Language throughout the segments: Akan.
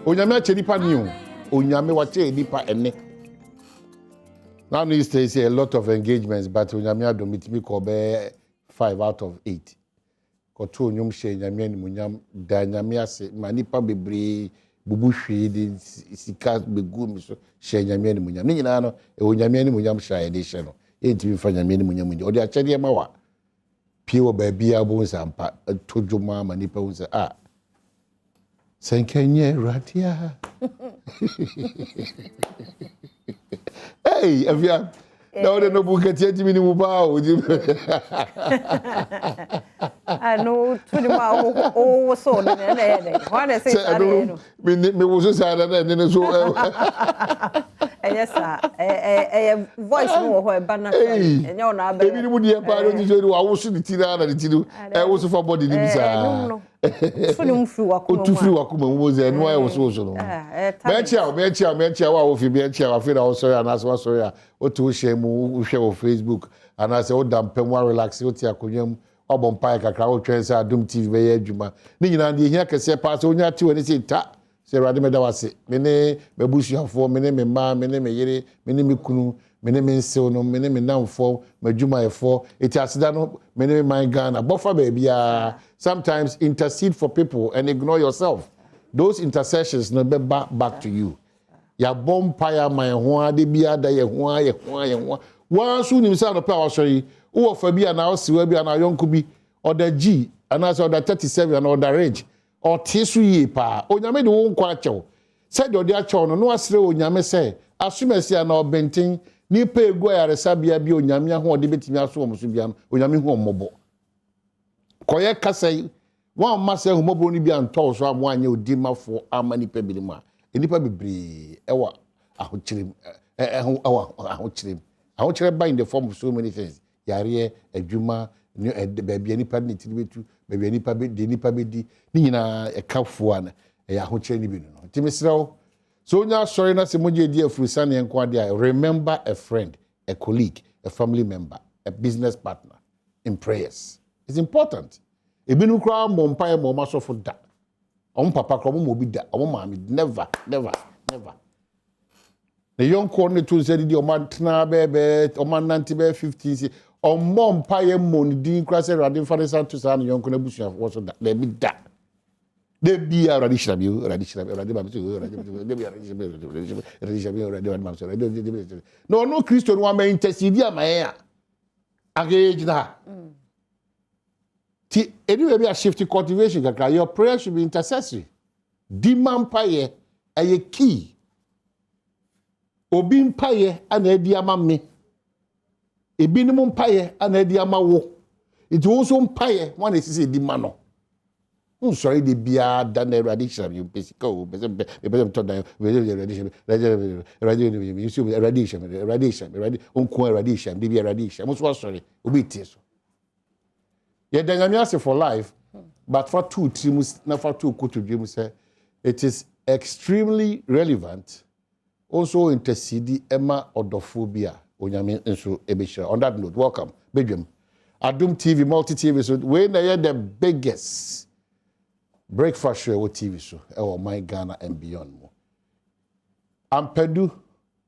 onyame ache nipa ni onyame wache nipa ene now these days a lot of engagements but onyame adom itimi ko be 5 out of 8 ko to onyom hye nyame ni munyam da nyame ase ma nipa bebre bubu hwe di sika begu mi so hye nyame ni munyam ni nyina no onyame ni munyam hye de hye no entimi fa nyame ni munyam nje odi ache de ma wa pie wo ba bia bo nsampa tojuma ma nipa wo se Senkenye ratia. Hey, Avia. Now the no book at yet minimum bow. I know to the mouth. Oh, so one say, I don't me was sad and then so. Yes, sir. A voice more where banner. And you're not baby would be a part of the journey. I was in the Tirana, the Tidu. I was for body. No. Fulham through a Kuma was there, no, I was also. Menchia, if you be a chair, I feel also, and as was so, or to shame Facebook, and I said, oh, damn, Pemwa relax, Otia Kuyum, Obon Pike, crowd trains, Adom TV, Juma. Nina, the here can say, pass on your 2 and say, ta. Say Radimeda was it. Mene me bushi for mene me ma mene me yere mene me kunu mene me nse no mene me nam for me juma e for it has done mene me my Ghana buffer baby sometimes intercede for people and ignore yourself those intercessions no be back to you ya bompire my ho de bia da ye ho wan so nim say no pa wasori wo fa bia na osiwa bia na yonko bi order G and as order 37 and order range or tisu ye pa onyame de won kwa chew said odi achew no asre onyame say asumesia na obentin ni pa egu ayaresa bia bia onyame ho de betimi aso omuso bia no onyame ho ommobo koye kasai wan mase ho mobo ni bia nto so amo anya odi mafo amani pa bi mu a enipa bebre ewa ahochirem ahochirem by in the form of so many things yare adwuma baby enipa ni tiribetu baby enipa be de enipa be di ni nyina ekafo ana ya ahochire ni bi no timisirawo so nya sorry na se moje di afurisa ne enko ade remember a friend a colleague a family member a business partner in prayers it's important ebinu kra mompa e moma sofo da papa kra mo bi da mama never the young corner to say di o man tna bebe o man 90 be 15 mom paye money din krase radin fa san to san yon ko na busu afo so da le bi da de bi radishla bi radin ba radin no Christian wa ma intercede am ya agage na ti anyway be a shift cultivation kakra your prayer should be intercessory demand paye aye key obi mpaye ana edi ama me ebinim mpaye ana edi ama wo it also mpaye one esisi edi ma no sorry de bia dan eradication you physical be to da eradication onko eradication de bia eradication mo so sorry obi tie so ye danyamiase for life but for two trims na for two kutu dream say it is extremely relevant also intercede Emma odophobia onyame nso ebeshira on that note welcome Badwam Adom TV multi TV so we na the biggest breakfast show with TV show my Ghana and beyond mo Ampedu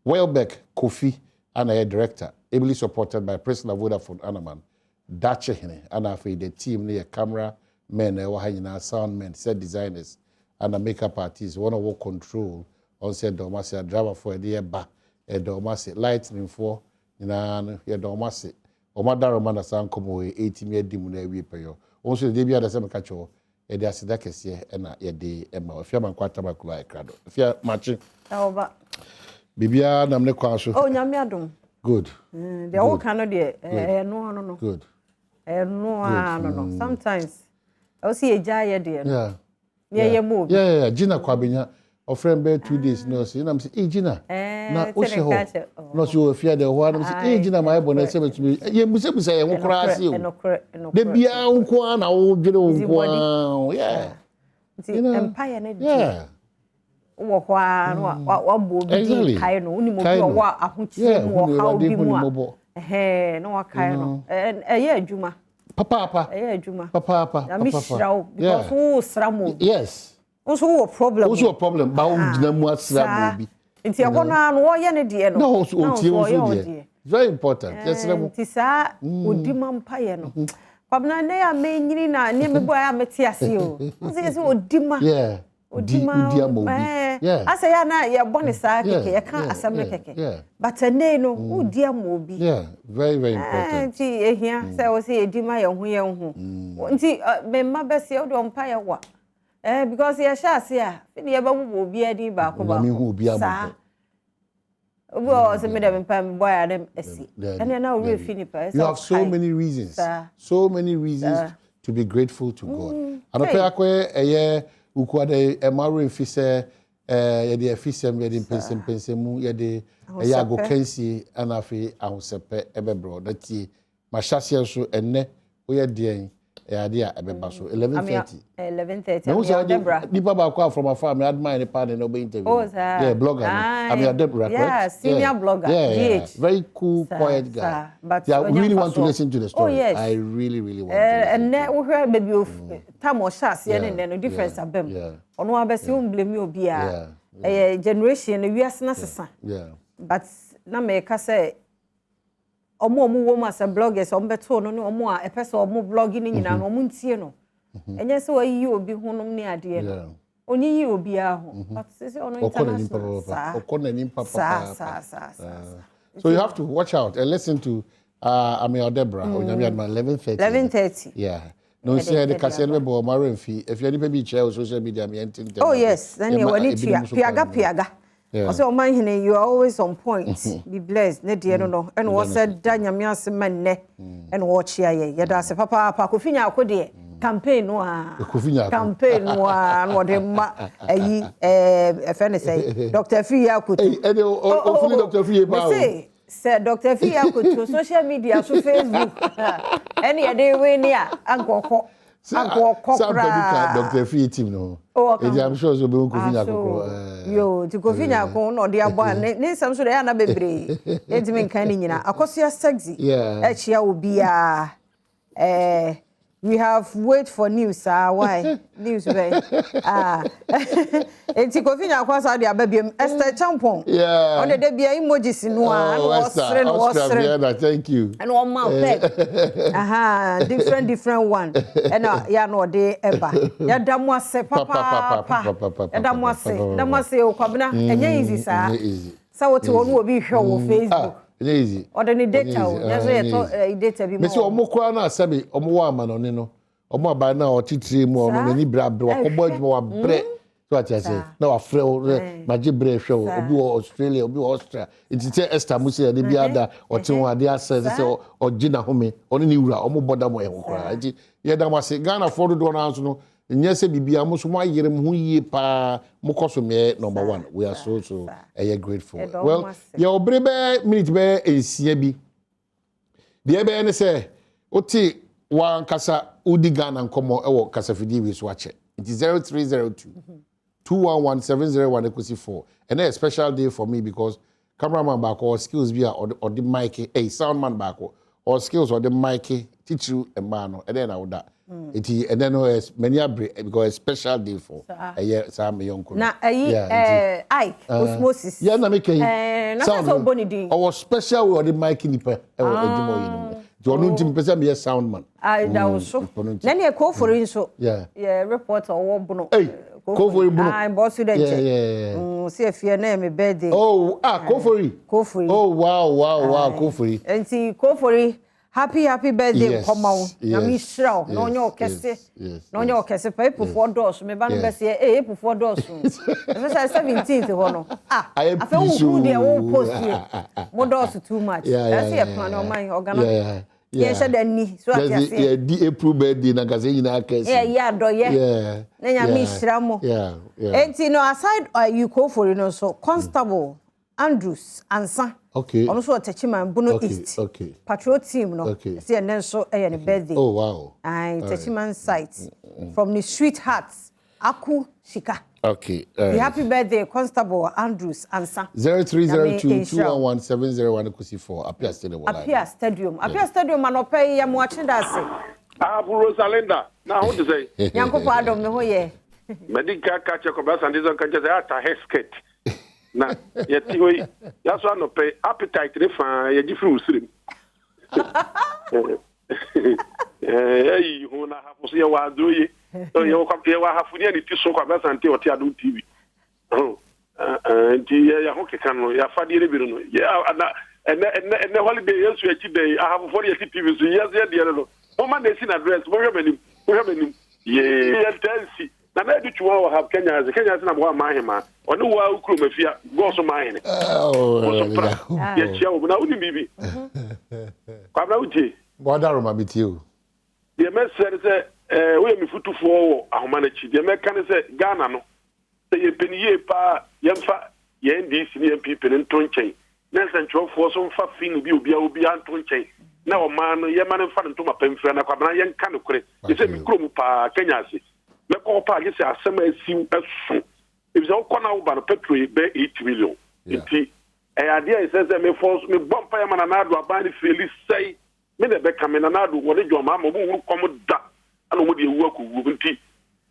Welbeck Kofi and a director ably supported by President Vodafone Anaman Dache hene and after the team near camera men sound men set designers and a makeup artist one of control on said domasi driver for a dear ba a domasi lightning for na ya domasi o madaro man san komo 80 me dim na wi peyo also the bia da se mekacho e de asida kese e na ye de e ma ofia man kwata makula e krado ofia machi oba bibia na mne kwa so oh nyame adom good the all cano de no good no sometimes I see a jaya de yeah Gina kwabenya of friend be 2 days no say na me say Gina na o she ho no so ofia de ho na say Gina my bo na say me ye busa ye nkora ase o de bia nko na wo dwere nko yeah empire na di wo ho a no wa bo bi kai no uni mo bi wa ahochire mo how bi mu no wa kai no ye adwuma papa ya mishrawo because who sramo yes Also a problem. Also a problem. Ba ojina mu asra bi. Nti e na no wo ye ne de no. No, so tie. Very important. Yes, Remo. Nti sa odima mpaye no. Kwabna na ya menyini na ne mebo ya meti ase o. Say odima. Yeah. Odima mo bi. Yeah. Asa ya na ye bone sa keke ye kan asamre keke. But ne no odia mo bi. Yeah, very very important. Nti ehia say wo say edima ye ho ye ho. Nti me mma bese o do mpaye wa. Because ye sha ase a fi ne ye ba wo obi adi ba ko ba. Me hu obi ambo. Well, so me dem pam boy adam esi. And now we finish. You have so many reasons. So many reasons to be grateful to God. And ope akwe eye ukwade emaru mfise ye de afisem ye de pensemu ye de eye agokansi anafi ahosepe ebebro dati mashase so enne oye de ade a ebeba so 11:30 no so Deborah ba kwa from afar me admire the partner no be interview yeah blogger I'm your Deborah yeah senior blogger yeah. Very cool quiet guy but I really want to listen to the story. Yes. I really want to and we hear baby of time or shas yeah no difference abem ono abesi blame obi a generation we asna sesa but na me ka say omo wo ma se bloggers ombeto no ne omo a epese omo blog ni nyina no omo ntie no enye se wayi obi honom ne ade no onyi yi obi a ho but se ono international okona ni papa so you have to watch out and listen to Amir Deborah onyame adman 11:30 yeah no say the castle be marenfi if you any be share social media me entin oh yes then you want to piaga also man hine you are always on point be blessed ne de no and what said da nyame asema nne and watch ye da se papa kofinya akode campaign no campaign no de ma ayi efene say Dr. Fiya Kutu hopefully Dr. Fiya ba say Dr. Fiya Kutu social media so Facebook any day we near ankoko Dr. Fiya team no I'm sure so be kofinya kokro yo ti kofinya ko no de abo ne sam so de na bebre enti kan ni nyina akosia sexy chia obi a we have wait for news why news be enti kofinya ko sa de ababiem Esther Champon on the bia emojis no no thank you and one mouth different one and ya no de eba ya damwase papa ya damwase o kwabna enye easy sa what won obi hwe wo Facebook easy order ni data o na so ye to data bi mo me se omo kwa na asabe omo wa ama no ne no omo aba na o titire mu ono ni bra wakobo adwuma wa bre so ati say na wa frɛ maji bre hwe obi wo Australia obi wo Austria itite Esther Musa de bia da o tin wa de ase se o gina home ono ni wura omo boda mo ehokora ati ye da mase Ghana for do na so no nye se bibia mo so mo ayere mo hu yie pa mo koso me number 1 we are so grateful well ye obre be minute be ensia bi de be ne se oti wan kasa udi Ghana nkomo ewo kasa fidi we so ache it is 0302 211 701 and a special day for me because cameraman back or skills be or the mic sound man back or skills or the mic teach you a man and then I would that and then many because a special day for a year some young na I osmosis yeah na make na so boni din our special or the mic nipa e o you no ntim pese me sound man that was so na ne ko for so yeah reporter wo bono Kofori buno. Boss you there. See if you name me birthday. Oh, Kofori. Oh, wow, Kofori. And see Kofori, happy birthday come out. Na mi shraw, no nyo kese. No nyo kese pa epo 4 doors. Me ba no be say epo 4 doors. Especially 17th ho no. I feel who dey won post here. Mo doors too much. That's here plan on my organize. Yeah, said any so I say. Yeah, the April birthday na gaze nyina kese. Yeah, do yeah. Na nya mi shramo. Yeah. And you know aside you call for you know so Constable Andrews Ansa. Okay. Also Techiman Buno East. Okay. Patrol team no. See and then so any birthday. Oh wow. And Techiman site from the sweethearts Aku Shika. Okay. Happy birthday, Constable Andrews Ansa. 0302-211-701-4. Apia Stadium. Apia Stadium. Apia Stadium anope ya mu watching that say. Rosalinda. Now what to say? Yanko Adom me ho ye. medical catch a cobras and this can just a hesket. Na yet that's one of pay appetite refine a different stream. Who na have to see what do you? So you come here, have to need to so cobras and Adom TV. Oh, and the hockey can, ya fadi rebiruno. Yeah, and the holiday, yes, we today. I have 40 TV, so yes, the woman they see address, we have any, yeah, tell na na du tuwa have Kenya na bwa mahema onu wa ukru mafia go so mahene ya chia obuna uni bibi kwa bra uti boda roma bitiu de me se we mi futufo wo ahoma na chi de me kan se Ghana no se ye peniye pa yemfa ye NDC ni MPP ne ntonchen na se ntwofo so mfa fin bi obi antonchen na o man no ye man mfa ntoma pamfira na kwa bra ye nka no kore ye se mi krom pa Kenya ase me ko pa ge se asema asiu asu if so kona wo ba no petrol be 8 million nti idea is say me force me bompa ya mana na do abani feli sei me ne be kamena na do wo de joma ma bo wuru kom da ana mo de ewu akuwu nti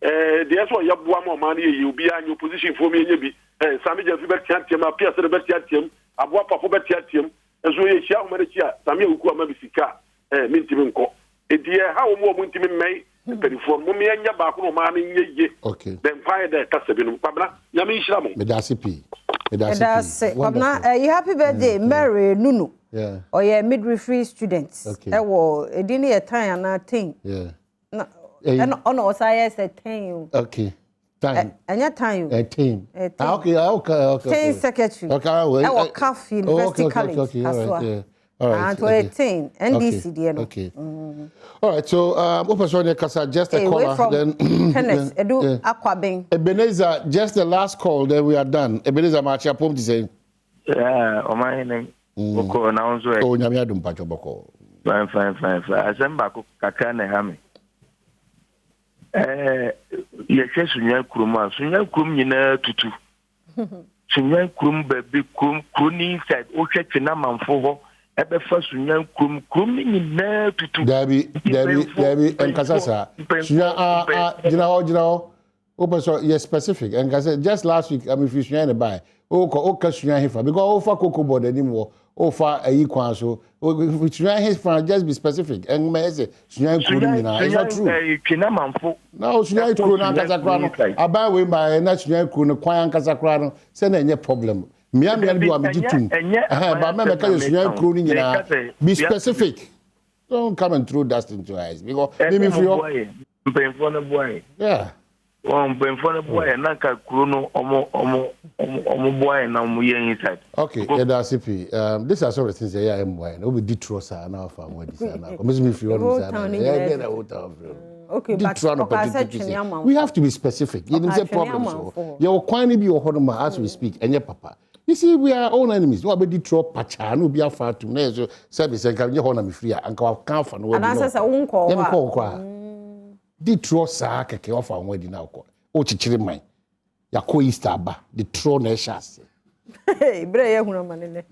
de so ya boa ma ma na ye obi anyo position for me nya bi sami je fi be tiantem apia se be tiantem aboa pafo be tiantem enso ye hia o ma de chia sami akuku ama bisika me ntimi nko edie ha wo mo ntimi mai perform mo me nya ba ko ma na nye okay then fire there kasabi no kwabna nya me hira mo me da CP kwabna you happy birthday Mary Nunu yeah or your midwifery students wo edini ye tan na thing yeah and on osaya say 10 okay time anya time 10 okay 10 secretary okay I will CAF University College yeah all right. And to 18 NDC there no. Okay. All right. So Opasone Kasa just a caller then Kenneth Edu Aquabing. Ebenezer, just the last call then we are done. Ebenezer Marcia Pom to say. Yeah, o my name. Boko na onzo e. Oh nyame adum pacho boko. Fine. Azemba ko kakra na ha me. Ye hwe sunya kurum nyina tutu. Sunya kurum ba bi kurum kroni side o hwe na manfo ho. Ebe fa sunya kurum ni nyina tutu. Dabi enkasasa. Sunya jina Opeso yes specific enkasa just last week I mean if sunya na buy. O ka sunya hefa because o fa cocoa board anymore. O fa ayi kwan so. Sunya hefa just be specific. En me say sunya kurum nyina. Is that true? Twina manfo. Now sunya kurum na ankasa kra no. Aba we ba na sunya kurum no kwan ankasa kra no. Se na enye problem. Mia bi wa mejitum ba me ka sunya kuro ni nyina be specific. Don't come and throw dust into your eyes because me feel mpemfo na boy yeah mpemfo na boy na ka kuro no omo boy na omo ye inside. Okay, that's CP. This are sort of things yeah am boy no be detrosa na fa mo dis na me feel on this yeah get out of okay but we have to be specific. You know say problems your kwani bi ohodoma as we speak enye papa. You see, we are all enemies. No, be drop pacha, no be a far to me. So service and can you hold me free and come for no. And answers a won't call. Detro sa keke off and wedding now. Oh, chichiri mine. Ya ko Easter ba. The throne nashas. Hey, brave man.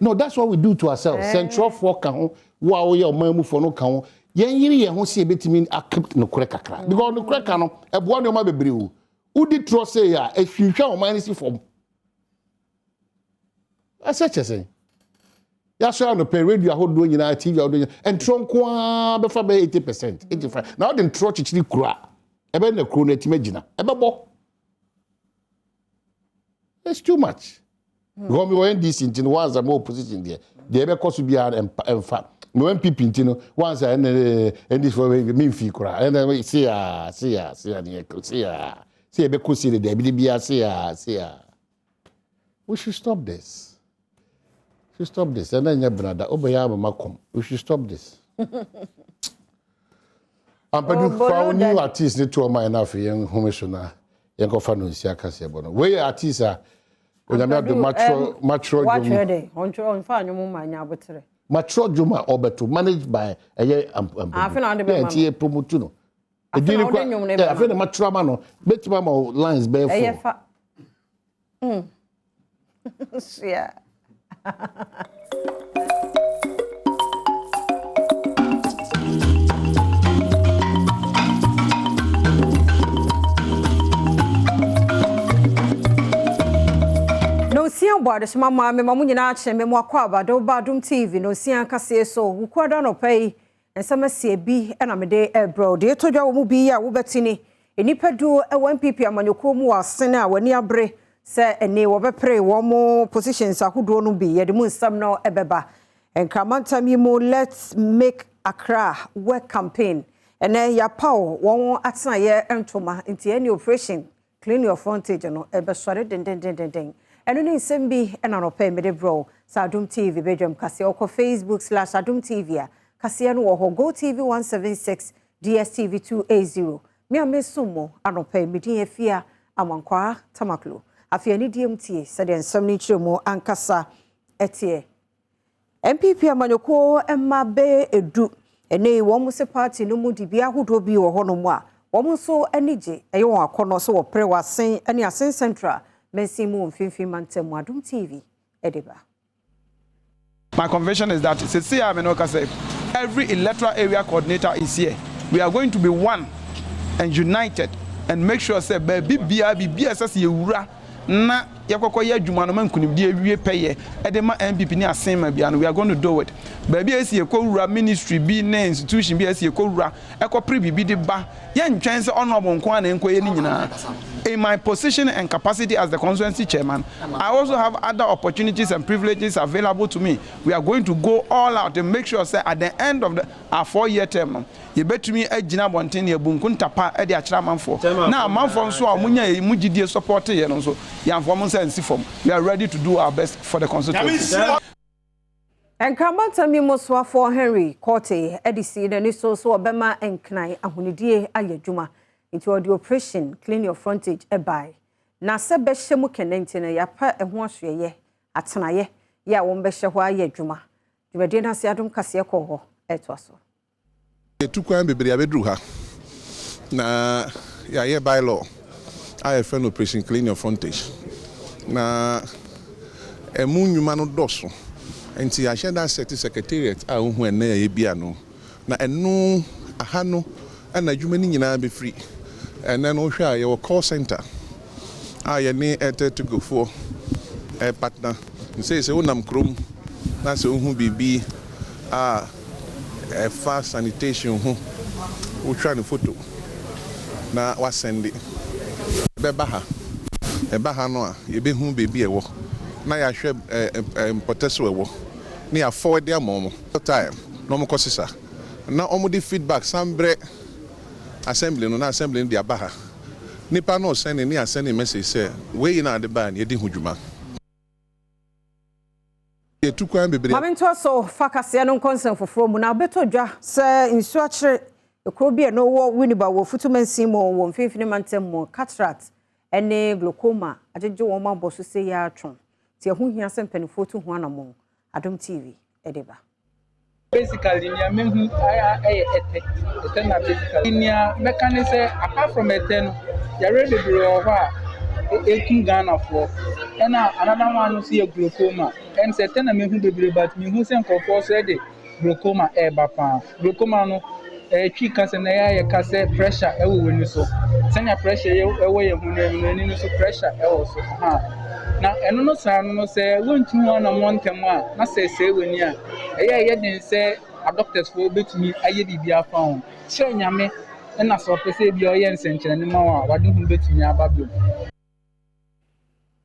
No, that's what we do to ourselves. Central for can wow your memu for no can. Yen yiri ye ho se betimi akip no kure kakra. Because no kure kan no e bo no ma bebre o. Udi tro say ya e hwehwa o man si form. That's such a thing. Ya so no pay radio hold do nyina TV hold and tron kwa be fa be 80%, 85%. Now den tro chichiri kura. Ebe na kuro na timagina. Ebe bo. It's too much. Go me when this in once more opposition there. The ebe cost be and fa. Me when people intino once and this for me fi kura. And then see ebe kosi the dey be see. We should stop this. We should stop this. And then your brother, we should stop this. I'm pretty found new artists need to my enough young homishona. Young Fano Siaka Bono. Where artists are when I'm not the mature Mature Juma or to managed by a year promotuno. I feel a mature mano, bet mama lines bare. Yeah. Osia boade shema ma me mamu nyina ache me mo akwa abado Badwam TV no osia kase so wukwada no pai ensama sie bi na me de ebro de todwa wo mu bi ya wo betini enipedu MPP amanyoko mu asene a wani abre se ene wo bepre wo mo positions ahodo no bi ye de mu nsam no ebeba enkramantam mu let's make Accra work campaign ene ya paw wo atena ye entoma nti any operation clean your frontage no ebesore den eno ni sembi ena no pay me de bro sa Adom TV Badwam kase oko Facebook/Adom TV a kase no wo Go TV 176 DSTV 280 me amesumo ano pay me din afia amankwa tamaklo afia ni DMT se de nsam ni chiremo ankasa etie MPP amanyoko emabe edu ene wo mu se party no mu di bia hodo bi wo hono mu a wo mu so anije eye won akono so wo pre wasen ene asen central mensimu mfimfim mantem Adom TV edeba. My conviction is that every electoral area coordinator is here. We are going to be one and united and make sure say baby BSS yewura na yakokoye adwuma no mankunimdi awie peye edema MPP ni asema bia no we are going to do it. Baby esi ekowura ministry bi na institution bi esi ekowura ekopre bibi de ba ye ntwen se honorable nko na enkoye ni nyina. In my position and capacity as the constituency chairman, I also have other opportunities and privileges available to me. We are going to go all out and make sure that at the end of our 4-year term, you bet to me a Gina Bontini, a Bunkuntapa, a chairman for. Now, man from so Munya, Mujidi support, and also young formons and Sifom. We are ready to do our best for the constituency. And Kamanta Mimoswa for Henry Corte, Edisi, and Niso, so Obama and Knai, and Hunidie Ayajuma. Into the operation clean your frontage by na se behye mu kenenti na yapa eho ahwe ye atena ye ya wo behye ho aye dwuma dwumade na se Adom kase ko ho eto so etukwan bebre abedru ha na ya ye bylaw I friend operation clean your frontage na emu nwuma no doso enti ya sheda secretariat a hu ene ya bia no na enu aha no ana dwuma ni nyina be free. And then we share your call center. I need to go for a partner. You say, Unam Chrome, that's who be a fast sanitation who try to photo. Now, was send it. Bebaha, a bahanoa, you be whom be a walk. Now, I share a potential near 4 days more time. No more costs. Now, almost feedback, some bread. Assembly no assembly in the abaha nipa no send any send message say we in the ban ye di hudwuma ye tukwan bebre mamento so fakase no concern foforo mu na beto dwa say insu akire ekro bi no wo winiba wo futumansin mo wo mfimfini mantem mo cataract ene glaucoma ajeje wo mabo so say ya atwon ti ehu hia sempanifo tu ho anamo Adom TV edeba. Basically, near me, I basically near mechanism apart from a 10, you're ready to go 18 Ghana for. And another one who see a glaucoma. And certain men who be but me who send for said glaucoma air bapa. Glaucoma no chickens and air cassette pressure when you so. Send your pressure away when you so pressure also. Now, and no son no say, won't you want on 1 time? Not say when you are. I didn't say a doctor's for bit me. I did be found. Sure, Yammy, and I saw perceive your yen and more. What do you bet me about you?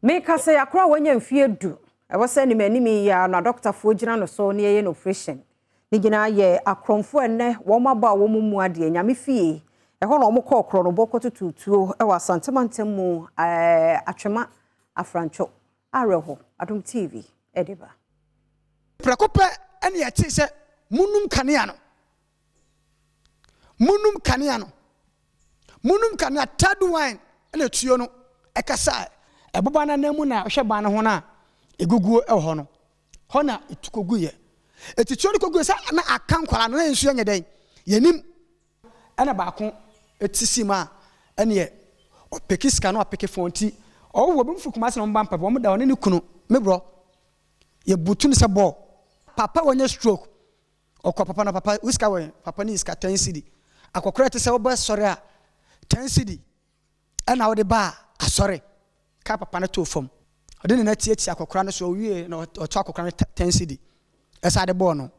Make us say a crow when you fear do. I was sending me ya na doctor for general so near operation. Nigina ye a cromfo and ne, warm about woman muadi and yammy fee. A whole call chronoboko to our Santamantemo, a trema, a francho, Areho, Adom TV, Ediba. Prekope ene ya ti se munum kanea tadu wine ene tuo no ekasa eboba na namu na hwe ba ne ho na eguguo ho no ho na etukogu ye etituo ni kogu sa na akan kwala na nsu anye den yenim ene ba ko etisima ene ye opekiska na opeke fonti owo bi mfukuma se no mba mpa bo mo da one ne kunu me bro ye butun se bo papa wonye stroke okwa papa na papa wiska we papa ni iska 10 cedi akokora te se wo ba sori a 10 cedi ana wo de ba asori ka papa na to fom ɔde ne na tietia akokora no so owie na ɔtɔ akokora no 10 cedi ɛsa de bɔɔ no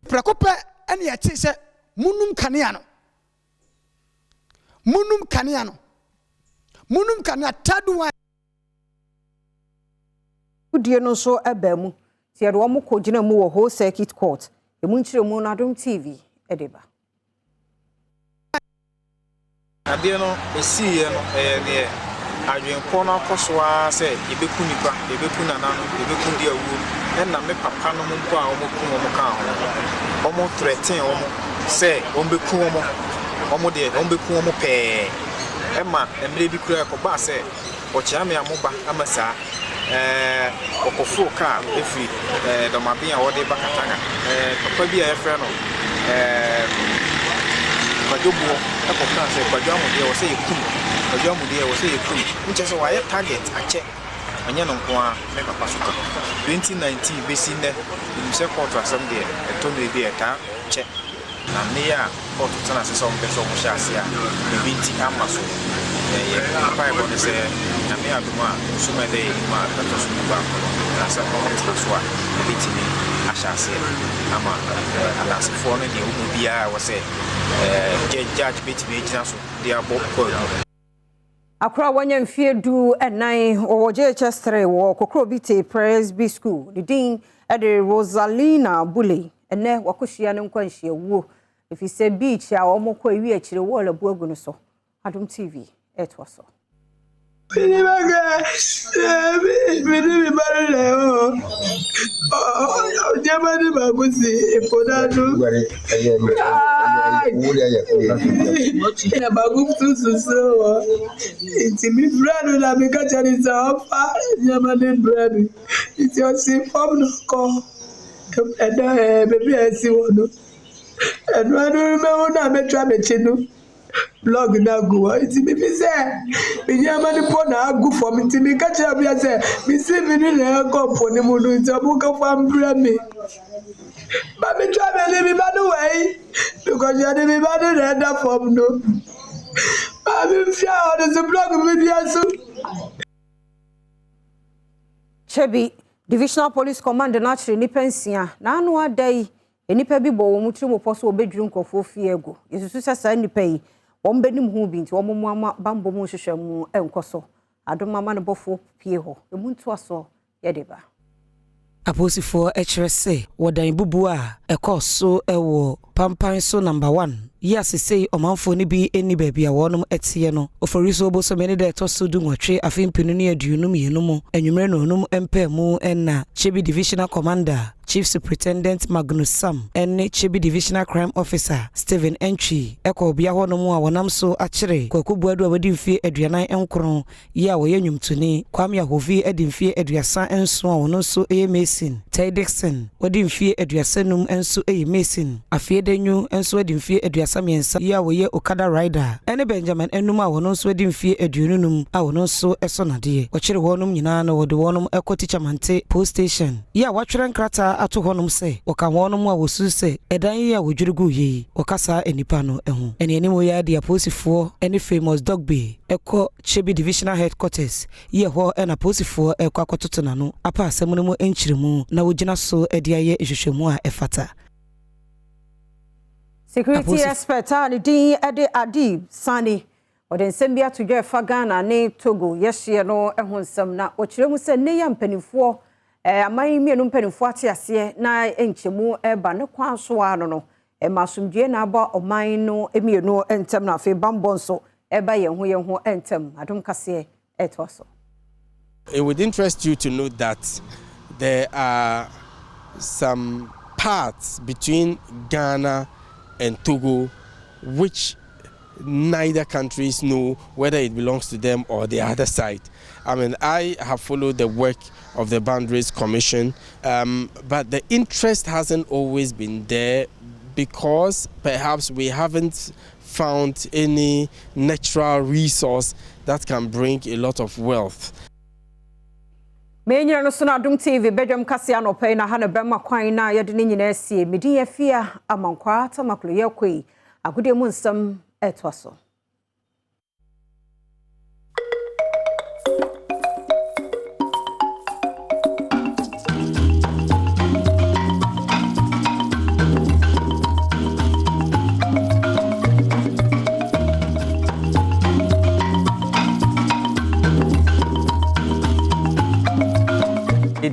prekope ene yɛte sɛ munum kanea no taduwa udie no so ebamu ti yɛde wɔn kɔ gyina mu wɔ whole circuit court emu nkyerɛ mu na Adom TV edeba ade no esiye no ne adwenko no akɔsoa sɛ yebeku nipa yebeku nana no yebeku dia wuo ɛna me papa no mpo a ɔmoku ɔmo ka ho ɔmo threaten ɔmo sɛ ɔmbeku ɔmo de ɔmbeku ɔmo pɛɛ ɛma emre bi kura ɛkɔba sɛ ɔkyea me amoba amasa ɔkɔfo ka efi dɔmabe a wɔde bakatanga papa bi a ɛfrɛ no Badwam ɛkɔka sɛ Badwam de wɔ sɛ yɛkum Badwam de wɔ sɛ yɛkum nkyɛ sɛ wɔayɛ target akyɛ ɔnyɛ no nko a me papa so ka 2019 besi nɛ nim sɛ court asɛm deɛ ɛtɔ no bi ɛtaa kyɛ na ne a court tena sɛ ɔmpɛ sɛ ɔmo hyɛ ase a ebi nti ama so yɛ papa ɛbɔ ne sɛ nyame adom a suma dɛ yɛnim a bɛtɔ so no baako na sɛ ɔmo tena so a ɛbɛtumi ahyɛ ase ama adansefoɔ no deɛ ɔmo biara wɔ sɛ judge betimi gyina so de abɔ kɔ akora wanya mfie du enan wo JHS 3 wo kokro bi te Presby school the din de Rosalina Bule ene wakohia ne nkwanhia wuo efise beach a wo mokɔ ewi akire wo la buagu no so Adom TV etwa so Bini baga, bini barele o. Jamani bagusi ipodadu. Na bagusi suso. Iti mi brado na mi kachani sa ofa. Jamani brado. Iti osi form no ko. Eda baby esi wono. Edwanu me wona metwa mechinu. Blog na go iti mi say me nyama ni po na agu for me iti mi ka kira bia say me see me ni le go po ni mu do iti abuka fam bra me ba me twa me le mi ba no way because you dey me ba no red form no ba me fia on the blog me bia so Chebi Divisional Police Command na chiri ni pensia na anu adai enipa bi bo wo mutiri mo poso obedwuru nkofo fie ego yesusu sesa nipa yi won benim hu bi nti wo mo bambo mu hwehwe mu enkoso Adom mama ne bofo pie ho emuntu aso yedeba Aposifo HRC wodan bubu a ekoso ewo pampan so number 1 yasese omanfo ni bi eni baabi a wonom etie no oforiso oboso meni de toso du nwotwe afimpinu ne aduonum yenum enwumere no onum empemu enna Chebi Divisional Commander Chief Superintendent Magnus Sam ene Chebi Divisional Crime Officer Stephen Entry eko bia honom a wonam so akire kwakubuadu a wadi mfie aduanan enkron ya woye nwumtuni Kwame Ahovi adi mfie aduasa enso a wono so eye Mason Ty Dixon wadi mfie aduasanum enso eye Mason Afiedenyu enso adi mfie aduasa miensa ya woye Okada Rider ene Benjamin enum a wono so adi mfie aduonunum a wono so esonade wakire honum nyina na wode wonum ekoti chamante post station ya watwere nkrata ato honum se oka honum a wosu se edan yi a wodwurugu yi okasa enipa no ehu ene enimo ya dia posifo ene famous dog bay eko Chebi Divisional Headquarters ye ho ena posifo eko akototona no apa asemunu mu enchiremu na wogina so ede aye ehwehwemu a efata Security expert and din ede Adib Sani oden sembia to dwe fa Ghana ne Togo yehye no ehonsam na okiremu se ne ya mpanifo aman mienu mpanifo ate ase na enchemu eba ne kwan so ano no masumdue na aba oman no emienu entem na afi bambonso eba yeho entem Adom kase etwaso. It would interest you to know that there are some parts between Ghana and Togo which neither countries know whether it belongs to them or the other side. I mean, I have followed the work of the Boundaries Commission, but the interest hasn't always been there because perhaps we haven't found any natural resource that can bring a lot of wealth. Menyira no so na Adom TV Badwam kase anopai na ha na brama kwan na yede ne nyina asie medin afia amankwa tamaklo yakoi agode mu nsam etwaso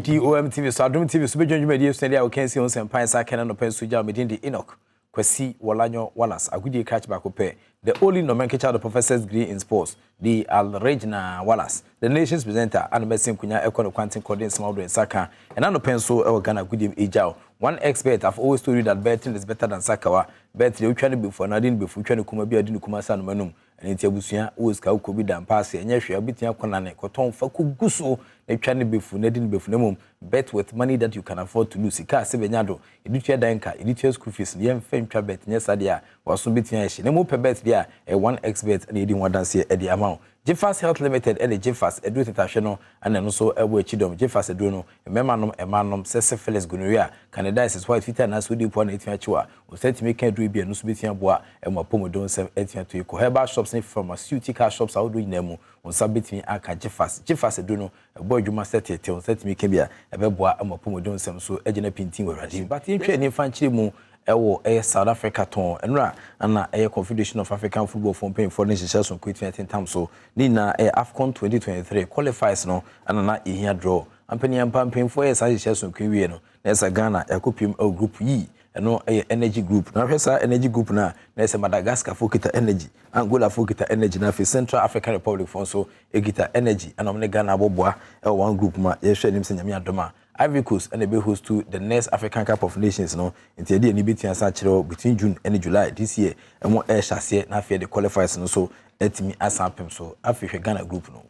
Adom TV so Adom TV so be dwonwuma die so dia o kan si on sempan sa kan no pen so ja medin de Enoch Kwasi Wolanyo Wallace agudie catch back up the only nomenclature of the professor's degree in sports the Regina Wallace the nation's presenter and mesin kunya econo quantum coding small do saka and no pen so e Ghana agudie ejao one expert I've always told you that betting is better than sakawa bet the utwa before na din before twa ne kuma bi adin kuma sa no manum and nti abusua wo ska wo bi dan pass enye hwe abitia kona ne koton fa kuguso na twa ne befu na din befu na mum bet with money that you can afford to lose ka se benyado edutwa danka edutwa school fees ne yemfa ntwa bet nya sadia waso bitia ehye ne mo pe bet dia one expert na edin wadanse e di amount Jeffers Health Limited and Jeffers Edu International and then also Ewo Chidom Jeffers Edu no emanom syphilis gonorrhea candidiasis white fever na so di po na etia chiwa o set me kan do bi no so betia boa e mo pomodon sem etia to ko herbal shops ne pharmaceutical shops awodo nyinamu on sabetimi aka Jeffers Edu no ebo adwuma set on set me kan bia e be boa e mo pomodon sem so agena pintin warade but intwe ni fan chire mu ewo South Africa ton enra ana Confederation of African Football for nations on quit time so ni na AFCON 2023 qualifies no ana na ehia draw ampani ampampen for nations on kwiwe no na esa Ghana yakopim group yi eno energy group na hwesa energy group na esa Madagascar fokita energy Angola fokita energy na Central African Republic for so egita energy ana omne Ghana aboboa one group ma yehwe nim se nyame adoma Ivory Coast and be host to the next African Cup of Nations no until the NBT and between June and July this year and more air chassis na fear the qualifiers no so etimi asampem so Africa Ghana group no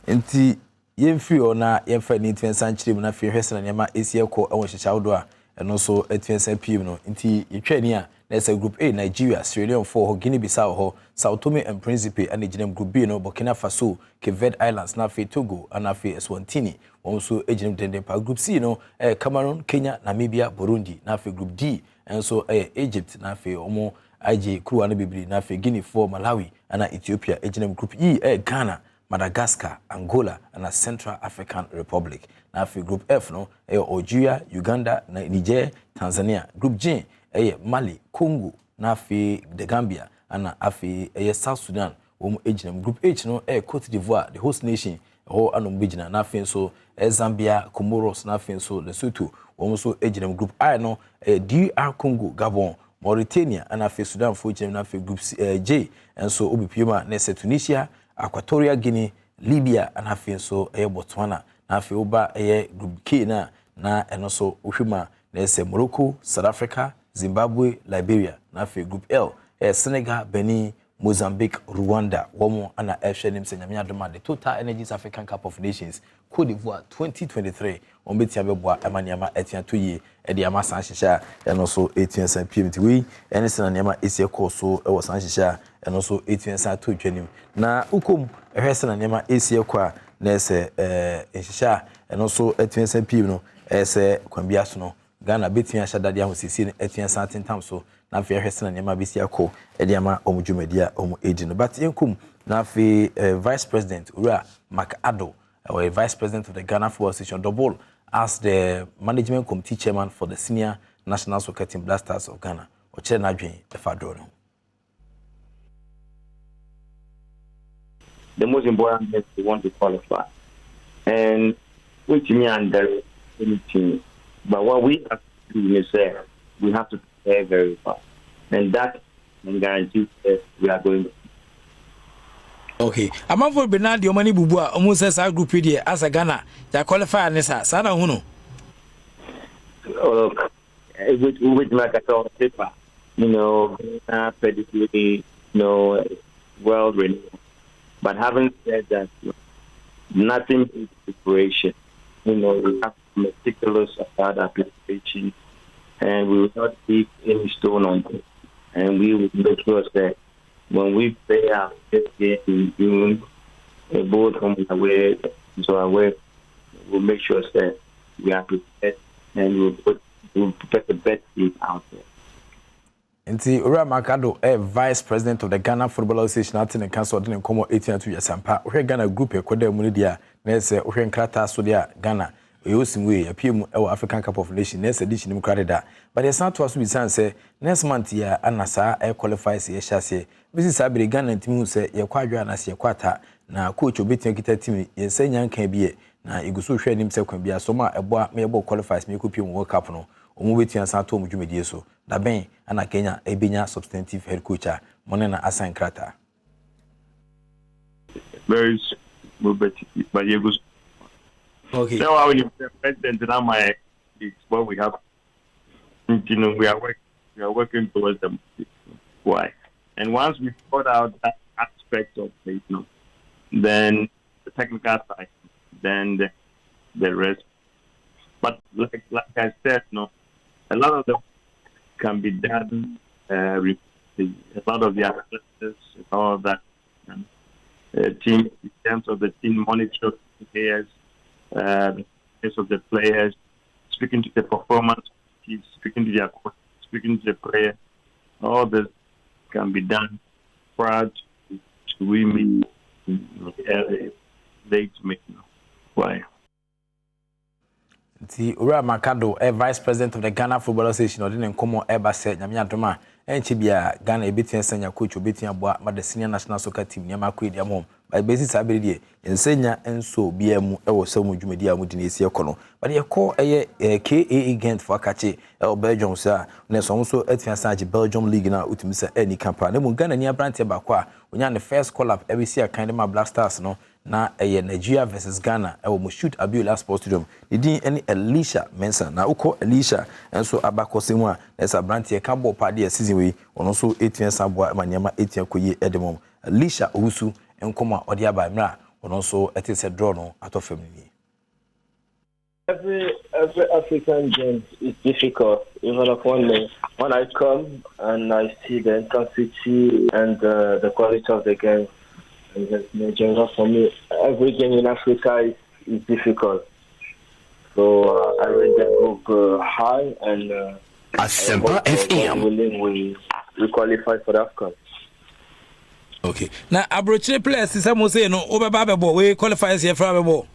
enti yemfi ona yemfa ni 20th century na fear hwesa na ma esie ko awon hyehyawdo a eno so 20th PM no enti yetwani a there's a group A Nigeria, Sierra Leone 4, Guinea-Bissau, Sao Tome and Principe, and the group B no Burkina Faso, Cape Verde Islands, Nafe Togo, and Nafe Eswatini. Also agent Dendepa group C no Cameroon, Kenya, Namibia, Burundi, Nafe group D, and so Egypt, Nafe Omo, IJ Crew and Bibli, Nafe Guinea 4, Malawi, and Ethiopia, agent group E Ghana, Madagascar, Angola, and a Central African Republic. Nafe group F no Algeria, Uganda, Niger, Tanzania. Group G Mali, Congo, Nafi, the Gambia, and Afi, South Sudan, Group H, no, Cote d'Ivoire, the host nation, or Anumbijana, nothing so, Zambia, Comoros, nothing so, Lesotho, also Group I, no, DR Congo, Gabon, Mauritania, and Afi Sudan, for Nafi Group J, and so Obipiuma, Nese Tunisia, Equatorial Guinea, Libya, and Afi so, Botswana, Nafi Oba, Group K, na, and also Ushima, Nese Morocco, South Africa, Zimbabwe, Liberia, Nafe Group L, Senegal, Benin, Mozambique, Rwanda, Womo, and Shenim Senyamia Doma, the Total Energies African Cup of Nations, Cote d'Ivoire 2023, on Betiabeboa, Emaniama, Etienne Tuye, Ediama Sanchisha, and also 18 PM. And it's an Yama Asia Corso, or Sanchisha, and also 18 to Jenim. Na Ukum, a Hessan and Yama Asia Qua, Nese, Shisha, and also 18 PM, as a Quambiasno. Ghana betia shadadia ho sisi etian certain time so na fe hwese na nyama bisia ko ediama omudwumedia omu ejino but yenkum na fe vice president ura Adom or vice president of the Ghana Football Association double as the management committee chairman for the senior national soccer team Blasters of Ghana o chere na dwen e fa do no. The most important is we want to qualify and which me under anything. But what we have to do is we have to prepare very fast. And that can guarantee that we are going to. Okay. Among for Bernard, your money bubua, almost as our group here as a Ghana, that qualify Nessa, Sana Huno. Look, with my paper, pedigree, world renowned. But having said that, nothing is preparation. We have meticulous about application, and we will not leave any stone on it. And we will make sure that when we play our first game in June, both from away, we'll make sure that we are prepared and we'll put the best team out there. Nti Ura Makado vice president of the Ghana Football Association at the council didn't come 18 years and we Ghana group e kwada mu dia na se we nkrata so dia Ghana Oyosimwe apiem ewo African Cup of Nations next edition mu krada but the san to aso bisan say next month ya anasa e qualifies ye hyase bisi sabere Ghana ntimi hu say ye kwadwa na se ye kwata na coach obetia kita team ye sanya nkan bi na iguso hwe nim se kwan bia so ma ebo me ebo qualifies me kopiem World Cup no omo betia san to omdwumedie so da ben ana Kenya ebenya substantive head coach a monena assign krata very but you go. Okay. So when you president in my it's what we have. You know, we are working towards them. Why? And once we sort out that aspect of it, then the technical side, then the rest. But like I said, a lot of them can be done. A lot of the analysis, all of that. Team in terms of the team monitor players, the case of the players, speaking to the performance, speaking to their coach, speaking to the player, all this can be done prior to we meet late meeting. Why? The Ura Makado, Vice President of the Ghana Football Association, or didn't come ever said, Namia Doma, and Chibia, Ghana, a bit senior coach, or beating about the senior national soccer team, Yamaku, their mom, by basis ability, and senior and so BM or so much media with the Econo. But you call a KA again for Kachi, El Belgium, sir, there's also at Belgium League now, with Mr. Any campaign. No Ghana near Branty Bakwa, when you're the first call up every year, kind of my Black Stars, no. Na Nigeria versus Ghana we shoot Abiola Sports Stadium didn't any Elisha Mensa na uko Elisha and so abakosimwa there's a brand here can party season we also 18 sabwa manyama 18 koye edemom Elisha Usu and koma odia ba mra also it is a draw no out of family. Every African game is difficult. Even when I come and I see the intensity and the quality of the game. For me, every game in Africa is difficult. So I read the book high and we qualify for the AFCON. Okay. Now, Abrochile players, some say no, Obababo, we qualify as here for Ababo.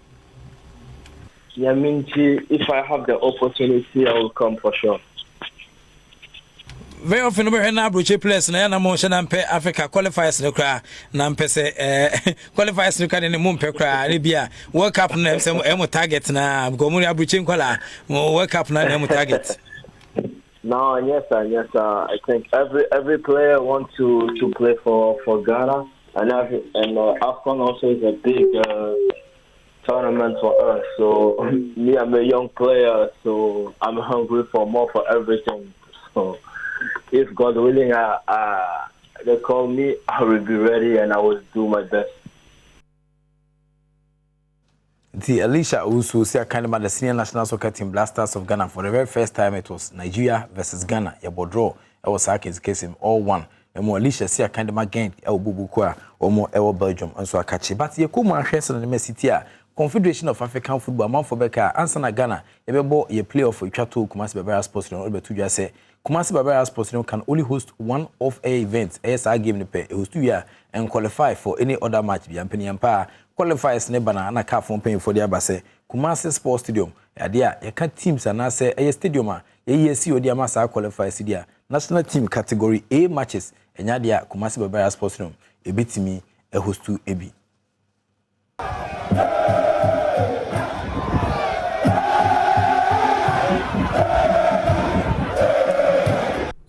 Yeah, I mean, if I have the opportunity, I will come for sure. Very often we have Abrochile players na motion ampe Africa qualifiers no kra na ampe se qualifiers no kra ne mo mpe kra ne bia World Cup na se emo target na gomuri Abrochile kwala World Cup na emo target. No, yes sir. I think every player wants to play for Ghana and AFCON also is a big tournament for us. So me, I'm a young player, so I'm hungry for more for everything. So if God willing, they call me, I will be ready and I will do my best. The Elisha also say kind of the senior national soccer team Black Stars of Ghana for the very first time it was Nigeria versus Ghana. Yabo draw. I was Saki's case him all one. And more Elisha say kind of again El Bubukwa or more El Belgium and so I catch it. But you come and share some the Confederation of African Football man for Beka answer na Ghana. Ebebo ye playoff for Chateau Kumasi Barbara Sports Stadium. Obe tuja say Kumasi Barbara Sports Stadium can only host one of a events. ASR game ne pe host 2 year and qualify for any other match. Bi ampeni ampa qualifiers ne bana na ka fon paying for the abase Kumasi Sports Stadium. Yadia ye kan teams and say a stadium a ye see odi amasa qualify sidia national team category A matches. Enya dia Kumasi Barbara Sports Stadium ebitimi e host 2 ebi.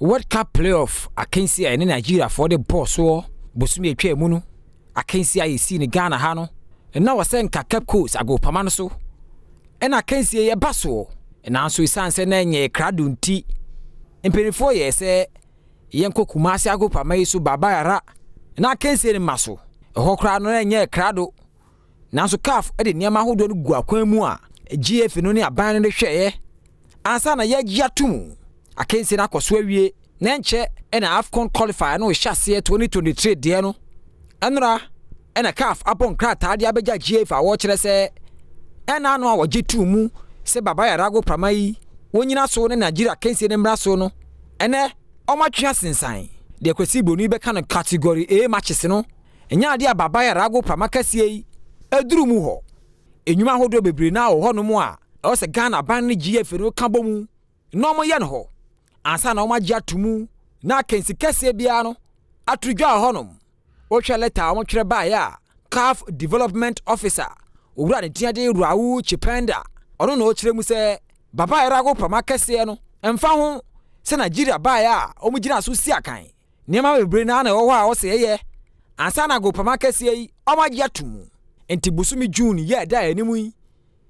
World Cup playoff akansi a ne Nigeria for the boss so bosumi atwa mu no akansi a yesi ne Ghana ha no na wasen ka cap coach agopama no so na akansi ye baso na so isanse na nye krado nti empenifo ye se yenko Kumasi agopama yi so baba yara na akansi ne maso ehokra no na nye krado na so CAF e de niam ahodo no gu akwan mu a GF no ne aban no hweye ansa na ye giatum akensi na kwaso awie na nche na AFCON qualifier no hyase 2023 de no enra na CAF upon krata de abeja GF a wo kire se na no a wo gitu mu se baba ya rago pramai wonyina so ne Nigeria akensi ne mra so no ene omatwa sensan de kwasi bonu be kan category A matches no enya de baba ya rago prama kasie yi eduru mu ho enyuma hodo bebre na ho no mu a o se Ghana ban ne GF no ka bomu no mo ye no ho ansa na o ma gya tumu na kensi kese bia no atudwa honom o hwe letter o twere ba ya CAF development officer owura ne tiade ruawu chipenda ono na o kyerɛ mu sɛ baba era go pama kese no emfa ho se Nigeria ba ya o mu gina so si akan niema bebre na na wo ho a o se ye ansa na go pama kese yi o ma gya tumu enti busumi June ye da animu yi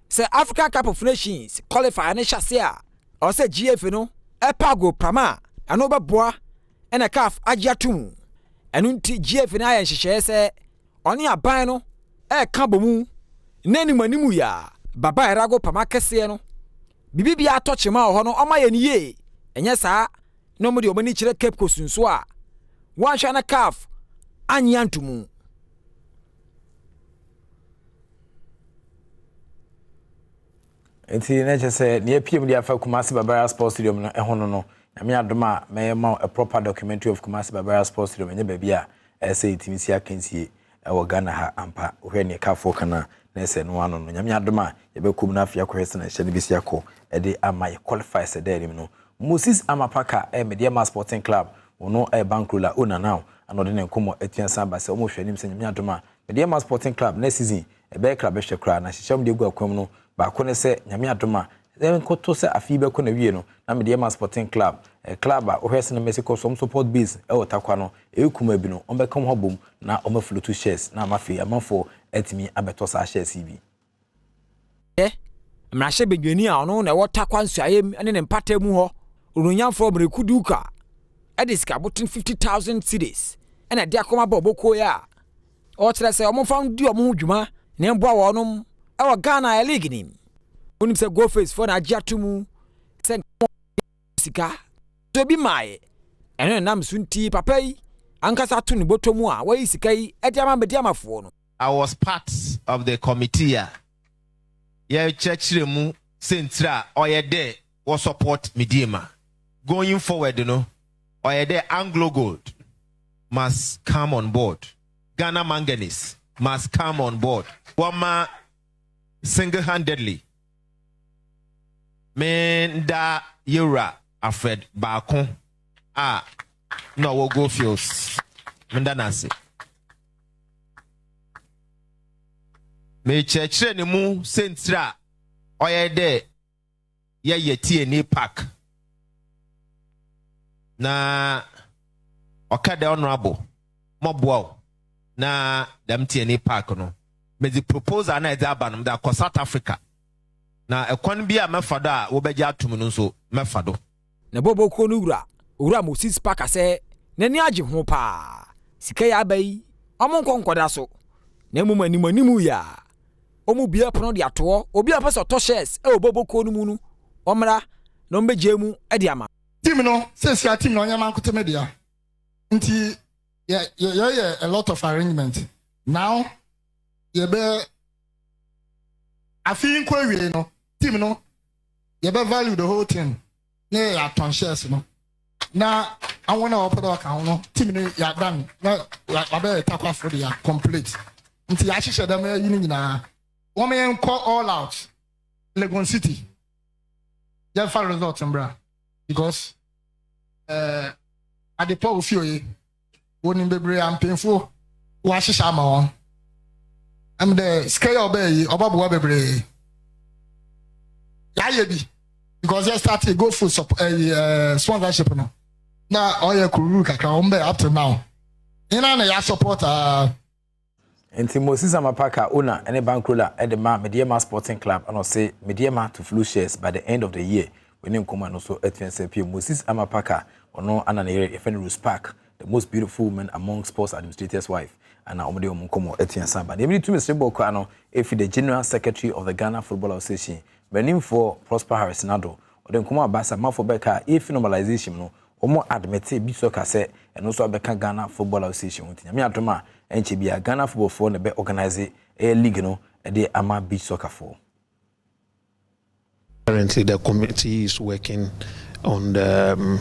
se African Cup of Nations qualify ne hyase a o se GF no epa go pama ano beboa ena CAF agya tumu enu nti GF na aye hyehye se oni aban no ka bomu nani manimu ya baba era go pama kese no bibibia atochema ho no oma ye niye enye saa no mo de omani kire Cape Coast nso a wanhwa na CAF anya ntumu enti na chese ne PM dia fa Kumasi Babara Sports Stadium no ehono no na me adoma me ma a proper documentary of Kumasi Babara Sports Stadium enye ba bia say timisi akansie ewo Ghana ha ampa ohwe ne ka fo kana na se no ano no nyame adoma ye be kum na afia kohwese na hye ne bisi akọ e ama ye qualify se there no Moses Amapaka Media Sporting Club ono bankrola ona now anode ne nkomo atiansa ba se omo hwe nim se nyame adoma Media Sporting Club next season be club hwe kra na hyehyam de gu akwam no ba ko ne se nyame adoma nkoto se afi be ko na wie no na Media Sporting Club club a ohwese na Mexico some support base takwa no ekuma bi no ombekam hobom na omaflutu shares na amafi amafo etimi abeto sa shares bi mrahye bedwani a ono na wotakwa nsuayem ene ne mpata mu ho orunyamfo brekuduka ediska botin 50,000 cedis ene de akoma boboko ya o tere se omfa ndi omo dwuma ne mboa wonom ewo Ghana league nim unim se go face for na agiatumu se sika to bi mai ene nam sunti papa yi ankasa to ne botomu a wayi sika yi ediama mediamafo no. I was part of the committee ya chechire mu sentra oyede wo support Mediema going forward no oyede Anglo Gold must come on board, Ghana Manganese must come on board, wama single-handedly menda yura Alfred Bakon no wo go fields menda nasi me chechire ne mu sentra oyede ye tie ni park na okada honorable moboa na dem tie ni park no me the proposal na eza aba no da ko South Africa na ekwan bi a mefado a wo beja atum no so mefado na bobo ko no wura Moses Park ase nani age ho pa sika ya abai omo nkonkoda so na mu manimu ya omu bia pono de ato obi a pese to shares e obobo ko no mu no omra no mbeje mu e de ama team no sense team no nyama nkote media nti yeah a lot of arrangement now ye be afin ko wie no team no ye be value the whole thing ne aton shares no na I want to open account no team no ya done na be takwa for the complete nti ya hihye dem yini nyina wo me call all out Legon City ya fa result mbra because at the power of you woni bebre am painful wa hihye ama won am the scale obey obabo bebre ya ye bi because you start to go for sponsorship no na oya kuru kakra ombe up to now ina na ya support Enti Moses Amapaka owner ene bankrola edema Mediema Sporting Club and say Mediema to flu shares by the end of the year when him come and also FNCP Moses Amapaka ono ananere Efenrus Park the most beautiful woman among sports administrators wife and na omode omunkomo etiansa ba dem to Mr. Boko ano efi the General Secretary of the Ghana Football Association menim for Prosper Harris Nado odem komo abasa mafo beka if normalization no omo admit bi so ka se eno so abeka Ghana Football Association ntinya me adoma enche bia Ghana Football for ne be organize a league no e de ama beach soccer for. Currently the committee is working on the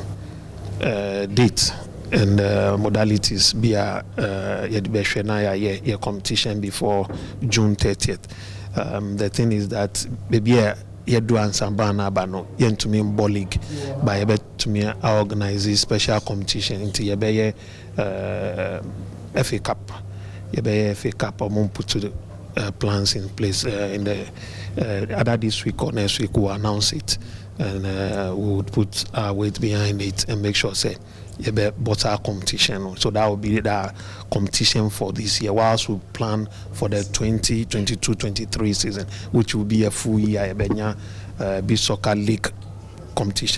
dates and modalities via your competition before June 30th. The thing is that maybe yedu ansamba na aba no yentumi mbɔ league ba yɛbɛtumi organize special competition nti yɛbɛyɛ FA Cup yɛbɛyɛ FA Cup ɔmo put plans in place in the either this week or next week we'll announce it and we would put our weight behind it and make sure say better competition. So that will be the competition for this year. Whilst we plan for the 2022-23 season, which will be a full year beach soccer league competition.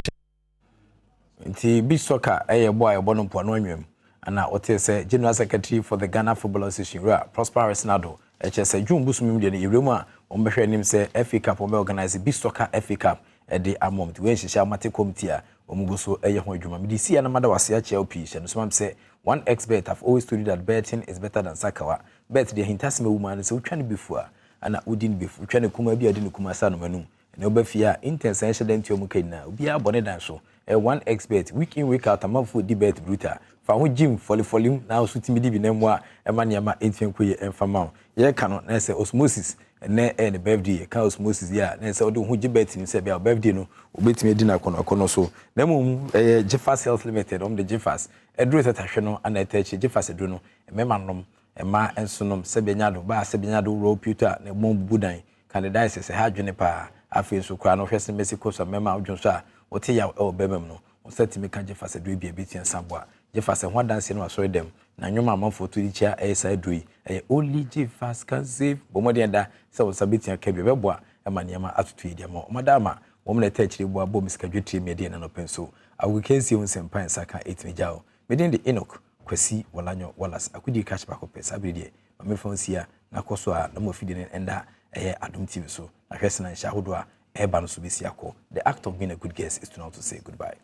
Beach soccer, boy, born on and now what is General Secretary for the Ghana Football Association, Prosper Nado. HS June Busum de Iruma, on Behre name say FA Cup or organize beach soccer FA Cup at the amount when she shall mate committee. Omuguso Eyahojuma. Midisi and Mada was CHLP, and some say one expert have always told you that betting is better than Sakawa. Bet the Hintasime woman is so trying before, and I wouldn't be trying to come be a Dinukuma Manu. And Obefia intense incident to Mukena, be a bonnet so. A one expert, week in, week out, a month for debate bruta. For Jim, folly, now suiting me divi memoir, a maniama, infant and famau. Ye cannot say osmosis. Ne any birthday ka osmosis ya na se odo hu gibet ni se bia birthday no obetimi dina kono so na mum Jeffers Health Limited the Jeffers edro tetahwe no ana etachi Jeffers edro no mema nom ema ensonom se benyado ba se benyado raw pewter na bom budan candidates se ha dwene pa afi so kwa no hwese Mexico so mema odwon so a wote ya bemem no setimi ka Jeffers edro bia betian samboa Jeffers ho dance no asori dem na nyoma amanfo to dicha esa edro only Jeffers can save bomodi da so sabiti akabi beboa ema niama atutu idi ama madama womna tachiri bo abo miskadwetri media na no penso awukensi unsempan saka 8 mejao medin de Enoch Kwasi Walanyo Wallace akudi catch back up sabidi mamefonsia na koso a na mofidi ne enda Adom TV so na hwese na nsha hodo a eba no so besi akọ. The act of being a good guest is to not to say goodbye.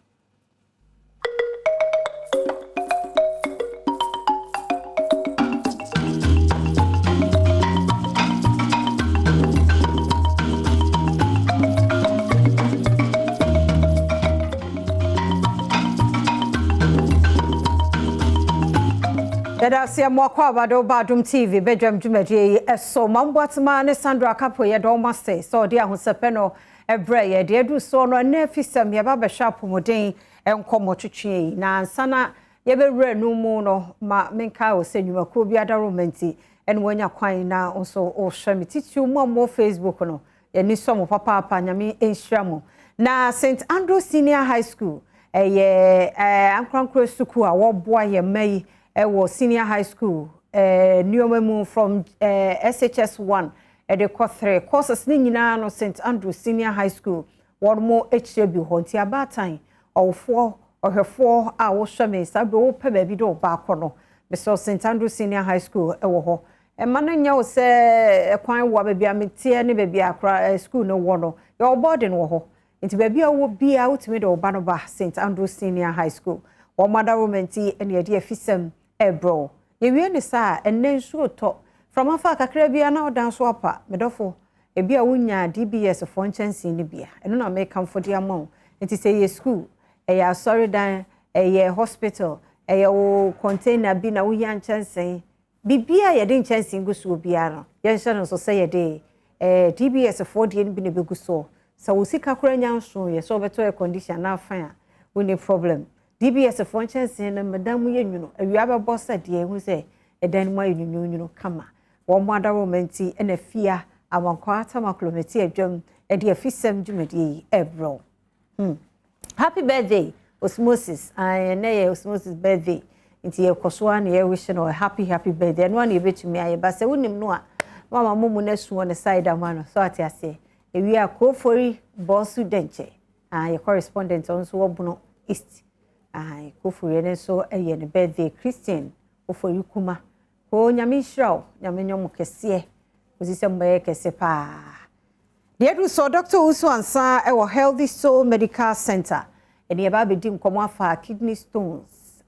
Yadasia mwakwa abado Badwam TV Badwam dwumadi eso mamboatma ne Sandra Kapo ye do master so de ahosepeno ebre ye de edu so no na fisam ye ba be sharp moden enkomo twetwe na ansana ye be wura no mu no ma menka o senwumako bi adaromenti en wonya kwan na nso o hwemi titiu mo Facebook no ye ni so mo papa nyame enhyiamo na St Andrew Senior High School Ankrankro Suku a wo boa ye mai was senior high school, new from SHS1 at the Q3 courses no St Andrew Senior High School, one more HW Honti about time, or 4 or her 4 hours shaman, Sabo Pebby do Bacono, Mr. St Andrew Senior High School, Ewo. And Mananya say a quine wabby a baby a school no one, your boarding woho. Into baby will be out middle Banova St Andrew Senior High School, or Mother Romanti and your dear Fissam. Bro, you will say, and then sure talk from a far Caribbean or dance swapper, Medofo, a beer winya DBS of one chance in Libya, and not make come for the amount. It is a school, a sorry dan, a hospital, a container being a wiyan chance. Bibia, a didn't chance in Gusu Biano. Yes, so say a day, a DBS of 40 been a big so. So we see Kakuran soon, yes, over to a condition now fine. We need problem. DBS of one chance and Madame Yen, a rubber boss at the who say, a den way you come. One mother romanti and a fear, a 1/4 maclometia drum, a dear fissem jumedi, bro. Happy birthday, Osmosis. I nay Osmosis birthday. Into your Coswan, your wishing or a happy birthday. And one you bet me, I but I wouldn't know. Mamma Mumunes one aside a man, so I say, if we are co for Bonsu Denche, your correspondent on Swabuno East. I go for you so a yen birthday Christian or for you kuma. Oh, Yami Shrow, Yaminom Cassie, was this some way Cassepa. The Edu saw Dr. Uso and Sa, our Healthy Soul Medical Center, and the Ababi dim come for kidney stones.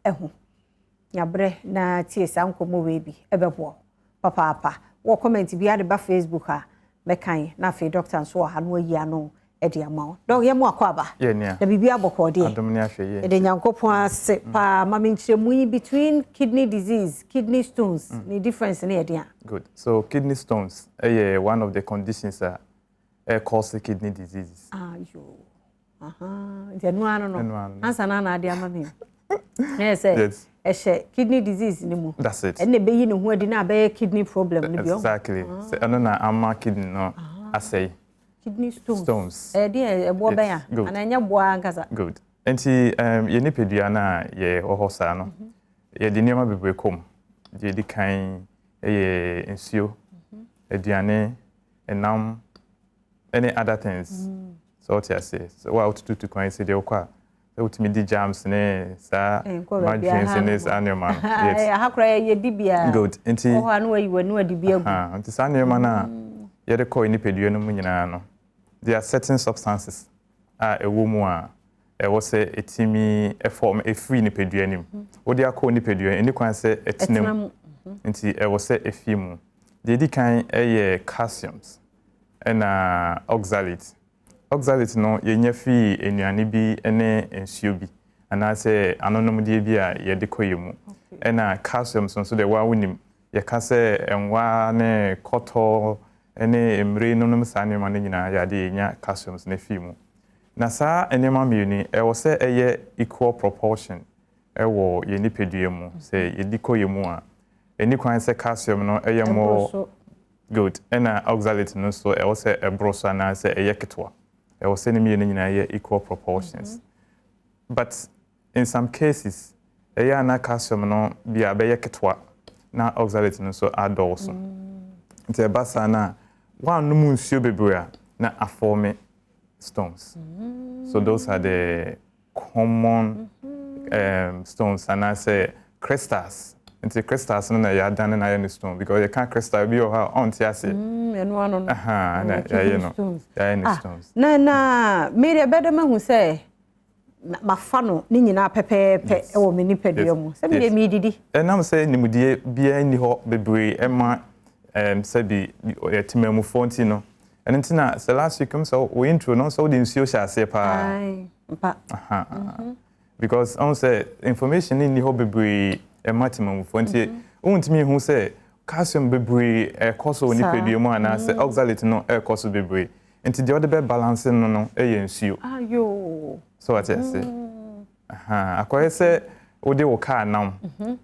Yabre na ties uncle Mowebi, Ebebo, Papa, or comment to be at the Facebook, Mekai, Nafi, Doctor and so Hanwe Yano. Ediamo. Dog ya mwakwaba. Yeah. The bibia bokodi. Adomnia fe. Ede nyankopon ase pa maminchemu between kidney disease, kidney stones. The difference in ede. Good. So kidney stones one of the conditions cause kidney diseases. Answer na ade ama me. Yes. Kidney disease ni mu. That's it. And be no ho na be kidney problem ni bio. Exactly. So na ama kidney no asay. Kidney stones. Stones. Dey ebo be ya. And anya boa nkasa. Good. Enti ye nipedua na ye ohosa no. Ye de niam bebre kom. Ye di kan ye nsuo. Aduane enam any other things. So what I say. So what to kwan say dey okwa. Ultimate di jams ne sa my dreams in this animal. Yes. Hakra ye di bia. Good. Enti oh anu wanu adi bia gu. Enti sa animal na ye de call nipedua no mu nyina no. There are certain substances ewo mu a was say etimi form a free nipedua nim. Wo de akọ nipedua eni kwan say etenem. Enti was say efimu. The di kan calciums and oxalate. Oxalate no yenye fi enuane bi ene ensuo bi ana se anonom die bi a ye de koyemu ena calcium so de wa wonim ye ka se enwa ne koto ene emre nonom sane ma nyina ya de nya calcium ne fi mu na sa enema miuni wo se eye equal proportion wo ye nipedua mu se ye de koyemu a eni kwan se calcium no eye more good ena oxalate no so wo se ebroso na se eye ketwa I was sending me equal proportions. But in some cases, na calcium no be a beye ketwa na oxalate no so add also. It's a basa na one no nsuo bebre na aforme stones. So those are the common stones and I say crystals. Into crystals no na ya dan na ya stone because you can't crystal be or on tiase. And one on. Stones. Na me de better man who say mafano ni nyina pepepe e wo me nipedua mu. Se me me didi. And I'm say nimudie bia ni ho bebre e ma say bi yetimamu fonti no. And ntina say last week so we intro no so the nsuo sha ase pa. Because on say information ni ho bebre e matimamu fonti untimi hu say calcium bebre cause nipedua mu ana say oxalate no cause bebre. Enti the other balance no nsuo. Ayo. So what I say. Akoye say wo de wo car now.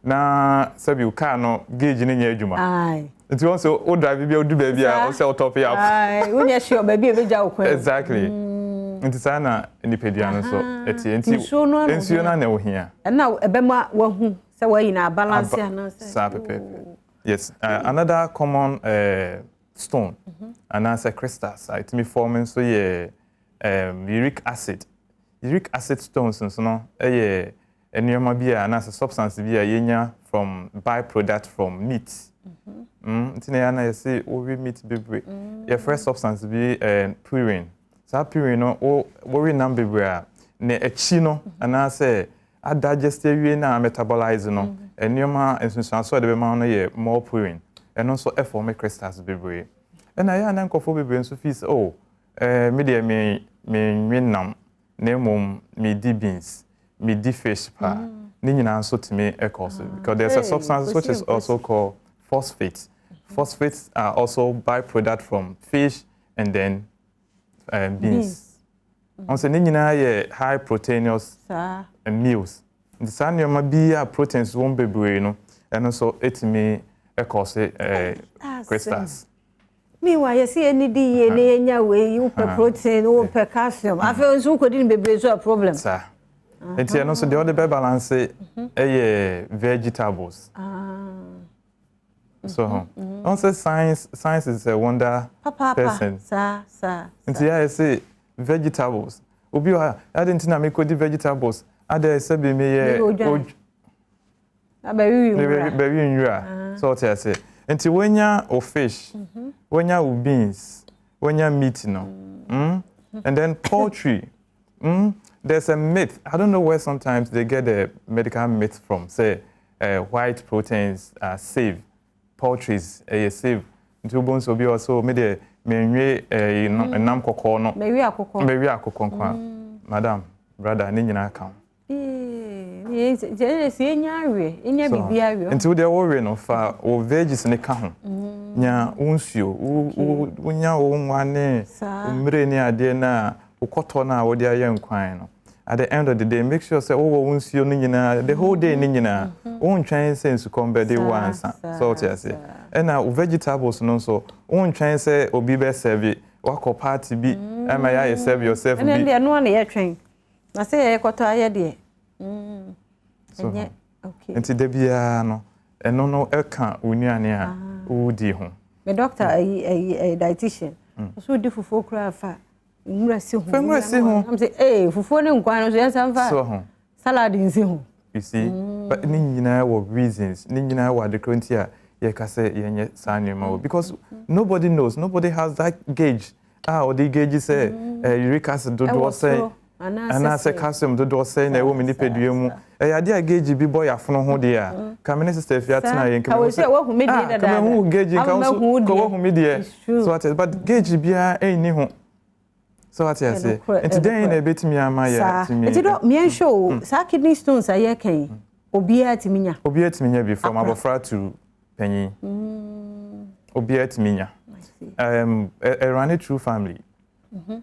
Na sabi wo car no gauge ni nya adwuma. Ai. Enti won so wo drive bia wo du ba bia wo say wo top up. Ai, wo nya sure ba bia beja wo kwan. Exactly. Enti sa na nipedua no so enti nsuo na na wo hia. Na ebema wa hu say wa yi na balance na say. Sa pepe. Yes, another common stone and answer crystals it me forming so uric acid stones so no enema bia and as a substance bia yenya from byproduct from meat ntina na say we meat bebre your first substance be purine so purine no we nam bebre na echi no and answer a digest we na metabolize no enema ensunsun so de be ma no ye more purine and also form crystals bebre and I na nkofo bebre nso fees me de me nam na mom me di beans me di fish pa ni nyina nso timi cause because there's a substance which is also called phosphates. Phosphates are also byproduct from fish and then beans. Also ni nyina ye high proteinous meals. The same ma bi proteins won bebre no and also etimi cause crystals. Meanwhile, you see any day in your way, you per protein or per calcium. I feel so couldn't be a problem. Sir. It's also the other balance vegetables. So, also science is a wonder person. Sir. And I say vegetables. Obi I didn't know me could vegetables. Other say be me so what I say. Until when ya or fish, when ya beans, when ya meat, and then poultry. There's a myth. I don't know where sometimes they get the medical myth from. Say, white proteins are safe. Poultries are safe. Until bones will be also made nam koko no. Maybe a koko. Madam, brother, ni nyina account. Yes, nya we, nya bibia we. Until they worry no for or veggies in the count. nya unsuo unya wonwane umre ni ade na ukoto na wodi aye nkwan no at the end of the day make sure say unsuo ni nyina the whole day ni nyina untwan sense kombe dey once so what you say and vegetables no so untwan say obi be serve wako party bi ama ya serve yourself bi and dey no na ye twen na say ye koto aye de enye okay enti de bia no eno no eka onuane a udi ho me doctor a dietitian so di fufu kura fa nwura si ho am say fufu ne nkwan no so yensan fa so ho salad nsi ho you see but ni nyina wo reasons ni nyina wa de kronti a ye ka say yenye sanima because nobody knows, nobody has that gauge or the gauge say uric acid do say and I say calcium do say na wo mini pedua mu ade a gauge bi boy afono ho de a kamene sister fiat na yen kamene say wo hu me de da kamene hu gauge kan so ko wo hu me de so what but gauge bia ni ho so what you say and today na betimi ama ya timi it do me show sa kidney stones aye kan obia timinya before my bofra to penny obia timinya a run it through family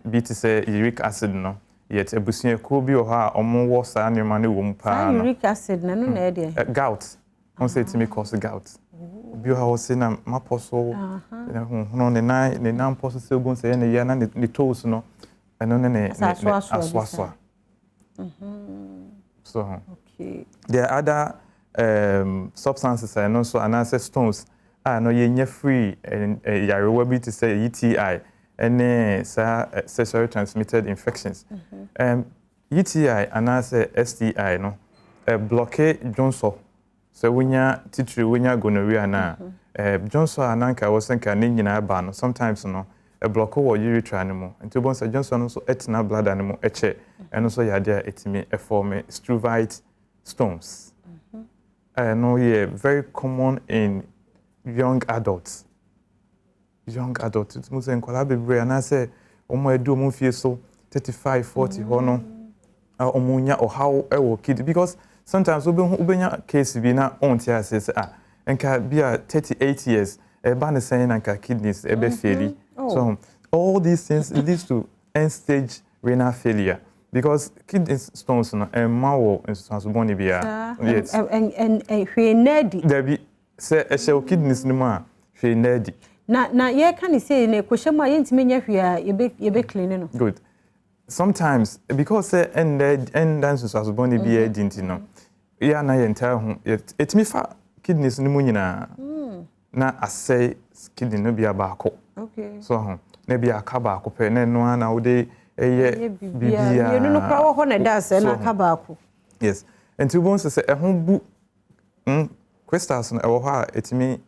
be to say uric acid no yet ebusia ko bi o ha omo wo sa anema ne wo mpa no uric acid na no na e gout on say to me cause gout bi o ha o say na maposo no ne na poso se ogun say ne ya na ne toes no eno ne aswa so okay there are other substances and also analysis stones no yenye free yarewa bi to say UTI and sexually transmitted infections UTI and STI no blockade Johnson so winya titri winya gonorrhea na Johnson ananka wosenka ne nyina ba no sometimes no a block or urethra animal and to bonsa Johnson also etna blood animal eche and also yade etimi e form struvite stones no yeah very common in young adults it must enkwala bebre and I say omo edu omo fie so 35 40 hono omunya or how e wo kid because sometimes ubenya case bi na onti assess enka bia 38 years e ba ne saying anka kidneys e be faili so all these things leads to end stage renal failure because kidney stones no mawo instance boni bia yes and hwe nadi there be say e she kidneys no ma hwe nadi na ye can say na kwhwem a yentime nya hwe a ye be clean no good sometimes because say end dance as boni bia dinti no ya na ye nta ho etimi fa kidneys no mu nyina na asay kidney no bia ba ko okay so na bia aka ba ko pe na no na wo de eye bibia ye no kwa wo ho na da se na aka ba ko yes and to bones say e ho bu crystals no e wo ha etimi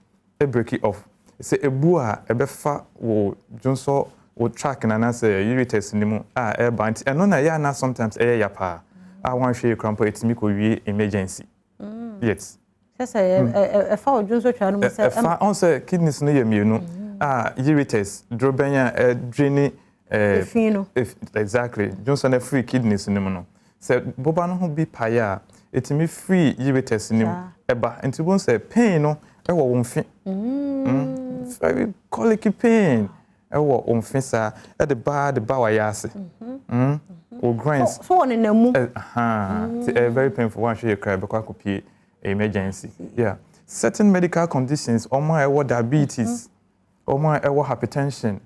e break it off say ebu a e be fa wo jonso wo track na say ureters ni mu e ba nti eno na ya na sometimes e ya pa a wan hwe cramp etimi ko wie emergency yes sasa e fa wo jonso twa no say e fa on say kidneys no ye mienu ureters drobenya drain exactly Johnson a free kidneys ni mu no say boba no ho bi paya etimi free ureters ni eba enti bon say pain no e wo wonfi very colicky pain e wo wonfi sa e de ba wa yase o grains so on na mu very painful one show you cry because could be emergency yeah certain medical conditions omo e wo diabetes omo e wo hypertension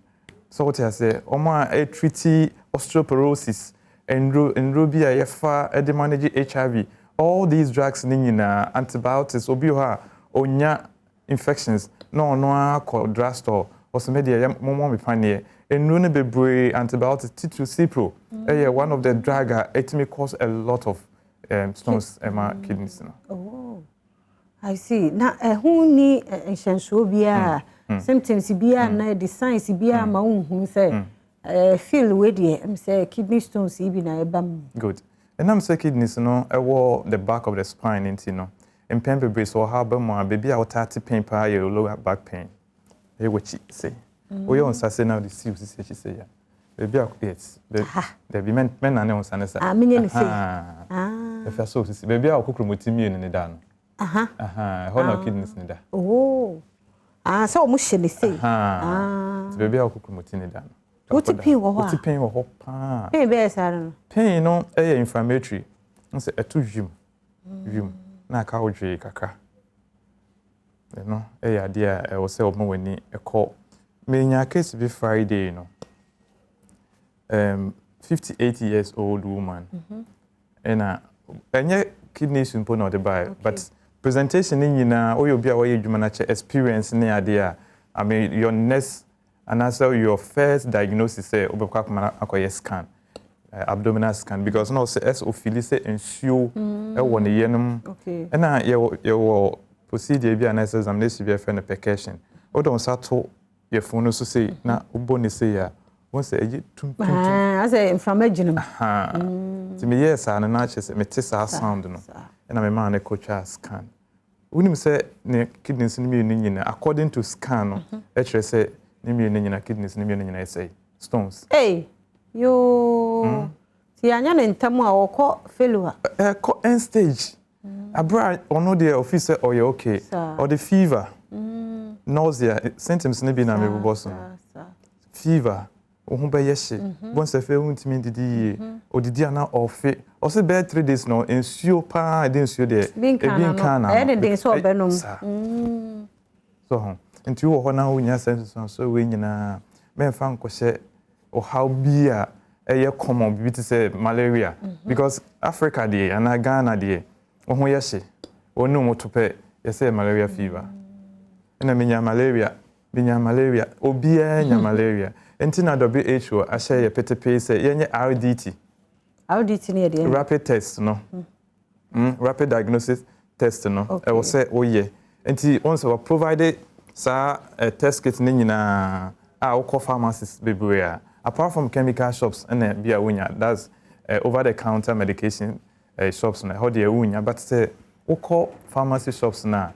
so what I say omo e treat osteoporosis and bi a yefa e de manage HIV all these drugs ni nyina antibiotics obi ho onya infections no akọ drugstore osmedia momo me panie enru ne bebre antibiotics T2 Cipro one of the drug it may cause a lot of stones in my kidneys now. Oh, I see. Now, who need essential bia symptoms bia na the signs bia ma who say feel with you say kidney stones be na ebam. Good. And I'm say kidneys no the back of the spine into no. In pain be so how more baby out 30 pain per your lower back pain. Hey what she say. We on say now the serious she say yeah. Baby yes. There be men and on sanesa. Ah me say. If I so baby I cook mutimi ni da no. Hold kidneys ni da. Oh. Ah, so mo hye ne sei. Baby akukumutini dan. What pain wo ho? What pain wo ho pa. Pain be no. Pain no inflammatory. Nse etu wim. Na ka odwe kakra. No, ade a wo se omo wani ekọ. Menya case be Friday no. 58 years old woman. And enye kidney simple no the buy, but presentation ni nyina oyobi a waye dwuma na che experience ni ade a I mean your next and also your first diagnosis say obekwa kuma akoye scan. Abdominal scan because no say as ofili say ensuo e wo ne yenum. Okay. Na ye procedure bi na examination bi fe no percussion. O don sato ye phone so say na oboni say ya won say eji tum. I say inflammation. Ti me yes ana na che say me tisa sound no. Na me man e coach scan. Unim say ne kidneys ni mi nyina according to scan no e chere say ni mi nyina kidneys ni mi nyina say stones. Hey. Yo. Ti anya ne ntamu a wokọ failure. End stage. Abra ono the officer or you okay or the fever. Nausea symptoms ni bi na me bobo fever ohun be yehye bon se fe untimi didi odidi ana ofe o se be 3 days no ensuo pa de ensuo de bin kana e de so obenom so nti wo ho na onya sense so we nyina me fa nkose o how bia eye common bi ti say malaria because Africa dey and Ghana dey ohun yehye onu motope ye say malaria fever na menya malaria obia nya malaria enti na WHO ahye ye petepe say yenye RDT ne dey rapid test no rapid diagnosis test no e wo say oye enti once we provided sa test kit ni nyina a wo pharmacies bebre apart from chemical shops and bia wonya that's over the counter medication shops na how dey wonya but say wo pharmacy shops na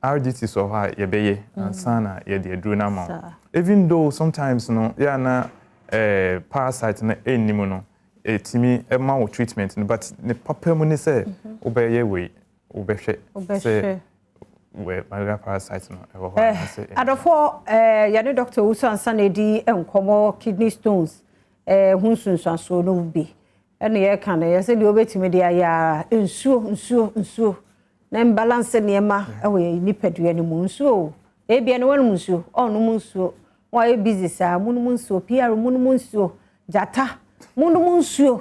RDT so ha ye beye ansana ye de aduru na ma even though sometimes no ya na parasite na enimu no etimi e ma wo treatment no but ne papa mu ni say obeye we obehwe say we malaria parasite no e wo ho na say adofo ya ne doctor Usu ansana di enkomo kidney stones hunsunsu so no bi ene ye kan ye say de obetimi de aya nsuo na imbalance niema ewe nipadua ni mu nsuo ebia ne wonu nsuo onu mu nsuo wa e busy sa mu nsuo PR mu nsuo jata mu nsuo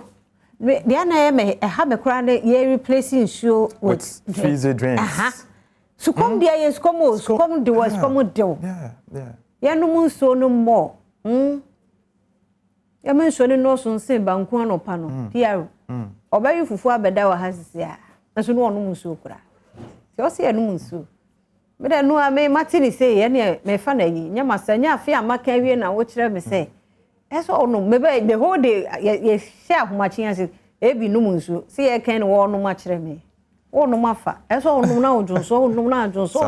de na ye me ha me kra ne ye replace nsuo with freezer drinks sukom dia ye sukom de was sukom de ya no mu nsuo no mo ya me nsuo ne no so nse banku anopa no PR obayi fufu abeda wa hasisia nso no onu nsuo kra se o se enu nsuo me da no a me matini se ye ne me fa na yi nya masanya afi amaka wie na wo kire me se eso onu me be the whole day ye share ahomachin ase e bi num nsuo se ye kan wo onu ma kire me onu mafa eso onu na odunso onu na adunso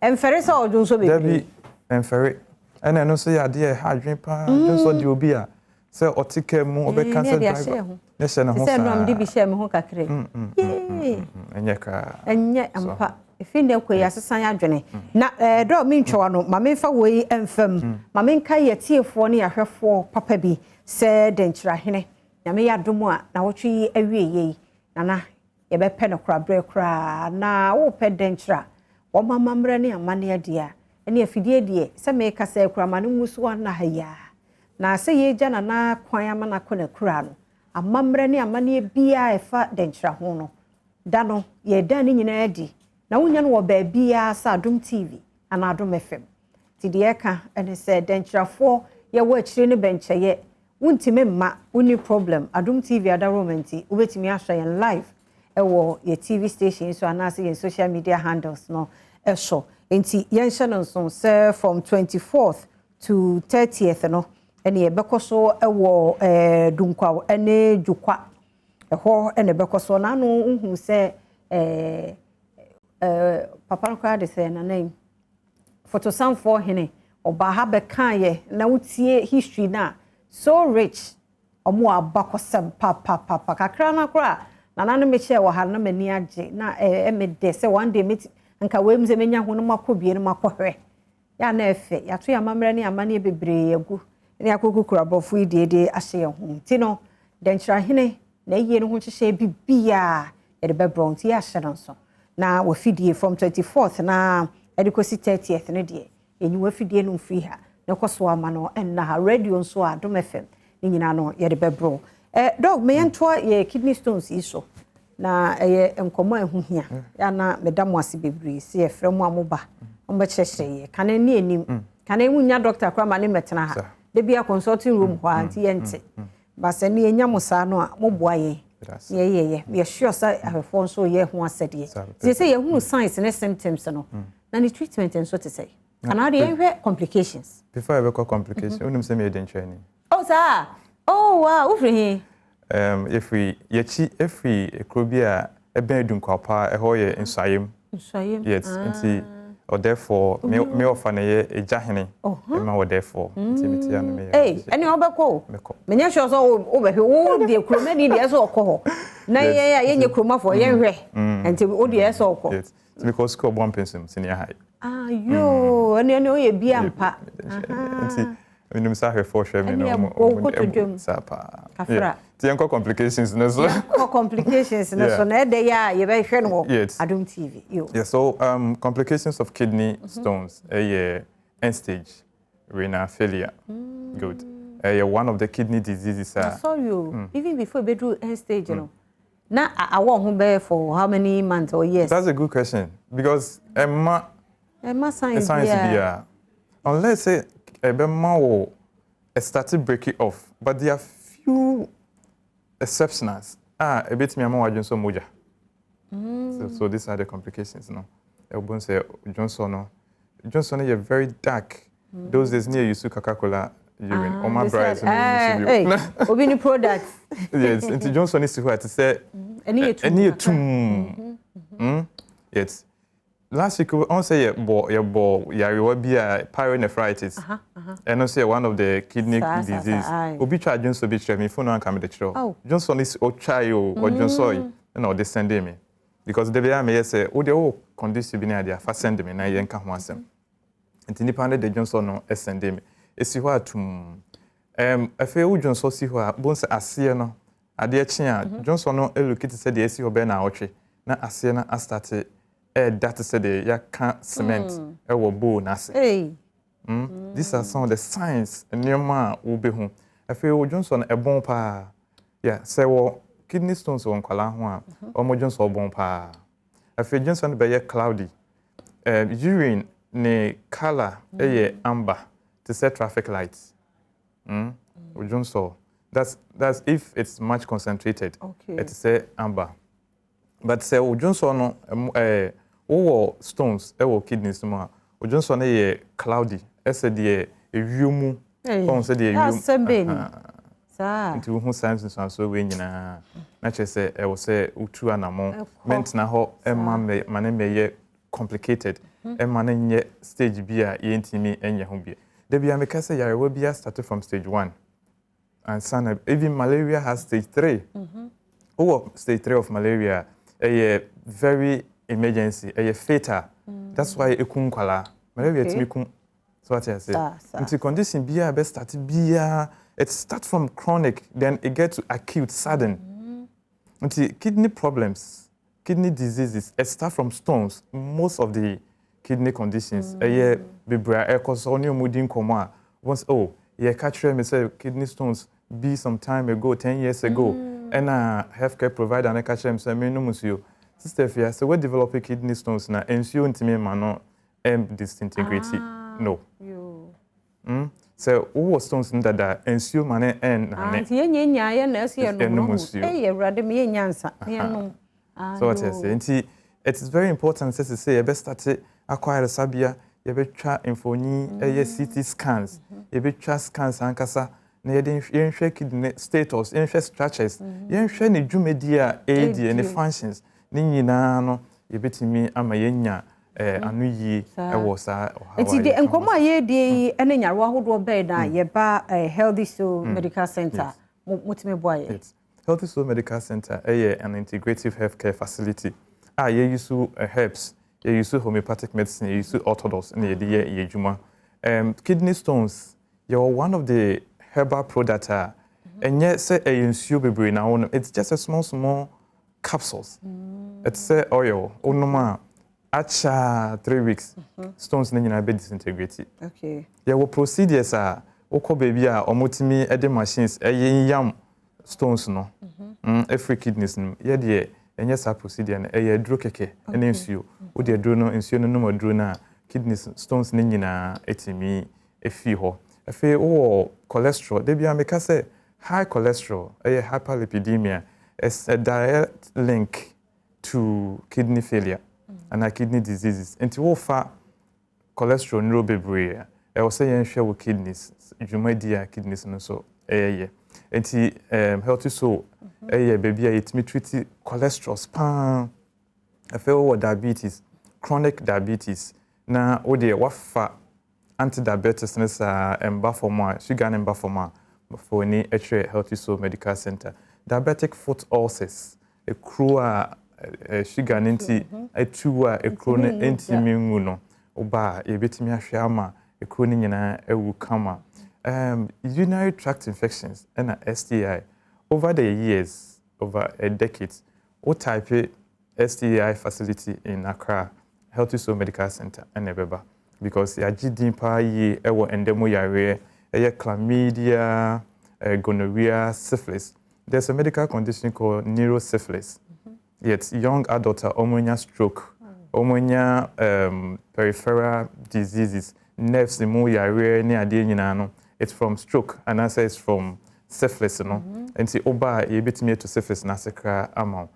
enfere se odunso be Debbie enfere ene no so ya de ha adwen pa adunso de obi a se otike mu obe cancel driver ne se na ho sa se no am di bi share me ho kakre enye ampa efinde ko ya sesan adwene na do mi ntwa no ma me fa wei emfam ma me nka ye tiefo ne yahwefo papa bi se denkyira hene na me ya domo a na wotwe awie yi na ye be pe no kra bre kra na wo pe denkyira wo mamamre ne amane adia ene afidie die se me ka se kra ma ne musu na haya na se ye gya na kwan amana kona kra no amamre ne amane bia efa denkyira ho no da no ye da ne nyina adi na wonya no wo baabia sa Adom TV ana Adom FM ti de eka ene se denkyirafo ye wo akire ne bencheye wontime mma woni problem Adom TV ada romanti ubetimi ahwa yen live ewo ye TV station so anase ye social media handles no eso enti yen hye no se from 24th to 30th no ene ye bekoso ewo dunkwa ene dwukwa eho ene bekoso na no unhu se papa nkwa de say na name photo sam for hene oba ha be kan ye na wutie history na so rich omo abakosem papa kakra na kra na nanu me che wo ha na mani age na me de say one day nka wem ze menya ho no makobie no makohwe ya na efe ya to ya mamra ne amane bebre agu ne akokukura bofo idede ahye ho ti no denchira hene na yie no ho hyehye bibia e de bebron ti ya hye no so na wafidie from 24th na edikosi 30th ne de enyi wafidie no mfiri ha ne koso ama no enna ha radio nso Adom FM ni nyina no ye de bebro dog me ento ye kidney stones iso na enkomo ehu hia ya na medam ase bebre si e frɛ mu amoba omba kyerɛkyerɛ ye kana ni enim kana emu nya doctor kra ma ne metena ha de bia consulting room ho anti yente ba se ne enya musa no a moboa ye ye sure say ahefo nso ye ho asɛde ye say ye hu signs ne symptoms no na ni treatment nso te say kana de ye complications before I be complication unim say me dey training oh sir oh wow ufri if we ekrobia eben dunkwapa eho ye nsayem yes nti or therefore me offer na ye ejahene ma or therefore nti metia no me eni obekọ me nya sure so obehwe wo de kromadi de so okọ na ye nye kromafo ye hwe nti o de so okọ yes because ko bon pensum senior high yo eni o ye bia mpa nti minimum sa for share me no sapa kafra ti enko complications no so complications no so na de ya ye be hwe no Adom TV yo yeah so complications of kidney stones end stage renal failure good one of the kidney diseases so you even before be do end stage no na awo ho be for how many months or years? That's a good question because Emma science unless say Emma will started breaking off, but there are few exceptions. A bit me among Johnson moja. So these are the complications. No, Elbon say Johnson is very dark. Those days near you Coca-Cola urine. Or my brides. Obini products. Yes, and Johnson is to say any two. Yes. Last week, we say you will be a pyelonephritis. And also one of the kidney disease. Obi try Johnson be me phone and come the show. Johnson is or child or Johnson, no, they send me because the way I say, oh, the whole condition be there. First send me na yenka ho asem. Nti nipa ne de Johnson no send me. Esi ho atum. Afi o Johnson si ho a bon se ase no. Ade a Johnson no elukiti say de esi ho be na otwe. Na ase na a start that said ya can cement wo bowl na se. These are some of the signs nyoma wo be hu. Afi o Johnson bon pa. Yeah, say wo kidney stones won kwala ho a omo Johnson bon pa. Afi Johnson be cloudy. Urine ne color amber to set traffic lights. Johnson. That's if it's much concentrated. It's say amber. But say Johnson no stones kidneys mo Johnson cloudy. Say the wiumu. On say the wiumu. Nti hu signs and so we nyina na che say say utu anamo ment na ho mane me complicated mane nye stage bia yentimi enye ho bia de bia me ka say yarewa bia started from stage 1 and some even malaria has stage 3 stage 3 of malaria very emergency fatal that's why ekun kwala malaria timi kun so what I say until condition bia be start bia it starts from chronic, then it gets to acute, sudden. Until kidney problems, kidney diseases, it starts from stones. Most of the kidney conditions, once catch me say kidney stones be some time ago, 10 years ago, and a healthcare provider and I catch them say me no musio. Sister, if you say we develop kidney stones now, ensure intimate mano disintegrity. No. So all stones that ensure money and so what I say, it is very important to say, you best start acquire sabia, you better try infoni, CT scans, you better try scans and kasa, you kidney status, you structures, you share the jumedia aid and the functions, Nina no, you better me amayenya. Anu yi ewo sa enti de enkomo aye de ene nyawo ahodo be na ye ba Healthy Soul Medical Center mutime boaye Healthy Soul Medical Center an integrative healthcare facility ye use herbs you use homeopathic medicine, you use orthodox, and you juma. Kidney stones, you're one of the herbal products, and yet say a ensure be now. It's just a small capsules. It's say oil, onoma, acha 3 weeks. Stones then be disintegrated. Okay. There were procedures oko baby omotimi ede machines yam stones no. Every kidneys no. Ye enye sa procedure na dro keke ene nsuo. Wo de dro no nsuo no no dro na kidneys stones ne nyina etimi efi ho. Efe wo cholesterol de bia meka say high cholesterol hyperlipidemia is a direct link to kidney failure and kidney diseases. Enti wo fa cholesterol no bebre I was saying share with kidneys dwumadi kidneys no so enti healthy so baby it me treat cholesterol span I feel diabetes chronic diabetes na wo de wafa anti-diabetes na sa emba for more sugar emba for more for any healthy so medical center diabetic foot ulcers a crew sugar nti etu a crew na enti mingu no oba e betimi ahwe ama ekro ni nyina ewu kama urinary tract infections and STI over the years over a decade what type STI facility in Accra Healthy Soul Medical Center and Ebeba because ya gidin pa ye ewo endemo yare chlamydia gonorrhea syphilis there's a medical condition called neurosyphilis yet young adults are omonia stroke omonia peripheral diseases nerves mu yare ni ade nyina no it's from stroke and answer is from syphilis no and see oba e betimi to syphilis na sekra amount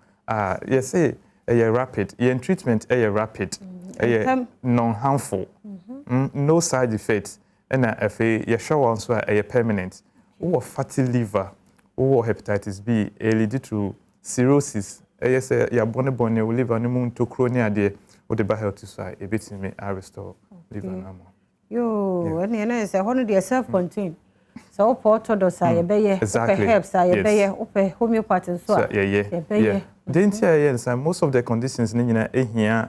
yes say rapid treatment rapid non harmful no side effects and ye show on so permanent or fatty liver or hepatitis B lead to cirrhosis yes ya bone liver no mu to chronic ade o de ba health so e betimi restore liver na mo yo and you say one dey self-contained so orthodox you be herbs you be homeopathy so yeah didn't yes most of the conditions ni nyina ehia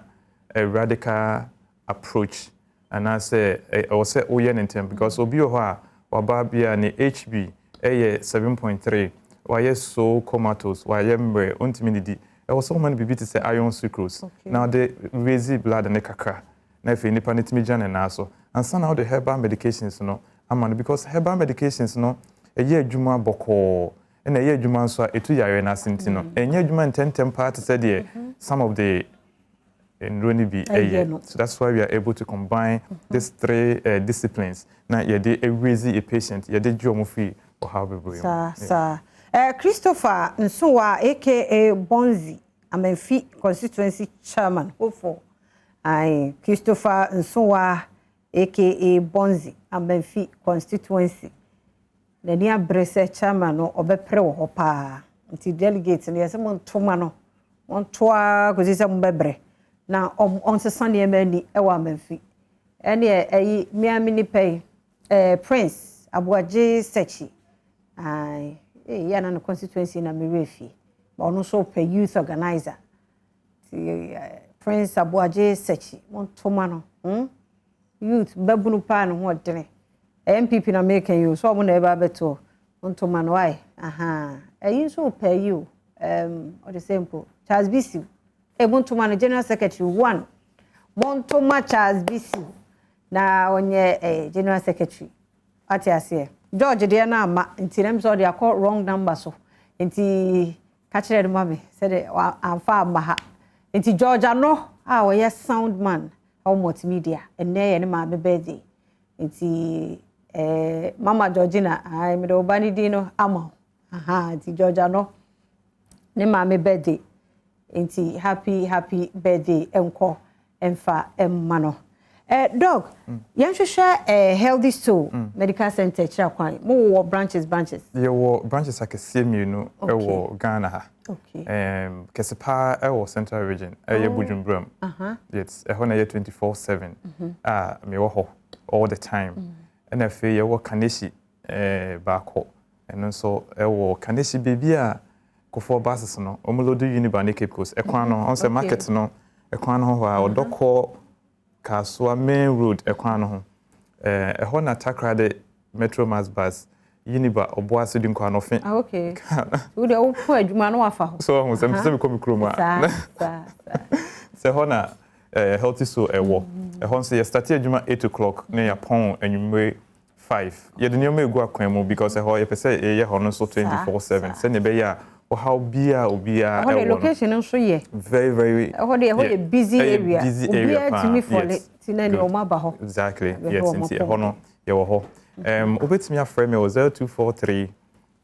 a radical approach and I say or say oyen in term because obi o ha waba bia ni HB 7.3 why so comatose why mbre ontimi di also man bibi to say iron sucrose now they raise blood and kakra na fe nipa nitimi jana na so and so now the herbal medications no amano because herbal medications no adwuma boko and adwuma so etu yare na senti no adwuma intentem part said there some of the enroni be so that's why we are able to combine these three disciplines now you dey raise a patient you dey jomo free or how we sir Christopher Nsuwa aka Bonzi Amenfi constituency chairman for Christopher Nsuwa aka Bonzi Amenfi constituency the near Brese chairman no obepre wo hopa nti delegates ne yesem ntoma no ontoa kozisa mbebre na on sesane emani ewa Amenfi ene miamini pay Prince Abuaje Sechi yana no constituency na merefi but ono so pe youth organizer Prince Abuaje Sechi montoma no youth babunu pa no ho dene MPP na make you so mo na eba beto montoma no why so pe you or the simple Charles Bisi montoma no general secretary 1 montoma Charles Bisi na onye general secretary atiase George dey na ama nti nem so dey call wrong number so nti ka kire dem mame said amfa amaha nti George ano we yes sound man how multimedia and na ye ma be birthday nti mama Georgina me do bani di no ama nti George ano ne ma me birthday nti happy birthday enko emfa emmano dog yan hwehwe healthy soul medical center kira kwan mo branches your branches like a CMU no Ghana ha Kesepa central region Bujumbura it's ehona 24/7 me wo ho all the time and if you wo Kaneshi baako and so Kaneshi baby a kofo buses no omolodo Uniban Cape Coast ekwan no on say market no ekwan ho a odoko Kaswa main road ekwan ho ho na takrade metro mass bus Yiniba oboase di nkwa no fe. Okay. We dey opo adwuma no afa ho. So ho sem se me komi kroma. Se ho na healthy so ewo. Ho nse ye start adwuma 8 o'clock na ya pon anwumre 5. Ye de nyoma egu akwan mu because ho ye pese ye ho no so 24/7. Se ne be ya o how bia obia ewo. Location nso ye. Very ho de busy area. Obia to me for it. Tinani o ma ba ho. Exactly. Yes, inti ho no ye wo ho. Obetimi afrɛ me 0243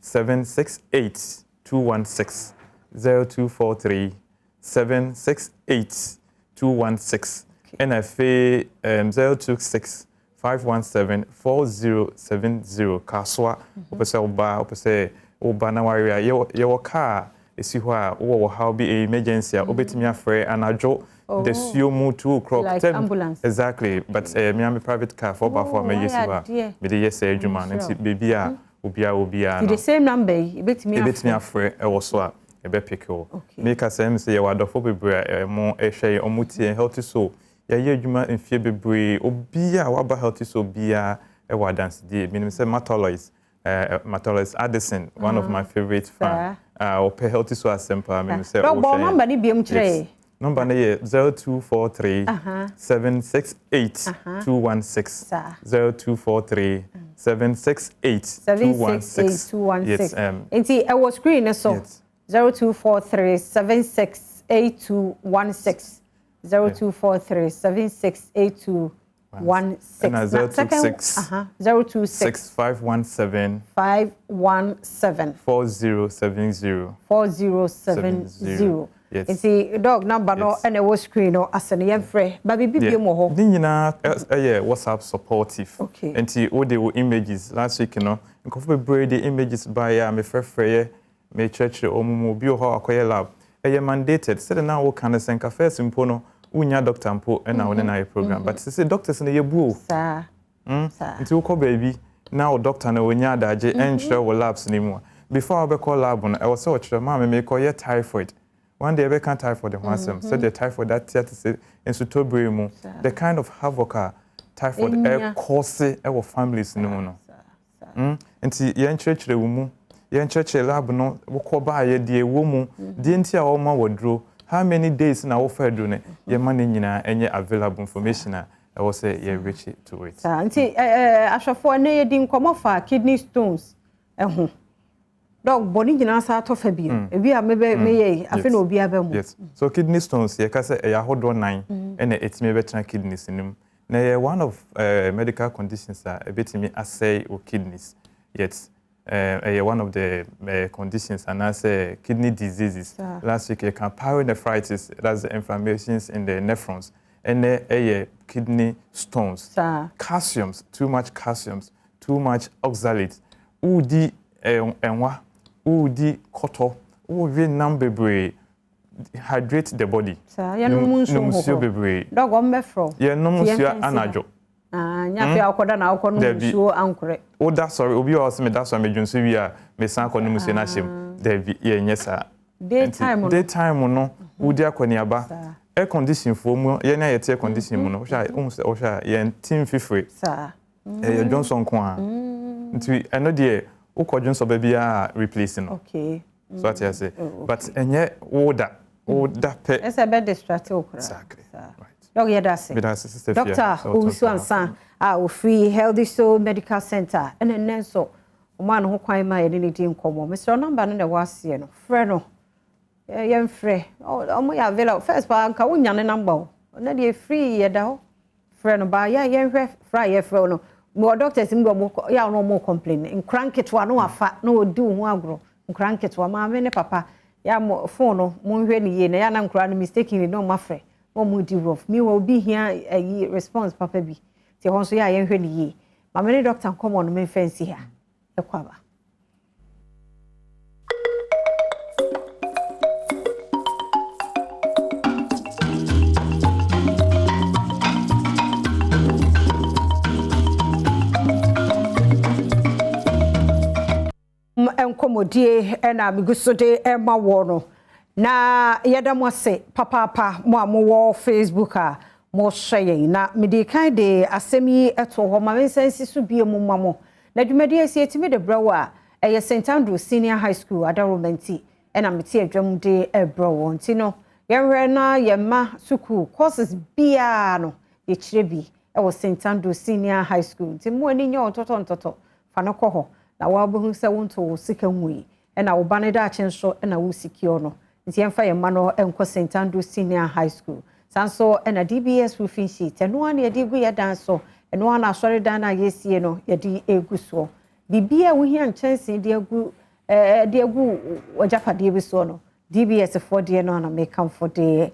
768 216 0243 768 216 and I fe 026 517 4070 Kaswa opese oba na warea ye wo car esi ho a wo how be emergency obetimi afrɛ anajo the Siomu 2 o'clock. Like ambulance. Exactly. But me am a private car for me yesiwa. Me the yes ejuma nti baby a obia. The same number ebetimi afre e wo so a e be pick o. Make us say you adofo bebre mo ehwe omutie healthy so. Ya ye ejuma enfie bebre obia wa ba healthy so bia e wa dance die. Me say Matolois Addison, one of my favorite fan. Ope healthy so asempa me say o. But number ni biem kire. Number 0243 768 216 0243 768 216. Yes, Inti I was screen so 0243 768 216 0243 768 216 026 517 4070. Yes. It's dog number no and a was screen or as an yemfre, but be more. Nina, WhatsApp supportive. Okay. And see all the images last week, you know, and coffee braid the images by me frey, me church or mobile ho acquire lab. Mandated. Said now what can I send cafe simpono, unya doctor ampo and now in our program. But say doctors in the boo. Sir. Until call baby. Now doctor no unya daje and share labs anymore. Before I call lab on, I was so much mama me call ye typhoid. One day I can't typhoid the one said the typhoid that theater in Sutobrimu, the kind of havoc typhoid cause our families no. And see young church the woman, young church lab no woko ba ye die woman, didn't ya all my wardrobe. How many days na offer doing your money nyina any available information I will say ye reach to it. Auntie ashafo na ye din komo fa kidney stones dog body nyina sa to fa bi ebi a me afi na obi aba mu. Yes, so kidney stones ye ka say e ahodo 9 and etimi betra kidneys nim na one of medical conditions that ebetimi assay o kidneys. Yet one of the conditions and I say kidney diseases. Last week pyelonephritis, that's the inflammations in the nephrons, and kidney stones. Calciums, too much calciums, too much oxalates. Udi enwa, udi koto, udi nambebre hydrate the body. Numusio bebre. Dog on mefro. Yeah, numusio anajo. Nyafe akoda na akọ no musuo ankore. Oh, that's sorry. Obi o se me that's why me dwunso wi a me san akọ no musuo na hyem. David ye nyesa. Daytime no udi akoni aba. Air condition for mu ye na ye air condition mu no. O sha ye team fifre. Sa. Johnson ko a. Nti eno de o ko Johnson ba bia replace no. Okay. So what I say. But enye oda pe. Ese be distract okra. Exactly. Dog yedase. Doctor Usuansan free healthy soul medical center and then so man ho kwan ma ye ni din komo. Mr. number no na wase no. Frɛ no. Yem frɛ. Omo ya available first pa nka wonya ne number. Na de free ye da ho. Frɛ no ba ya yen hwɛ fra ye frɛ no. Mo doctors mbo mo ya no mo complain. Nkranketo no afa na odi ho agro. Nkranketo ma me ne papa ya mo phone no mo hwɛ ni ye na ya na nkra no mistakenly no ma frɛ. Omudi rough me will be here a response papa bi ti ho so ya ye hwe ni ye ma me doctor come on me fancy here e kwaba enkomodie na migusode e ma wo no na yɛda mo ase papa mo amowo Facebook a mo hwɛ na mede kan de asɛm yi eto hɔ ma mensansi so bie mo mamo na dwumadi asi etimi de brawo a ɛyɛ St Andrew Senior High School adaromenti ɛna mete adwam de brawo nti no yɛhwɛ na yɛma school courses bia no yɛkyerɛ bi ɛwɔ St Andrew Senior High School nti mo ani nya ɔtɔtɔ fa no kɔ hɔ na wabohu sɛ wonto sika nwui ɛna wo ba ne da akye nso ɛna wo sikio no nti yɛmfa yɛma no ɛnkɔ St Andrew Senior High School sanso ɛna DBS roofing sheet ɛno ana yɛde gu yɛdan so ɛno ana asɔre dan na yɛsie no yɛde egu so bibia wo hia nkyɛnse de agu wajapade bi so no DBS for de no na make come for de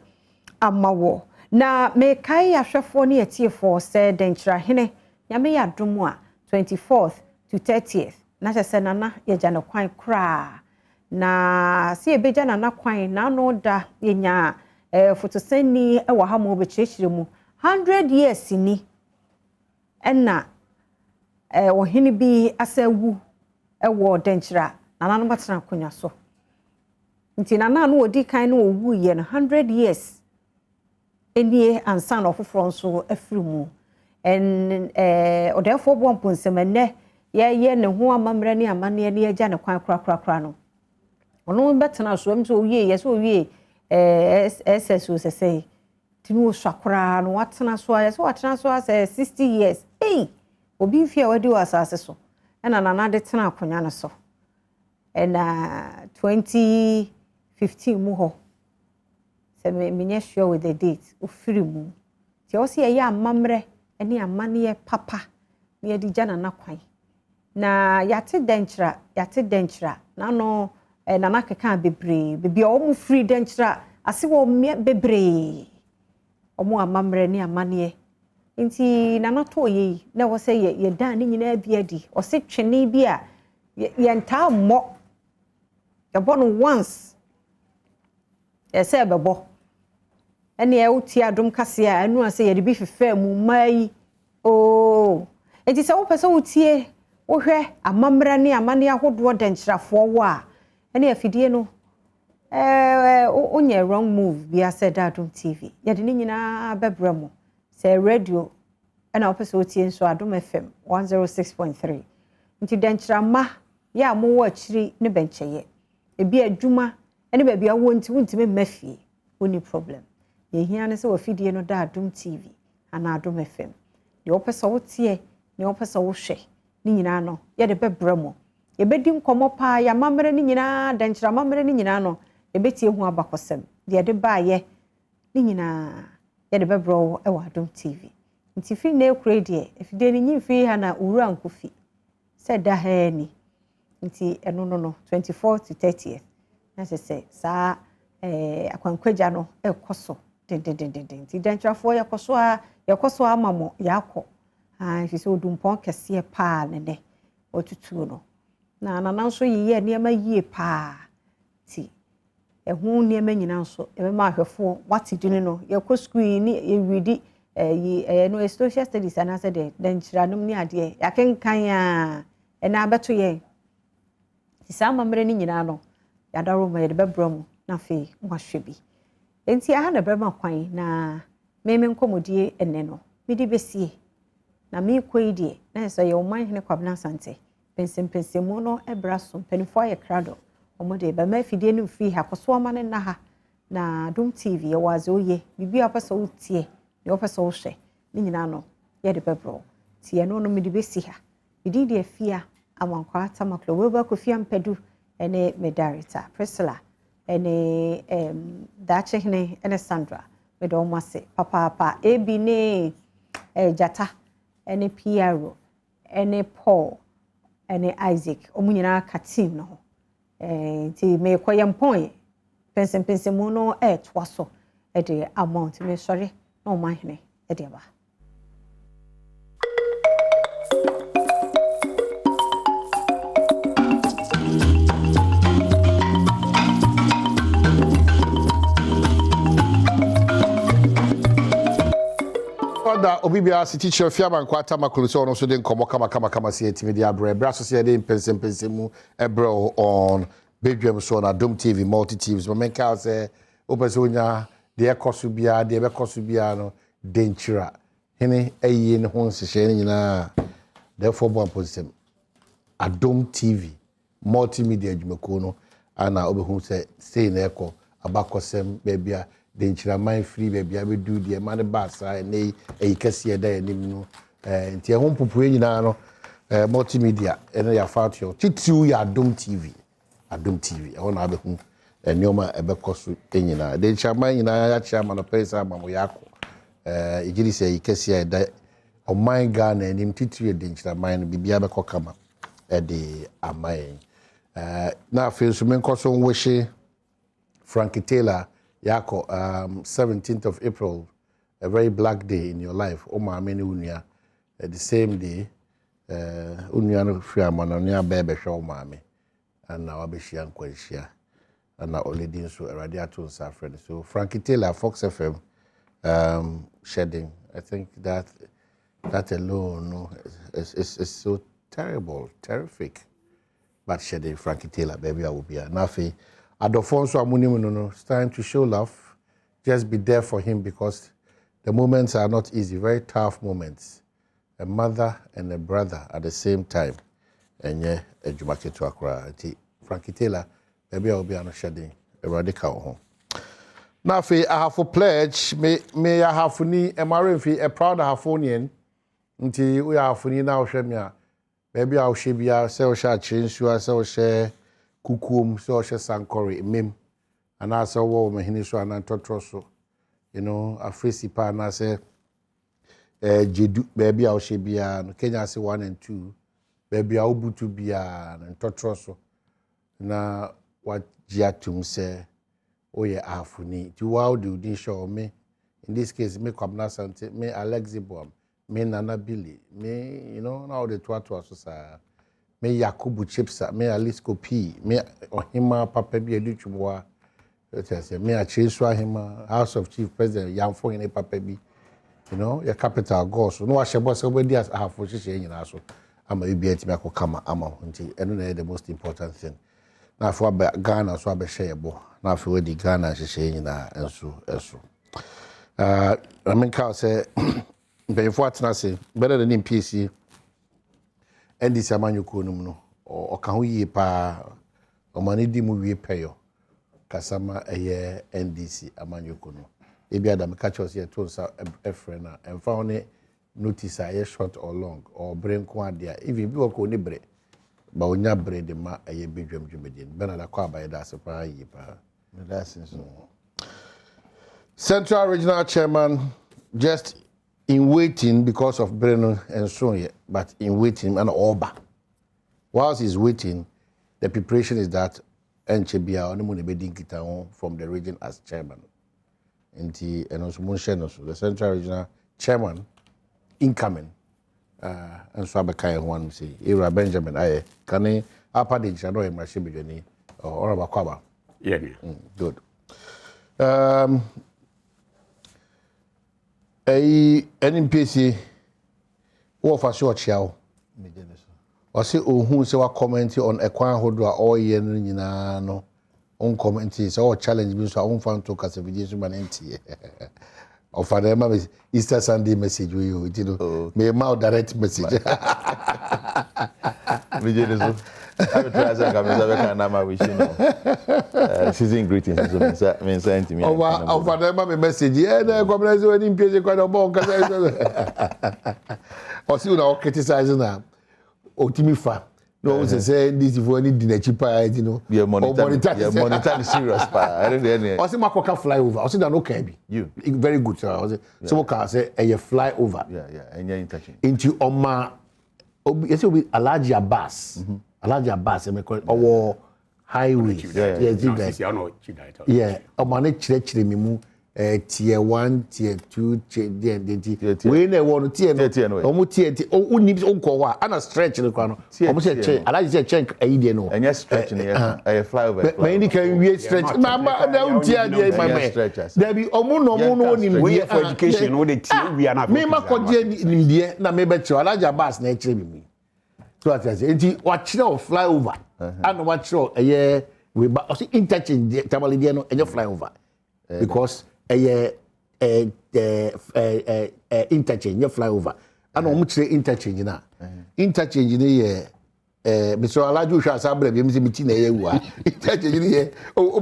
amawo na me kai ahwefo ne yɛtiefo sɛ denkyra hene nyame yɛ adomo a 24th to 30th na kyɛ nana yɛgya no kwan kra na si ebeja nana kwan na no da yenya photoseni ɛwɔ ha mo bekyerɛkyerɛ mu 100 years ni ɛna ohini bi asawu ɛwɔ denkyra nana no batena konya so nti nana no odi kan no owu ye no 100 years enie ansa na ofoforo nso afirimu en odefo bo mponsemene ye ne ho amamre ne amane ne agya ne kwan kra no ono betena so am so wie ye so wie SSO sese tinu swakra no watena so ye so watena so as 60 years obi fia wadi wasase so ena nana de tena akonya no so ena 2015 mu ho se me sure with the date ofiri mu ti o se ye amamre ene amane papa ne ye di jana na kwan na yate denkyra na no nana keka bebre bibia o mu free denkyra ase wo bebre o mu amamre ne amane nti nana to ye na wo se ye dan ne nyina bia di o se twene bi a ye nta mo ye born once ye se bebo ene e uti adom kase a anu ase ye de bi fefa mu mai o enti se wo pese utie wo hwe amamra ne amane ahodo denkyirafo wo a ene afidie no onye wrong move bia said Adom TV ye de ne nyina bebra mo se radio ena opese otie nso Adom FM 106.3 nti denkyirama ya mo wo akiri ne bencheye ebi adwuma ene ba bia wo nti wontime mafie oni problem ye hia ne se wo fidie no da Adom TV ana Adom FM ye opese wotie ne opese wo hwe ni nyina no ye de bebra mo ye bedi nkomo pa ya mamre ni nyina denkyirama mamre ni nyina no ye betie hu abakosem de de ba ye ni nyina ye de bebro e wa Adom TV nti fi na ekure de efide ni nyimfi ha na uru ankofi se da ha ni nti eno no 24 to 30th na se sa akwankwaja no ekoso den nti denkyirafo yakoso amamo yakọ fi se odumpon kese pa ne otutu no na nana nso yiye niema yie pa ti ehu niema nyina nso ma ahwefo wati dini no yakọ school ni ewidi no social studies ana se de denkyiranom ni ade yakenkan a ena abeto ye ti sa mamre ni nyina no yadaro ma de bebrom na fe mwahwebi enti aha na bema kwan na meme nkomodie enne no medi besie na me koidie na so ye oman hene kwabna sante pensempensemu no ebraso penifo ye krado omode ba ma fidie no fi ha koso ma ne na ha na Adom TV ye waze oye bibi apasa utie ne opasa wo hwe ni nyina no ye de bebro tie no no medi besi ha medi de afia amankwa tamaklo we ba kofia mpedu ene medarita Priscilla ene dache hene ene Sandra me do mase papa ebi ne jata ene Piero ene Paul ene Isaac omunyina ka team no ti me koyam pon pensempensemu no twaso de amount me sorry no man hene de ba da obibia si teacher fiaman kwata makulu so no so de nkomo kama si etimi dia bre so se de pensempensemu ebro on Badwam so on Adom TV multi TVs but men ka say opesonya de ekoso bia de bekoso bia no denchira hene ayi ne ho nsehye ne nyina therefore bon position Adom TV multimedia adwumako no ana obehu say na eko abakosem bebia denchira man free bebia be do de man basa ne ayi kase da yanim no nti ho popue nyina no multimedia ene ya fatio titiu ya Adom TV ona abehu enioma ebekoso enyina denchira man nyina ya chairman of pesa mamo yako igiri say kase da o man Ghana enim titiu denchira man bibia be kokama de amayen na feel so men koso nwohye Frankie Taylor yako 17th of April, a very black day in your life. O ma many unia the same day unia no fiama no nia bebe show mame and now abeshia nkwashia and now already so radiator friend. So Frankie Taylor Fox FM shedding. I think that alone no is so terrible, terrific. But shedding Frankie Taylor baby I will be nafi Adofonso Amunimu no it's time to show love. Just be there for him because the moments are not easy, very tough moments. A mother and a brother at the same time. And yeah, a Jumake to Accra. Frankie Taylor, maybe I'll be on a shedding a radical home. Now, I have a pledge. May I have a proud Hafonian until we are funny now, Shemia. Maybe I'll be a cell share change to a cell share. Kukum so she sankori mem and I saw wo me hini so anan totroso you know afresi pa na say jedu baby a she bia no Kenya say 1 and 2 baby a obutu bia na totroso na what jiatum say oye afuni ti wow do din show me in this case me Kwabena Sante me Alexi Bom me Nana Billy me you know now the twatwa so sa me Yakubu Chipsa, me Alisco P, me Ohima Papa B. Luchua, me a Chinswa Hima, House of Chief President, Yamfo in a Papa B. You know, your capital goes. No, I shall boss over there. I have for saying also. I'm a UBA Mako Kama, I'm a the most important thing. Now for Ghana, so I be shareable. Now for the Ghana, she's saying and so. I mean, Carl say, before I say, better than in PC. And this amanyuko no o ka ho yie pa o mani di mu wie peyo kasama eye NDC amanyuko no e bia da me catch us here to sa efre na emfa one notice aye short or long or brain ko ade even bi ko ni bre ba onya bre de ma eye bedwam dwumedin bena da kwa ba da se pa yie pa me da sin so Central Regional Chairman just in waiting because of Breno and Sonia, but in waiting and Oba. Whilst he's waiting, the preparation is that Enchebia from the region as chairman. And the Central Regional Chairman incoming. And so I one say, Ira Benjamin, I can upper the channel in my shibby or Abakwaba. Yeah, good. NPC wo fa so chiao o se ohun se wa comment on ekwan hodo a o ye no nyina no on comment se o challenge bi so on fan to kasa video so manenti o fa dem ma Easter Sunday message we you know me ma direct message video so I try to come to the Nama wishing season greetings. So mean sent me. Over them my message. Yeah, the government is waiting page quite a bon. Or see now criticizing now. Otimifa. No one say this is for any dinner cheaper, you know. Your monitor serious pa. I don't know. I say Makoka fly over. I say that no can you very good sir. I say so can say a fly over. Yeah, and you're in touch. Into Oma yes will be Alhaji Abbas. Alhaji Abbas or highway. Yeah, Omane chire me mu tier 1, tier 2, tier we na want tier no. Omo tier o ni onko wa ana stretch no kwa no. Omo say check Alhaji say check ayi no. And stretch no e fly over. Me ni can we stretch. Mama na untia dey my man. There be omo no ni we for education we dey tier we are na. Me ma ko je ni dey na me be che Alhaji Abbas na chire me. So I say, "Enti watch no fly over, and watch no we but also interchange tamale there no enye flyover because interchange flyover and omo kire interchange na interchange ne ye Mr. Alaju Sha Sabre bi mi ti na ye wu a interchange ne ye o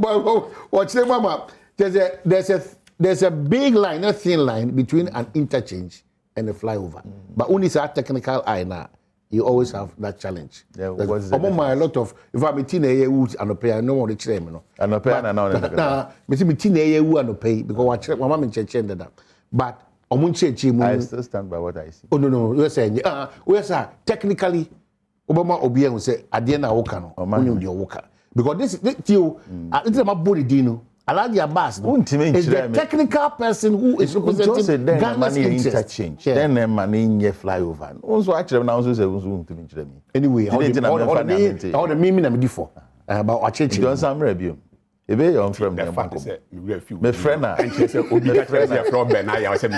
kire mama there's a big line, a thin line between an interchange and a flyover. But only a technical eye now, you always have that challenge. Yeah, a lot of if I'm a teenager who's an opera, I know what it's name, no. An opera and now, Mr. Teenager who an opera because my mom in church ended up. But I still stand by what I see. Oh no, you're saying, where's technically Obama Obiang will say, Adiana Okano, or Manu Yoka. Because this you, it's a body dino. Alaji Abbas is the technical person who is representing Ghana's interchange. Then the money in your flyover. Also, actually, now also say anyway, all the meaning I'm for about our church. Don't some review. If you're from the my friend, and she said, "Obi from Ben, I was a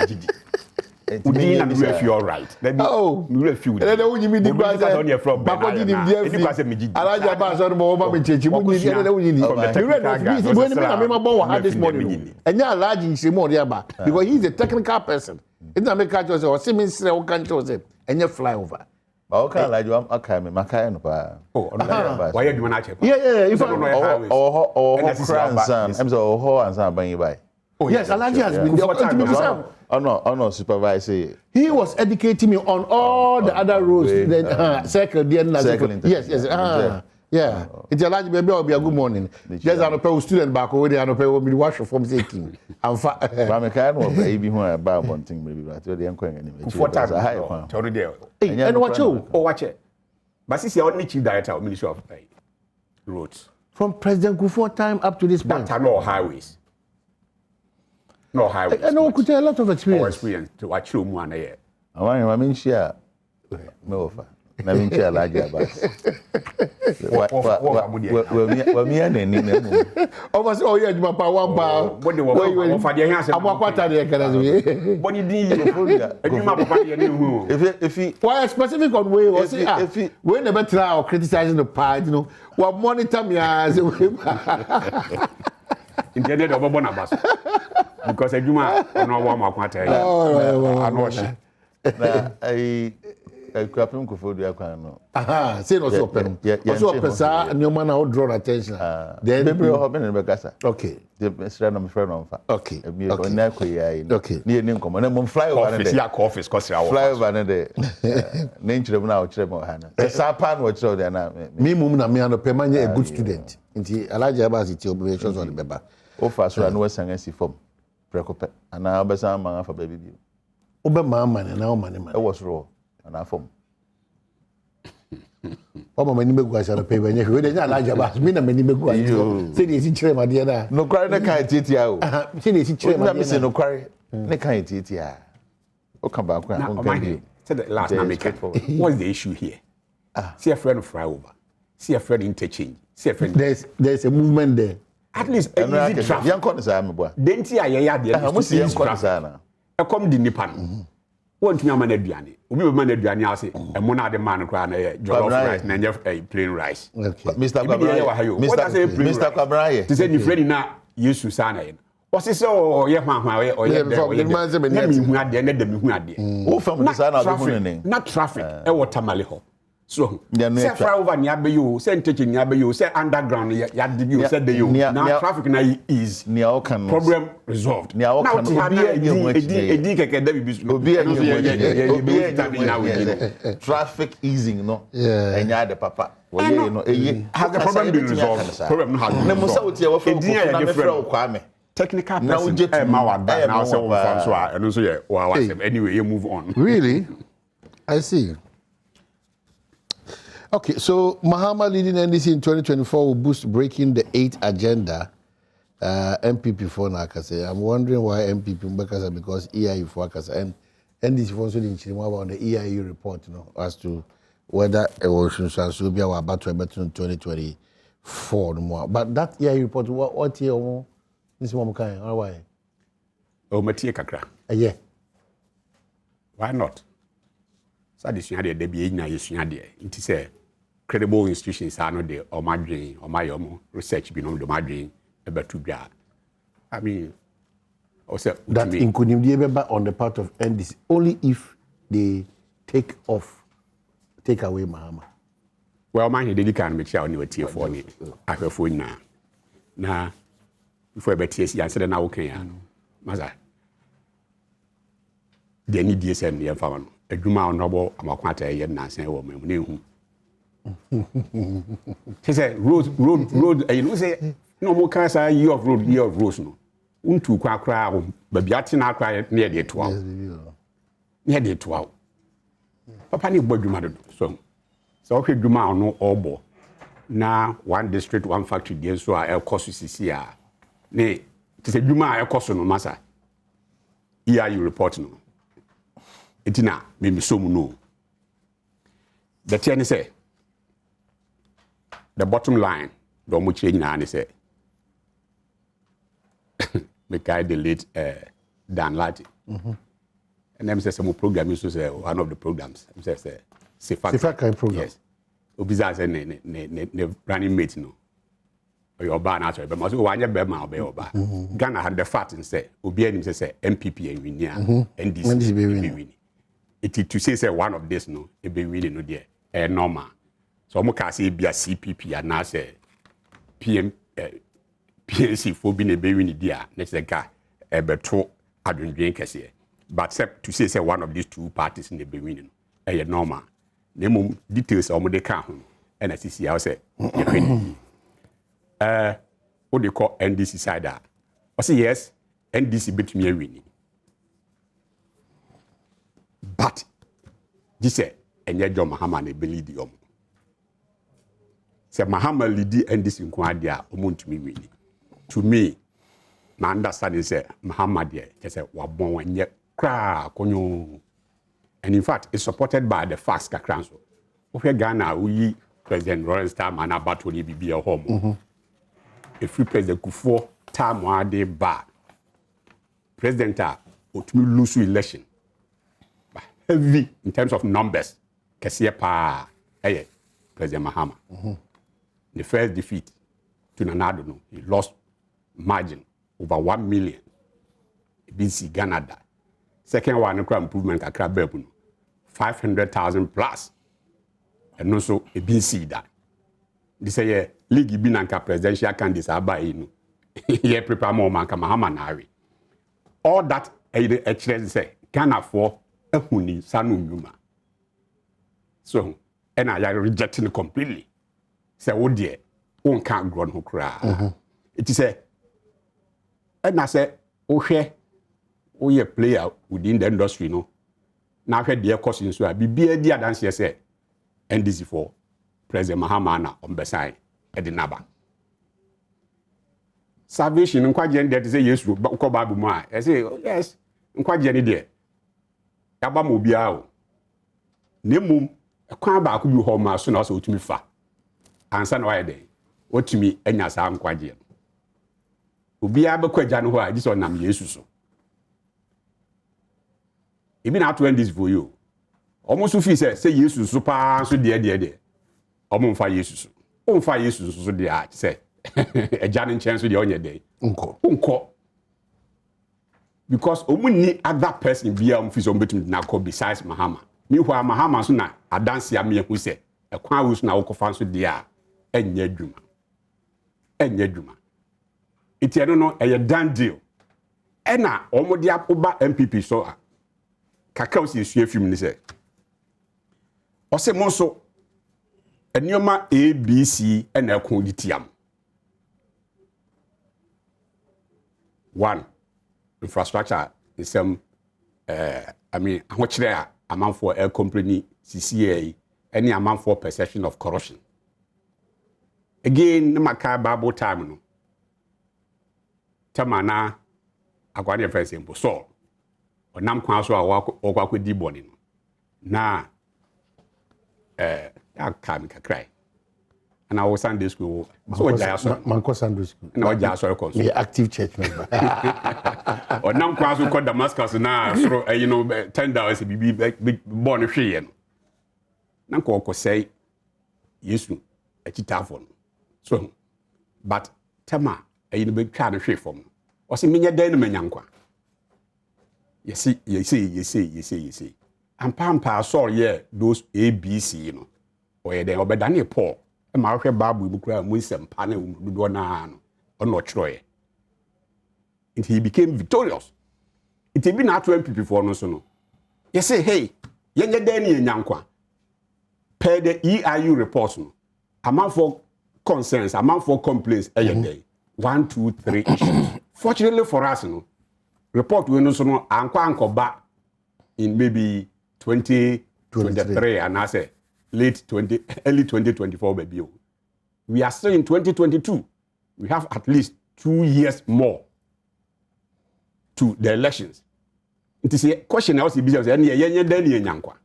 Udin and refuse right. Oh, refuse. And then you mean the guys on your from Bako did him there. It was a midget. Alaja Abbas on the moment church. You need when I remember had this morning. And you're large in Simon Yaba because he's a technical person. It's not make us or Simmons or can't and you fly over. Okay, like you are coming, Macayan. Oh, why are you not? Yeah, if I don't know, or grandson, I'm so and son buying by. Oh, yes, Alaji has been there. Oh no, supervisor. He was educating me on all the other rules. Circle, yes. Yeah. It's a large baby. Will be a good morning. There's an apple student back over there. An apple will be washed from taking. I'm fine. I'm a kind of baby who are about one thing, maybe. But you're the uncle anyway. What time? And watch you. Oh, watch it. But this is the only chief director of Ministry of Roads. From President Kufuor time up to this point. But no highways. No highways. I know could tell a lot of experience. To watch you one year. I mean, share. No offer. I mean, share large Abbas. Well, me and any. Almost all year, my power one bar. What do you want for the hands? I'm what I can. What you need, if he, why specific on way was if he, when never try or criticizing the part, you know, what monitor me as intended of Bonabas. Because I do my one more quarter. I know she. I crap him for the account. Aha, say no open. Also, Pesa and your man will draw attention. Then maybe you're hoping in Bagassa. Okay. The friend of friend on. Okay. Okay. Near Ninkom and I'm fly over the office because I fly over the nature of now, Tremor Hannah. The Sapan was so then. Me, Mumna, me and Pemania, a good student. Into Alaja Abbas, operations on the Beba. Oh, fast, I know what's an SC form. Precope. And now, Bessan, for baby. Obama, man, and now money. I was raw. And I form. Oh, my name was on a paper. You didn't like about me, and many people say it's in Chema, dear. No cry, the kind of say it's in Chema, no cry, the kind of tia. Oh, come back. Said the last name. What's the issue here? See a friend of flyover, see a friend interchange, see a friend. There's a movement there. At least a easy traffic. Young corners, I'm a boy. Didn't see a yard. I must see young corners. I come the Nipan. Want to man aduane obi man aduane ase e mo na de man kra na jollof rice na nye plain rice. Mr. Kwabraye to say ni friend na yesu sana ye was say o ye hwan o ye be o ye na mi hu ade na da mi hu ade o fam de sana do hu ne na traffic e watermale ho so say flyover ni abeyo say ntechi ni abeyo say underground ya de bi o say de yo na traffic na is ni o kan problem resolved ni o kan edi keke da bi bi obi traffic easing no enya de papa we ye no has the problem been resolved problem no has na mo say o tie wo fa na me fra o kwa me technical person ma wa da na say wo fa so a eno so ye wa anyway you move on. Really? I see. Okay, so Mahama leading NDC in 2024 will boost breaking the 8th agenda. MPP for Nakase. I'm wondering why MPP Mbakasa because EIU for Akasa and NDC for also didn't about the EIU report, you know, as to whether it was Shansubia or about to in 2024 no more. But that EIU report, what year? This one kind, or why? Oh, Matia Kakra. Yeah. Why not? So this year there be na yesuade. It say credible institutions are not there or my dream or my own research beyond the my dream about to be. I mean, also that including on the part of NDC only if they take away Mahama. Well, my head can make sure you tier for me. I have phone now. Now, if we better see, I said now okay, Maza. They need DSM near found. A Juma noble, I'm a quarter year now, say, oh, my name. He said, road, you know, say, no more cars are year of road, no. Unto cry, but Biatina cry near the 12. Near the 12. Papa need Badwam so. So okay, Juma no obo. Now one district, one factory, there so I cost CCR. Ne, to say Juma I cost no massa. Here you report no. Itina, me so no. The ten say. The bottom line, the much change na say. Me guy the late Dan Lati. And then says some program used to say one of the programs. Says Sifaka program. Yes. Obiza say ne running mate no. Your bar naturally, but must one be ma be oba. Ghana had the fact and say obi anim say MPP and win here NDC be win. It to say one of this no e be win no there. Normal. So mo ka say bia CPP and now say PNC for being a baby in the next guy a beto adwendwen kese. But to say one of these two parties in the beginning, normal. The details of the car and I see I say, what they call NDC side. I say yes, NDC bet me a winning. But this say, and yet John Mahama believe the say Mahama lead NDC in Kwadia, to me winning. To me, my understanding is Mahama there, just say, wabon and yet. And in fact, it's supported by the facts council. Over Ghana, we President Lawrence Tam and about to be a home. If we President Kufuor Tam one day back, President would lose election. Heavy in terms of numbers, Kasiapa, President Mahama. The first defeat to Nanado, he lost margin over 1 million. BC Ghana. Second one, improvement kakra bebu 500,000 plus. And also a BC that. This year league bin anka presidential candidates abai no. Ye prepare more man ka Mahama nari. All that actually say Ghana for ehuni sanu nyuma. So and I rejecting completely. Say oh dear, one can't grow no kra. It is a and I say okay. We a player within the industry, no. Now heard the course in so be dear dance say NDC for President Mahama on Besai at the Naba. Salvation in Kwajan that say yes, but Kobabu Ma. I say yes, in Kwajan there. Yabamu Biao. Nemum, a crab could be home as soon as to me fa. Answer no idea. What to me, and as I'm Kwajan. Ubia Bakwajan who I just on Nam Jesus. Even after this for you. Almost if he say Jesus super so dear. Almost 5 years. On 5 years so dear say. A Janin chance with the on your day. Unko. Because only other person be on his own between now besides Mahama. Meanwhile, Mahama sooner a dance ya me who say a crown was now confessed with dear and yeduma. And yeduma. It's I don't know a done deal. And now almost the Oba MPP so. Kakao si esue film ni se. Ose mo so enioma ABC na ekon ditiam. 1 infrastructure is some I mean ahochire a amanfo air company CCA any amanfo perception of corruption. Again, maka Bible time no. Tamana akwani friends impo so onam kwa so a wakwa di boni no na akam kakrai ana wo Sunday school so ja so manko Sunday school na o ja so ko me active church member onam kwa so ko Damascus na so you know $10 bibi born hwe no na ko say yesu achitafo no so but tema ayi no be twa no hwe fom o se menye dan no manyankwa yesi ampa so ye those abc no o ye den obedane paul e ma hwe bible mu kura mu nsempa na do na no ono chroye and he became victorious it be na 20 people for no so no you say hey yenye dan ni nyankwa per the EIU reports no amount for concerns amount for complaints day 1 2 3 issues fortunately for us no report we no so no anko ba in maybe 2023 and I say early 2024 baby we are still in 2022 we have at least 2 years more to the elections. It is a question also business and yenye dan ni nyankwa.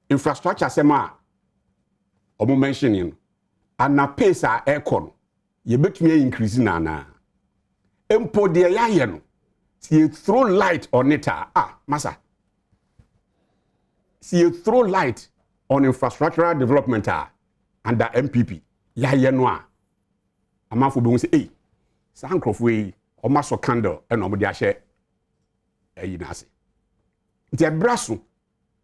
Infrastructure sema omo mentioning and na pace a aircon ye betumi increase na empo de ya ye no see you throw light on it massa see you throw light on infrastructural development under MPP ya ye no amafo be say eh sankrofo yi o maso candle e no mo de ahye ayi na ase nti ebraso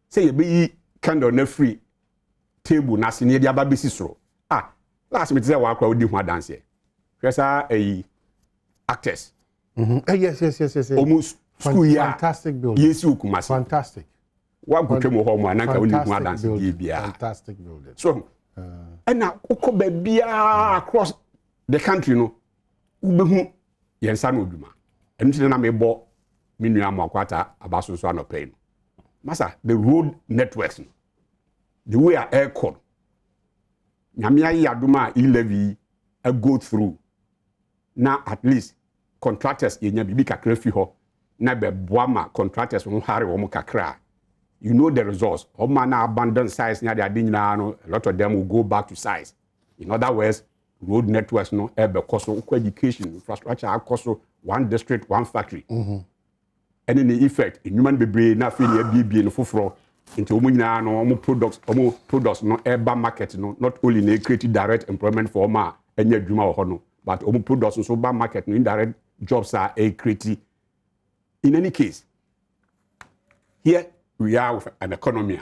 say ye be yi candle na free table na se ne dia ba besi soro last me say wa akwa odi hu dance here kwesa ayi actors yes almost school year fantastic building yes ukumasi fantastic wa gutwe mo ho mo anaka odi hu dance bia fantastic building so na ukoba bia across the country no ubehu yensa na oduma enu na mebo minu amakwata abaso so anope no masa the road networks no the way air code nyamia yaduma e-levy go through na at least contractors yenya bibi kakra fi ho na be boama contractors won hare wo kakra you know the results o man na abandon size na they nyina no a lot of them will go back to size in other words road networks no ebe koso education infrastructure akoso one district one factory and in the effect human bebre na fi na bibie no foforo into omo nyina no omo products no eba market no not only na create direct employment for ma enya adwuma ho no but omo products so ba market no indirect jobs are create. In any case here we are with an economy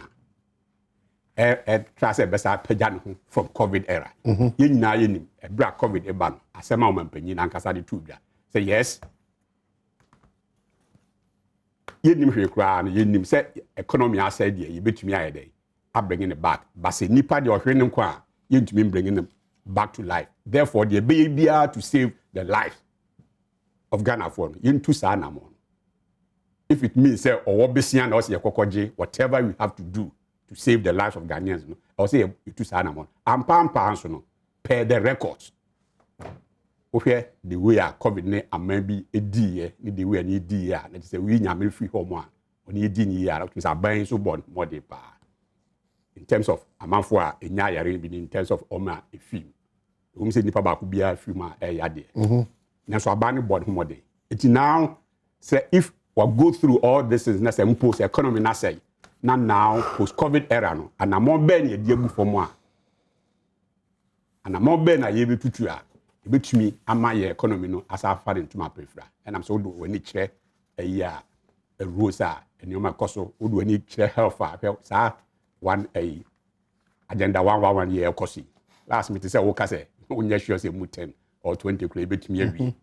try say best pajan from COVID era ye nyina ye nim e bra COVID e ba no asema o mampanyi na nkasa de tubia say yes ye nim hwe kra na ye nim say economy aside ye betumi ayede a bringing it back but say nipa de ohwe ne kwa ye ntumi bringing them back to life therefore the be bia to save the life of Ghana for ye ntu sa na mo if it means say or besia na o say kokoje whatever we have to do to save the lives of Ghanaians no or say to sa na mo ampa anso no per the records okay the way a COVID ne amabi edi ni the way ni edi ya na say we nyame free home a oni edi ni ya to say ban so born more dey pa in terms of amanfo a enya yare bi in terms of oma e film we say nipa ba ku bia film a e ya de na so aban born more dey it now say if we go through all this is na say impose economy na say now post COVID era no and amon ben ye die bu form a and amon ben na ye bi tutu a betumi ama ye economy no asa fa de ntuma prefra and am so do wani kire a rosa enioma koso do wani kire health sa one agenda 111 year kosi last meeting say wo ka say onya sure say mu 10 or 20 kure betumi awi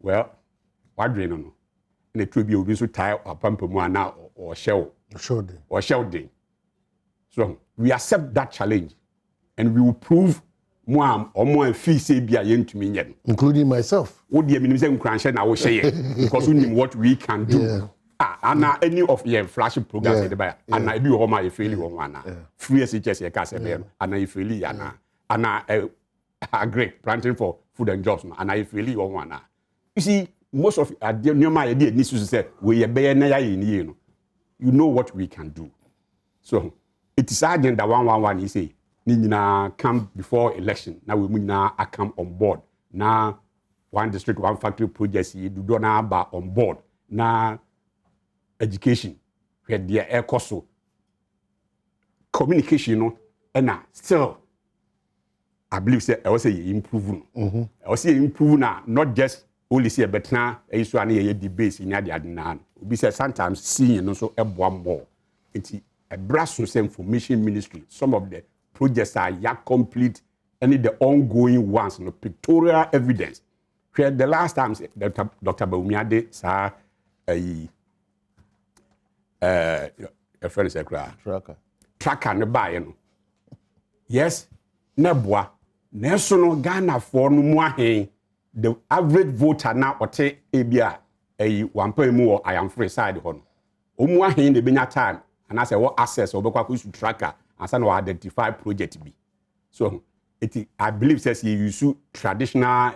well wadwe no na trubi obi so tie apampa mu ana or shell so we accept that challenge and we will prove more or more fee say bia yentumi nye including myself wo de minim say nkranhye na wo hye because we know what we can do ana any of your flagship programs dey buy ana ebi wo ma ye fairly wo ana free SHS ye ka say be ana ye fairly ana great planting for food and jobs ana ye fairly wo ana you see most of the nyoma ye dey need to say we ye be na ya ye ni no you know what we can do so it is agenda 111 you say ni nyina come before election na we nyina come on board na one district one factory projects you do na ba on board na education where there air cost communication no and still I believe say I was improve. I was improve now, not just only see a better issue and a debate in the other. We say sometimes seeing also a more. It's a brass information ministry. Some of the projects are yet complete, and the ongoing ones, pictorial evidence. Where the last time Dr. Baumiade saw a friend said, tracker ne buy. Yes, nebwa. National Ghana for no more the average voter now or take ABA a 1.0 or I am free side on. Omwa hin the benya time and I say what access or to tracker and some identify project be. So I believe says you use traditional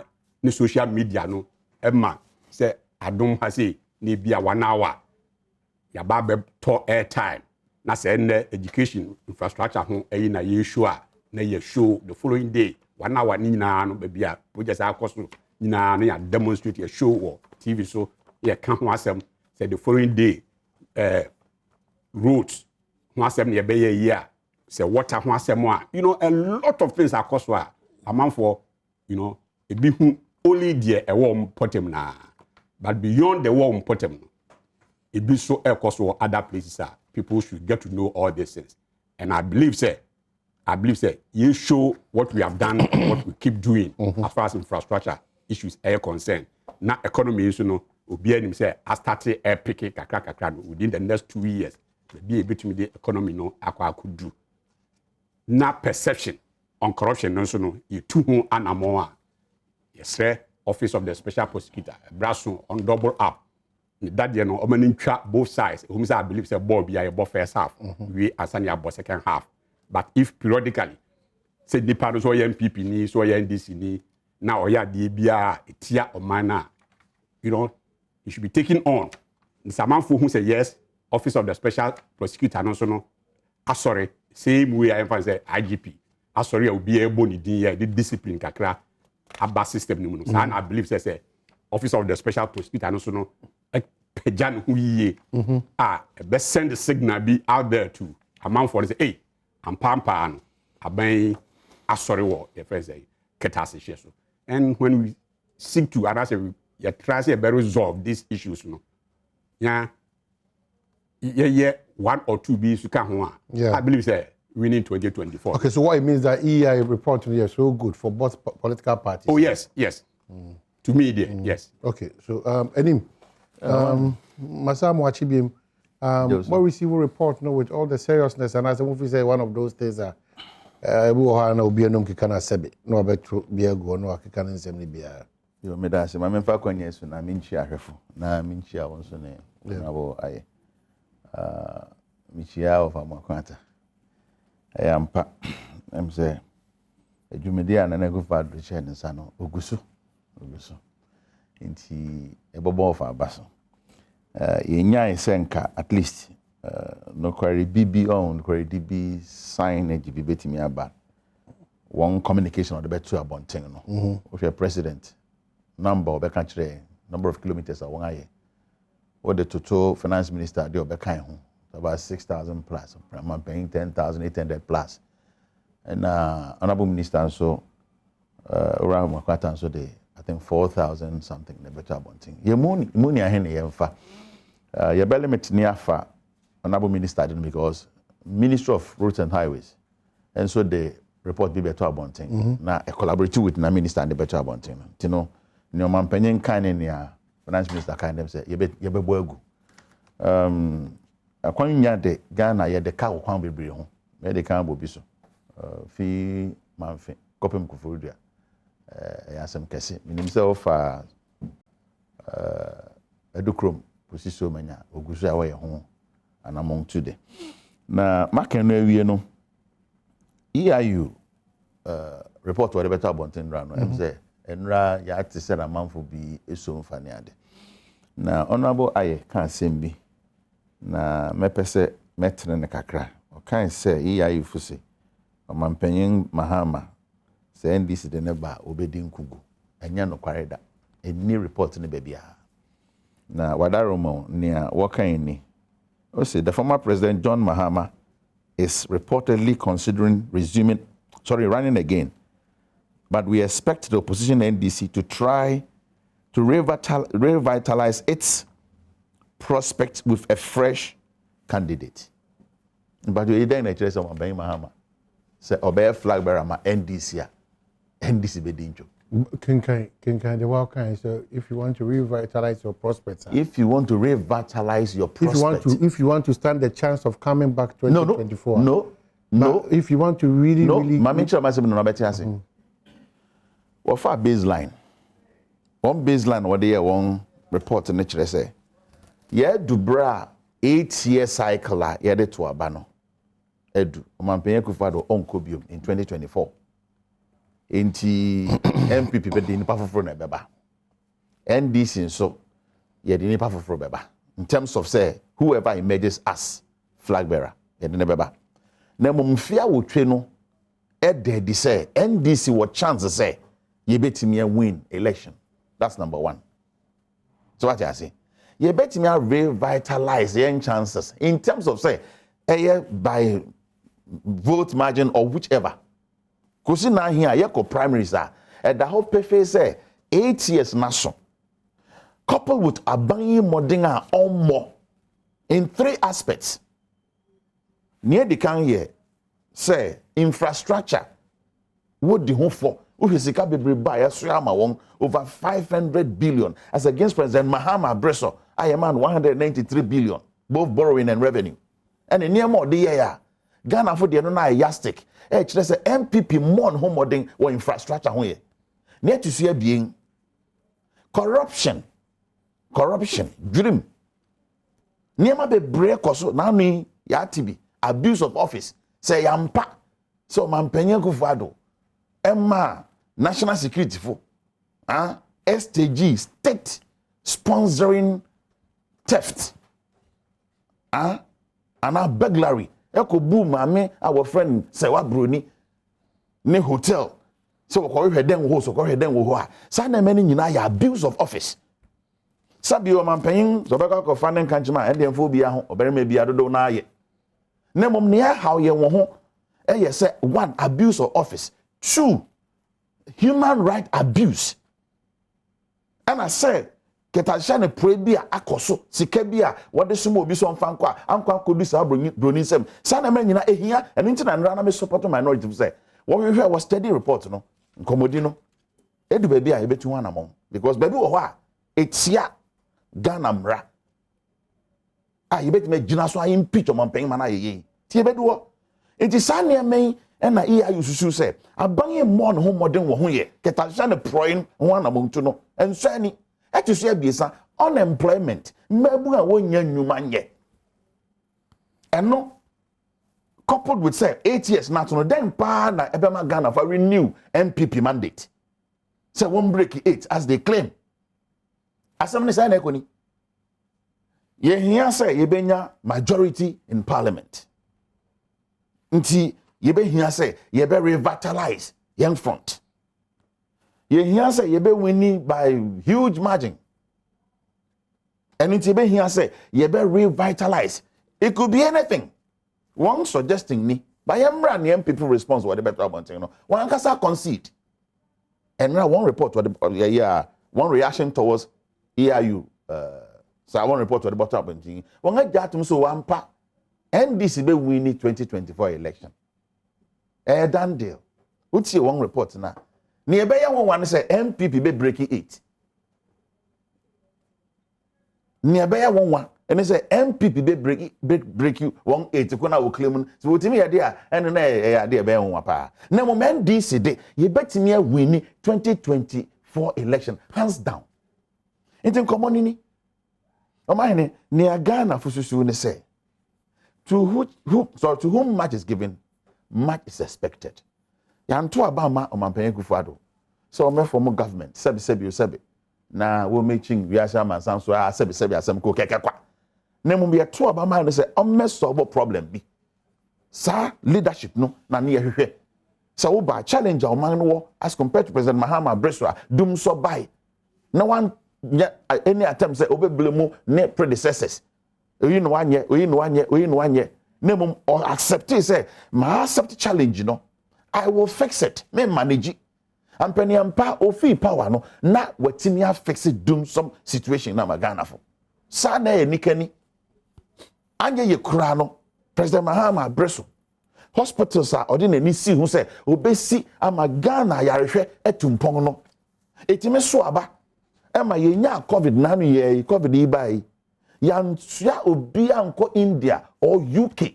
social media no Emma say Adom has say ni be a 1 hour. Ya babe to air time. Na say education infrastructure hon na ye sure na ye show the following day 1 hour ni na no baby a project akoso ni na ya demonstrate a show or TV so ye kan ho asem say the following day roads ho asem ne be ye year say water ho asem a you know a lot of things akoso a amount for you know e bi hu only there e warm potem na but beyond the warm potem e bi so akoso other places are people should get to know all these things and I believe say you show what we have done, what we keep doing as far as infrastructure issues are concerned. Now economy is Obianim say I started air picking kakra within the next 2 years. Be able to the economy no I could do. Now perception on corruption no you too anamoa. Yes, sir. Office of the Special Prosecutor, Brasso on double up. That you know, both sides. Whom I believe say ball be a first half. We asanya both second half. But if periodically, say the part of MPP ni, so NDC ni, now ya DBA, tia or mana, you know, it should be taken on. Someone who say yes, Office of the Special Prosecutor, no, so no, sorry, same way I emphasize IGP. Sorry, I will be able to do the discipline kakra, abba system. And I believe say Office of the Special Prosecutor, no, so no, pejan who ye, best send the signal be out there to amount for say, hey. And pampan aben asori wo your friends say ketase so and when we seek to others we try to resolve these issues no yeah 1 or 2 bills you can I believe say we need 2024. Okay, so what it means that EI report to is so good for both political parties. Oh yes to me yes. Okay, so Enim Masamu Achibim what we see will report with all the seriousness and as we say one of those things that we will be a num kikana sebe no beto be a go no kikana nsem ni bia yo me da se ma me fa kwanya so na minchi ahwefo na minchi a won so ne na bo aye minchi a of amakwata ampa em say adwumedi a na go fa do che ne sa no oguso nti ebobo of abaso yenya isenka at least no query BB on query DB sign AGB betimi aba one communication on the better abonting no if your president number obeka kire number of kilometers awon aye what the total finance minister dey obeka ho about 6,000 plus I'm paying 10,800 plus and honorable minister so around makwata so they I think 4,000 something the better abonting ye money ahen ye mfa ye belimit ni afa honorable minister didn't because Ministry of Roads and Highways and so they report be better abonting na collaborate with na minister and the better abonting you know no man penyen kan ni finance minister kan dem say ye be boagu akwanya de Ghana ye de ka kwan bebre ho ye de kan bobi so fi manfe kopem kufurudua yasem kese minim se ofa edukrom posiso manya ogusu a waye ho anamon today na maken no awie no EIU report what better abonten ra no em say enra ya tise na manfo bi eso mfani ade na honorable aye kan sembi na mepese metre ne kakra o kan say EIU fusi omampanyin mahama say NDC de neba obedi nkugu enya no kwareda eni report ne bebia na wadaromo nia wakan ni o say the former president John Mahama is reportedly considering running again. But we expect the opposition NDC to try to revitalize its prospects with a fresh candidate. But you didn't interest in Obey Mahama. Say Obey flag bearer ma NDC. NDC bedinjo. Kinkai, the welcome. So if you want to revitalize your prospects. If you want to revitalize your prospects. If you want to stand the chance of coming back 2024. No. If you want to really. Mami chama myself no better answer. What for baseline? One baseline what they one report in nature say. Yeah, Dubra 8-year cycle yeah de to abano. Edu Omampenye Kufado onkobium in 2024. Inti MPP be di nipa foforo na beba. NDC so yeah di nipa foforo beba. In terms of say whoever emerges as flag bearer yeah di beba. Na mumfia wo twe no e de di say NDC what chance say ye betimi win election. That's number one. So what I say? You betimi revitalize your chances in terms of say by vote margin or whichever. Because now here you go primaries are at the whole PFA say 8 years national coupled with abanyi modinga or more in 3 aspects. Near the can here say infrastructure what the home for Uhisika be buy over 500 billion as against President Mahama Bresso I am on 193 billion both borrowing and revenue. And in near more the year Ghana for the no yastic there's a MPP more home modding or infrastructure here. Near to see being corruption, dream. Near my be break also now me yatibi abuse of office say yampa so Mampenye Kufado Emma national security for STG state sponsoring theft and a burglary. Eko boom ame our friend Sewa Bruni ne hotel so ko hwe den wo so ko hwe den wo ho a sa na many nyina ya abuse of office sabi o mampanyin so beka ko fanen kanchima e dem fo bia ho oberema bia dodo na aye na mom ne how ye wo ho ye say 1 abuse of office 2 human right abuse and I said Ketashane prebia akoso sikabia wode sumo obi so mfa nkwa ankwa kodu sa broni sem sana men nyina ehia eno ntina nra na me support minority say what we hear was steady report no nkomodi no edu baby a ebetu wana mom because baby wo ho a etia Ghana mra a yebeti me gina so ayi impeach omampen mana yeye ti ebedu wo enti sana men na iya yususu say abanye mo no ho modern wo ho ye Ketashane proin wana mom tu no enso ani eti so abiesa unemployment mmebu a wonya nnwuma nye eno coupled with say 8 years national then pa na ebema Ghana for renew MPP mandate say one break 8 as they claim assembly say na ekoni ye hia say ye benya majority in parliament nti ye be hia say ye be revitalize young front. Ye hear say ye be winning by huge margin. And it be here say ye be revitalize. It could be anything. One suggesting me by emra the people response what the better about you know. One kasa concede. And now one report what the one reaction towards EIU so I want report what the better about you. One get so one pa NDC be winning 2024 election. Done deal. What's your one report now? Nearby one say MPP be breaking 8. Nearby one and they say MPP be break you 1-8 kuna wo claim so wotimi ya dia and na ya dia be won pa. Na moment this day you bet me win 2024 election hands down. Enti common ni. O mahene near Ghana fususu ne say to whom much is given much is expected. Yanto abama Omampenye Kufado so me from government sebi na wo making we asa man so sebi asem ko kekekwa na mu be to abama no say o solve problem bi sa leadership no na ne yehwehwe so wo ba challenge o man no as compared to President Mahama Bresso dum so buy na one any attempt say obebele mu ne predecessors oyi no wanye Name or accept it, say, my accept challenge, you know. I will fix it. Me manage it. And penny and pa ofi power no na wetimi fix it doom some situation na magana for. Sa na e nikani. Anye ye kura no President Mahama Breso. Hospitals are ordinary see who say obesi amagana yarehwe etumpong no. Etime so aba. Ema ye nya COVID na no ye COVID ibai. Yantua obi anko India or UK.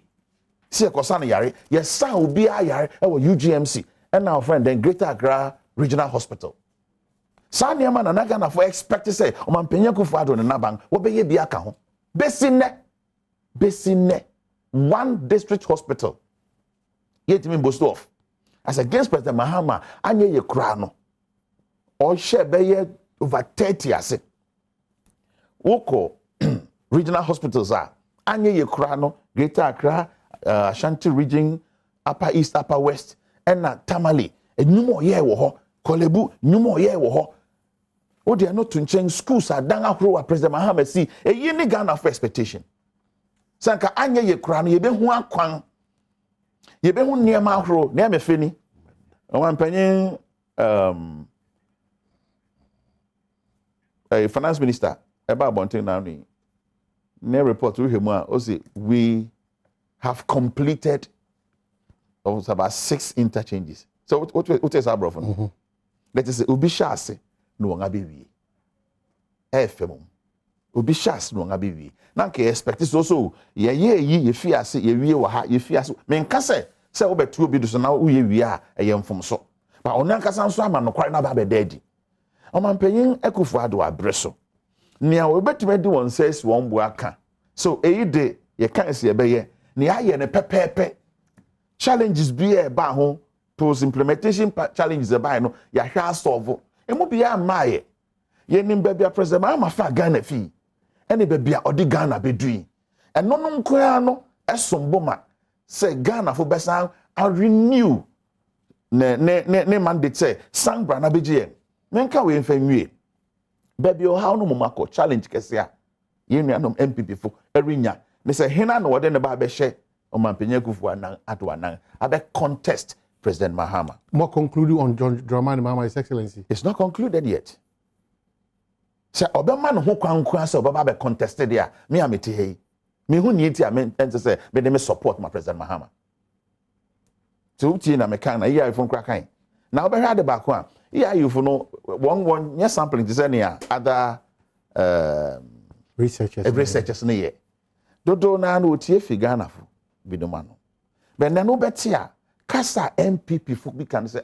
See ekosana yare. Yes sa obi ayare e wo UGMC. And our friend then Greater Accra Regional Hospital. Sanya man na Ghana for expect say o man penyan Kufuor na bank wo be ye bi aka ho. Besine one district hospital. Yetimi boast of. As against President Mahama anye ye kura no. O share be ye over 30 ase. Woko regional hospitals are anye ye kura no Greater Accra, Ashanti region, Upper East, Upper West, and na Tamale. Enyumo ye wo ho, Kolebu nyumo ye wo ho. O they are not to change schools are dan ahoro President Mahama see e ye ni Ghana for expectation. Sanka anye ye kura no ye be hu akwan. Ye be hu niema ahoro, na me feni. O wan panyin finance minister eba bonten now ni. Ne report we him o say we have completed about 6 interchanges. So what is our brother? Let us say obi shase no wanga be wi. FM. Obi shase no wanga be wi. Na ke expect so ye fi ase ye wi wa ha ye fi ase. Me nka se obetu obi do so na wo ye wi a ye mfom so. Ba onan kasa nso ama no kware na ba be daddy. O man panyin Akufuor abreso. Nia obetime di won says won bu aka. So eyi de ye kan se ye be ye. Ni aye ne pepepe. Challenges be a ba ho post implementation challenges e ba no ya hwa solve. Emu bia maaye. Ye nim ba bia president ma fa Ghana fi. Ene ba bia odi Ghana bedui. Eno no nkoa no esomboma say Ghana for besan a renew ne mandate say sang bra na begie. Menka we mfa nwie. Baby o how no momako challenge kese ye nuanom MPP fo erinya. Me say hena no wode ne ba be hye o mampenya Kufuor anan ato anan abe contest President Mahama. More concluding on Dramani Mahama, His Excellency. It's not concluded yet. Say obema no ho kwankwa say obaba be contested there. Me amete hey. Me hu ni ti amen say me dem support my President Mahama. So uti na me kan na iya ifon kra kan. Na obehwa de ba ko a iya you no one yes sampling say na other researchers na ye. Dodo na na otie fi Ghana fo bidoma no. But na no betia kasa MPP fo bi kan say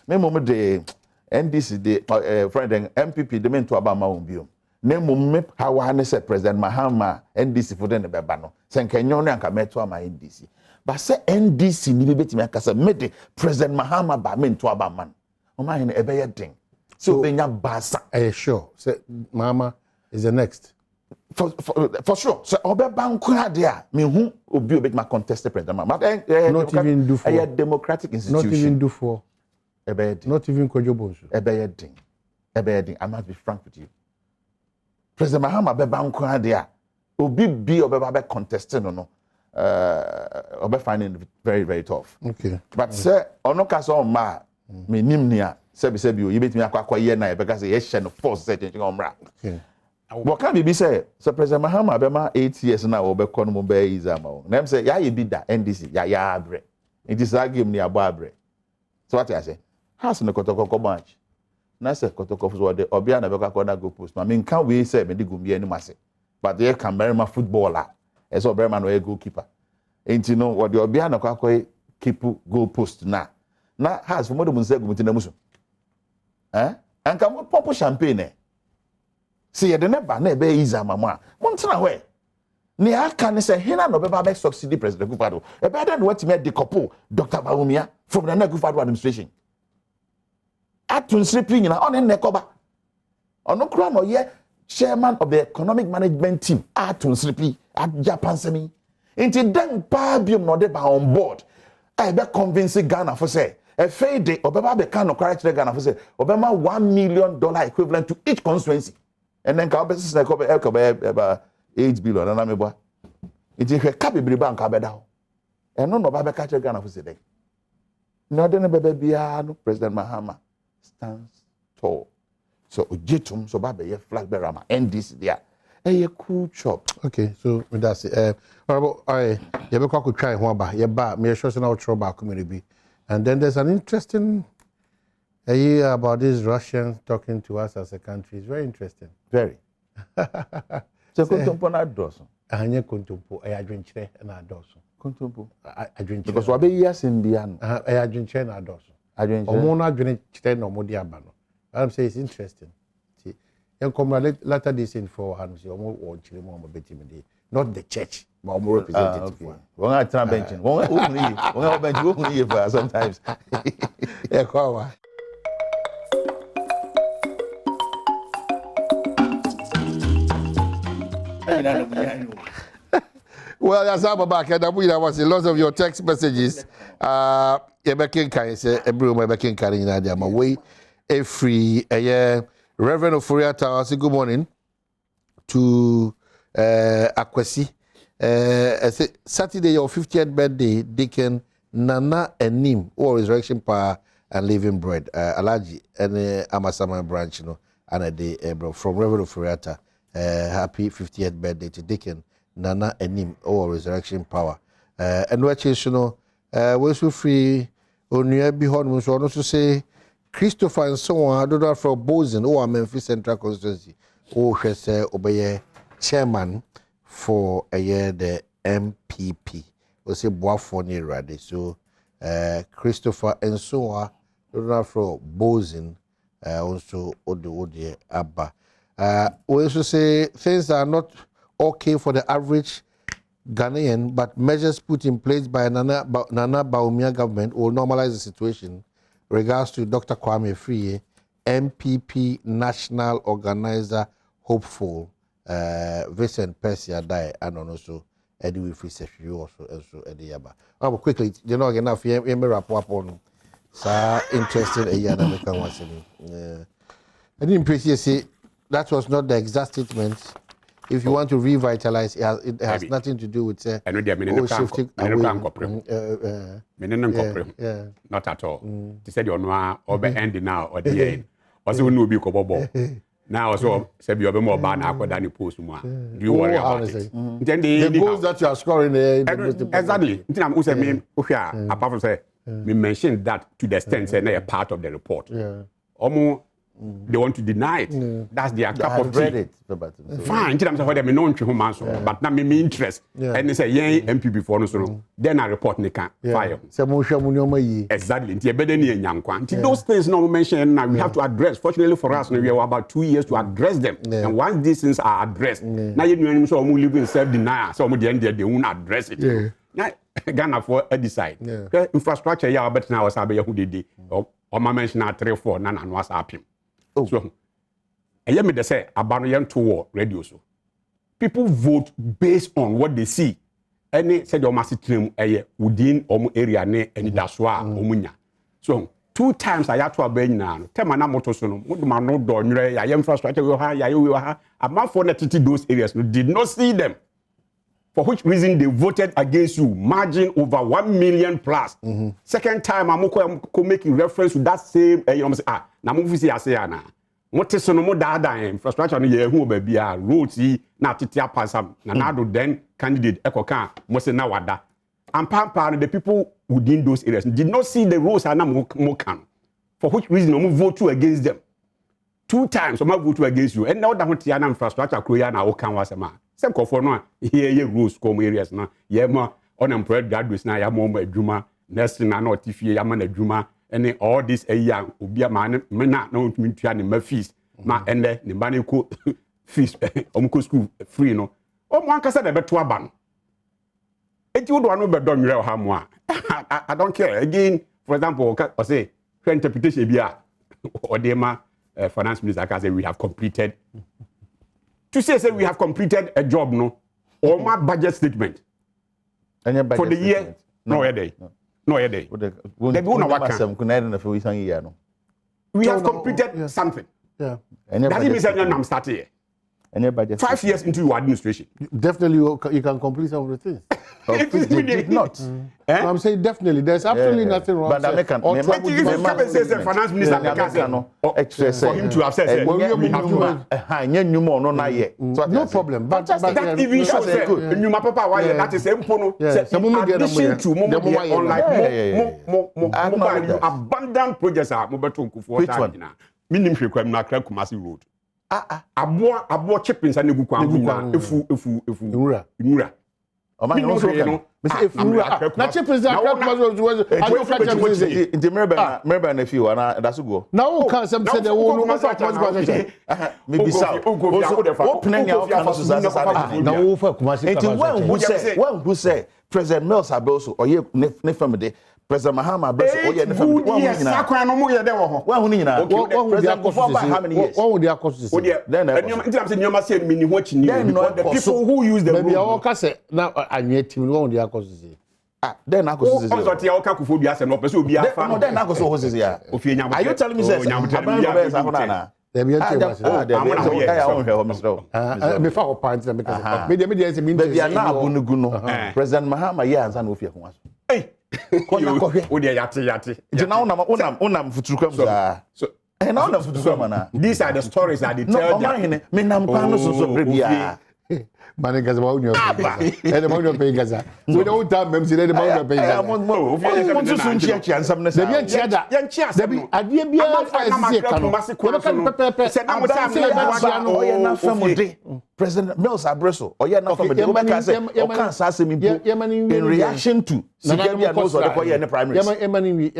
me mom de NDC de friend MPP de men to aba ma won biom. Na mom me hawa ne say President Mahama NDC fo de ne beba no. Se nkanyo no anka meto ama NDC. But say NDC ni betimi akasa me de President Mahama ba men to aba man. O ma hin ebe ye den. So benya basa. Sure. Say Mahama is the next. For sure. So obe bankura there me hu obi obetma contest President Mahama. Not even do for a democratic institution. Not even do for not even Kojobonsu. Ebeding. I must be frank with you. President Mahama be bankura there. Obi bi obe contesting no. Obe finding it very, very tough. Okay. But say onoka so ma me nimnia sebi o yebetimi akwa ye na because ye share no force say changing omra. Okay. What can be say President Mahama be ma 8 years now obe kono mo be izama o. Na say ya ye bi da NDC ya abre. It is that game ni abo abre. So what I say? Has no kotoko match. Na say kotoko so de obia na be kwa na go post. Ma me nka we say me di gumbi ani mase. But they can marry my footballer. Eso Breman no goalkeeper. Ain't you know what the obia na kwa keep goal post na. Na has for mo dem say gumti na muso. Anka mo pop champagne. See ye de ne ba na be easy mama. Mo ntena hwe. Ni aka ne say hina no be ba succeed President Kufuor. E be dan what me decopo Dr. Bawumia from the Kufuor administration. Atun sleeping na on ne koba. Ono kura no ye chairman of the economic management team Atun sleepy at Japan semi. Inti den pa biom no de ba on board. I be convince Ghana for say a fair day obeba be kan no correct Ghana for say obema $1 million equivalent to each constituency. And then ka business na ko be about 8 billion na me boa. Inti hwe ka bebre bank abeda ho. ɛno no ba be catch Ghana for say no de ne bebe bia no President Mahama stands tall so ojetum so ba be ye flag bearer ma NDC there a cool chop. Okay, so that's it. Honorable, you be could try one ba. You ba me sure now trouble community. And then there's an interesting idea about these Russians talking to us as a country. It's very interesting. Very. So kontompo na doso. Anya kontompo e adwenkyere na doso. Kontompo. Adwenkyere. Because we be yasin bia no. E adwenkyere na doso. Adwenkyere. Omo na adwenkyere na omo di aba no. I'm saying it's interesting. And come later this in for hands, not the church, but more representative. One at benching. One bench sometimes. Well, that's our back. And I was a lot of your text messages. Ebekin Kai say, Ebru Ebekin Kari Nadia, my way, a free, Reverend Oforiata, say good morning to Akwesi. Saturday, your 50th birthday, Deacon Nana Enim, or Resurrection Power and Living Bread, Alaji, and Amasama branch, and a day, from Reverend Oforiata. Happy 50th birthday to Deacon Nana Enim, or Resurrection Power. And what is, we're so free, on your behold, so also say, Christopher and so on, I don't know for Bozen, or Memphis Central Constituency, or she say, obey chairman for a year the MPP. We say Boafoni Radi. So, Christopher and so on, I don't know for Bozen, also Odi Abba. We also say things are not okay for the average Ghanaian, but measures put in place by Nana Bawumia government will normalize the situation. Regards to Dr. Kwame Free, MPP National Organizer Hopeful, Vincent Persia die, and also Eddie Wilfrey Sefri also Eddie Yaba. Quickly, you know, enough, you may wrap up on so interested a year American was in. I didn't appreciate that was not the exact statement. If you want to revitalize, it has nothing to do with shifting away. Not at all. They said you're not over ending now or the end. Also, no be kobobo. Now, also, said you're more bad now than you post more. Do you worry about it? Then the goals that you are scoring exactly. Apart from say, we mentioned that to the extent say a part of the report. They want to deny it. That's their cup of tea. Read it. Fine. I'm saying them no but now me interest. And they say yeah MP before no so. Then I report they can fire. Exactly. Those things now mentioned now we have to address. Fortunately for us, we have about 2 years to address them. And once these things are addressed, now you know so we live in self-denial. So they won't address it. Now Ghana for decide. Infrastructure yeah but now was who they did. Or my mention 3-4 none and was happy. So, I hear me they say abandon to war radio so. People vote based on what they see. Any said your massive team within area ne any daswa omunya. So 2 times I had to obey now. Tell my motor so no no door ya infrastructure we ha amount for those areas did not see them. For which reason they voted against you, margin over 1 million plus. Second time, I'm making reference to that same. Na move see ase na. What is no more data infrastructure no ye hu ba bia roads na titia passam na do then candidate ekoka mo se na wada. And pampa the people within those areas did not see the roads na mo can. For which reason no vote against them. 2 times no vote against you. And now that tia na infrastructure kroya na o kan wasema. Some for no here rules come areas na ye more unemployed graduates na ya more adwuma next na na otifie ya ma na adwuma and all this year obi man na ontumi tua ne ma fees ma ende ne ba ne ko fees omko school free no o mo ankasa da beto aba no eti wo do no be do nwere ha mo a I don't care again. For example I say interpretation bi a odema finance minister can say we have completed. To say we have completed a job, no, or my budget statement budget for the year, statement. No a day. We have completed something. Yeah. That means I'm starting here. Any budget. 5 years into your administration. Definitely, you can complete some of the things. They did not. No, I'm saying definitely. There's absolutely nothing wrong. But I can. If you come and say the finance minister, for him to have said, no problem. But that even shows that you papa why that is impono. Addition to unlike abundant projects are mobile for that. Minim hwekwa na kra Kumasi road. Abo chippings and ebu kwa efu nwura. Oma no so kan. Na chippings na kra Kumasi road. Ayo ka chippings. Nti mereba na fi wana da so go. Na wo kan sem say the wo no fa Kumasi say. Me bisa. Open nya o kan so say na wo fa Kumasi. Nti when who say President Mills Abeoso oye ne family President Mahama Abeoso oye ne family. Yes, sakwan no mo ye de wo ho. When who nyina? President Kufuor by how many years? When would they cost? Then I'm saying you say me ni what you need because the people who use the maybe I can say now anwe team when would they cost? Then I go say oh so tia o ka Kufuor bi asem no person obi afa no then I go so ho say ya. Are you telling me say Abraham say na Dem ye tell us. Me fa opant na me ka. Me dey say me be na abunugu no. President Mahama ye ansa na ofie ko aso. Hey. O dey yate. Now unam futurukam za. So now unam futurukam na. These are the stories that they tell them. Me nam pa no so brebia. Mane gaza ba unyo. Ede ba unyo pe gaza. So dey o time mem say ede ba unyo pe gaza. Mo so nchi ansam na say. Dey nchi da. Dey bi adie bia asisi ka no. Ko pepe. Say na mo say oye na famode. President Mills Abeoso oye na famode. O be ka say o kan sa say me in reaction to Sikabia no so dey for primaries. Emani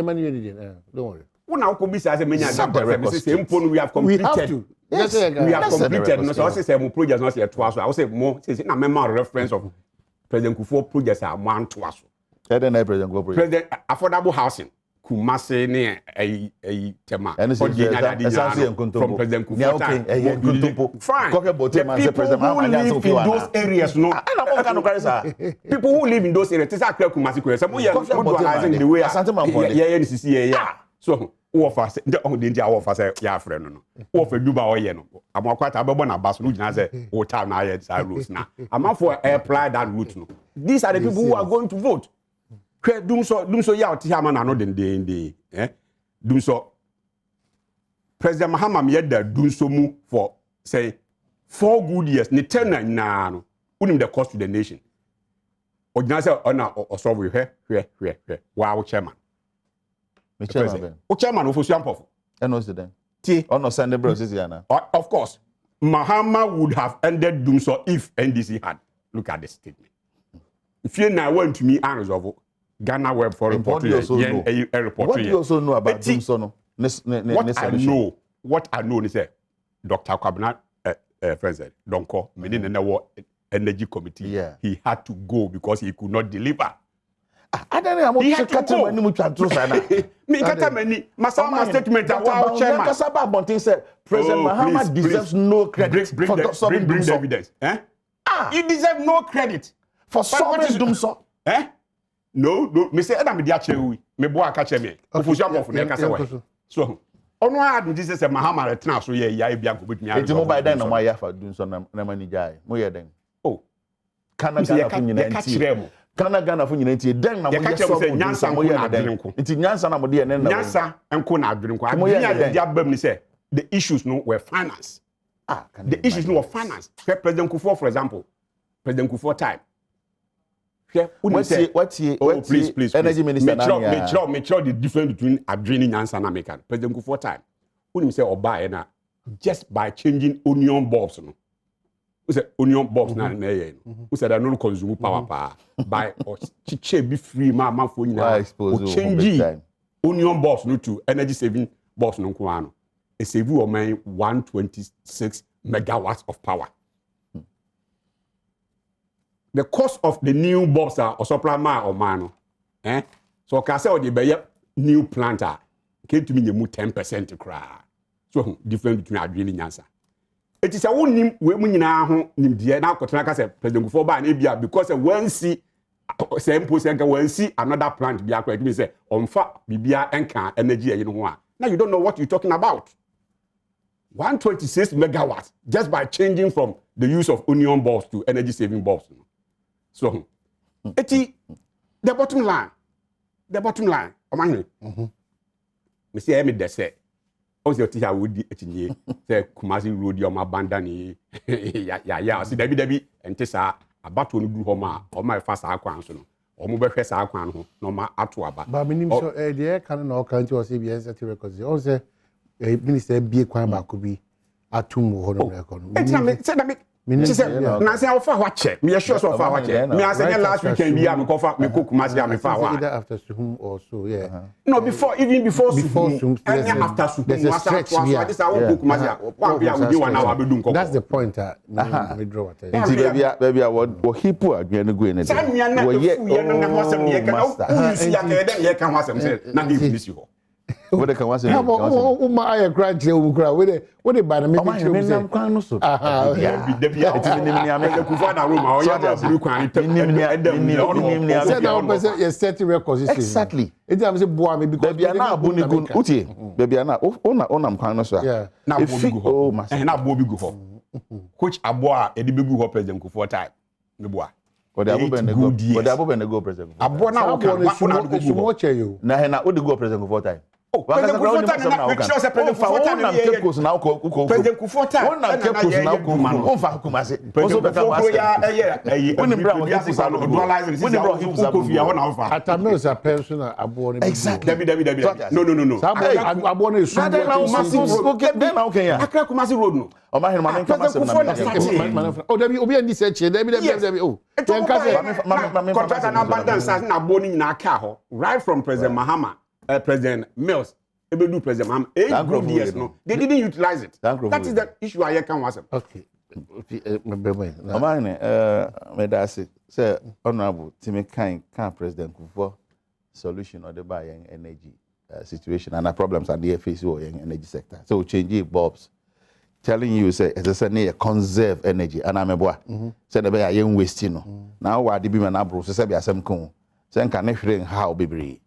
don't worry. Una ko bi say menya da say impon we have completed. Yes, we have completed. No, so I say more projects not yet twice. I say more. Say na member reference of President Kufuor projects are one twice. President Kufuor project. President affordable housing. Kumasi ne a tema. From President Kufuor time. Fine. The people who live in those areas, no. People who live in those areas, this is Kumasi. Some we are modernizing the way. So. Offer the only day offer say ya friend no offer duba oye no amakwata abebo na baso no gina say o time na aye that route na amafo apply that route no. These are the people who are going to vote. Dum so ya oti ama na no den dum so President Mahama me da dum so mu for say 4 good years ni 10 na no unim the cost to the nation o gina say ona o solve hwe wow chairman. Chairman of Osuampofo. And what's the then? On no Sunday bros is here now. Of course. Mahama would have ended doom so if NDC had. Look at the statement. If you now went to me and of Ghana Web for reporting, what do you also know about doom so no? What I know is that Dr. Kwabena President Donko, meaning the Energy Committee, he had to go because he could not deliver. I don't know. He had to go. Me kata many. Masama statement that wow chairman. Kasaba Bontin said President Mahama deserves no credit for solving the evidence. You deserve no credit for solving doom so. No. Me say Adam dia chewi. Me bo aka che me. Ofusuampofo na kasa wa. So ono ad me say Mahama retena so ye ya bia go betumi. Enti mo by den na mo ya fa doom so na mani jai. Mo ye den. Oh. Kana Ghana fu nyina nti. Ghana fu nyina nti den na mo ye so nyansa mo ye den ko. Nti nyansa na mo de ne na. Nyansa enko na adwene ko. Adwene dia bam ni say the issues no were finance. The issues no were finance. President Kufuor, for example. President Kufuor time. Please. Energy minister make sure the difference between adwene nyansa and American. President Kufuor time. When say oba na just by changing onion bulbs no. We say onion bulbs na na we say that no consume power by or chiche be free ma for nyina. Change onion bulbs no to energy saving bulbs no ko ano. E save o man 126 megawatts of power. The cost of the new bulbs are supply ma or man so ka say o dey be new planter came to me you 10% cra. So difference between adwene nyansa. It is a wonim we mu nyina ho nimdie na akotena ka say President Kufuor ba na bia because when see say impose enka when see another plant bia kwa it means say onfa bibia enka energy ayi no ho a. Now you don't know what you're talking about. 126 megawatts just by changing from the use of onion bulbs to energy saving bulbs. So, the bottom line, me say me de say also ti ha wodi etinye say Kumasi road your mabanda ni ya see debi ente sa abato no du ho ma o ma fa sa akwan so no o mo be hwe sa akwan ho no ma ato aba ba minim so the kan na o kan ti o say BS set records o say minister bie kwan ba ko bi atum ho no record me say na say o fa ho che me sure so fa ho che me say last weekend bi am ko fa me ko Kumasi am fa wa either after Suhum or so no before Suhum and after Suhum that's the point me draw attention nti baby wo hipu adwene go ene wo ye no ho asem ye kan o si ya ka ye kan ho asem say na dey finish ho what can was my aye grant you kra we dey by na make sure we say kwan no so kufa na room o ya buru kwan say na person you set records exactly it am say boa me because baby na abu ni go utie baby na ona kwan no so na bo bi go ho na bo bi go ho coach abo a edi be go ho president Kufuor time me boa Ode abo be nego president abo na wo kan na sumo che you na he na odi go president Kufuor time president Kufuor time na president Kufuor time na Cape Coast na uko president Kufuor time on na Cape Coast na uko on fa Kumasi president Kufuor ya oni bra on Cape Coast no dualize oni bra uko fi ya ho na fa atamel sa pension abo ne exactly David no abo ne su then na okay ya Accra Kumasi road no o ma he ma nka ma sem na o David obi ani se che David o yenka se contract na abundance na abo ni na aka ho right from President Mahama President Mills ebedu President Mahama 8 good years no they didn't utilize it that is the issue I can was okay Amane me da say honorable Timi kan President Kufuor solution or the buy energy situation and the problems at the face or energy sector so change bulbs telling you say as I say conserve energy and ameboa say na be ya yen waste no na wa de bi me na bro say be asem kon say nka ne hwere how bebre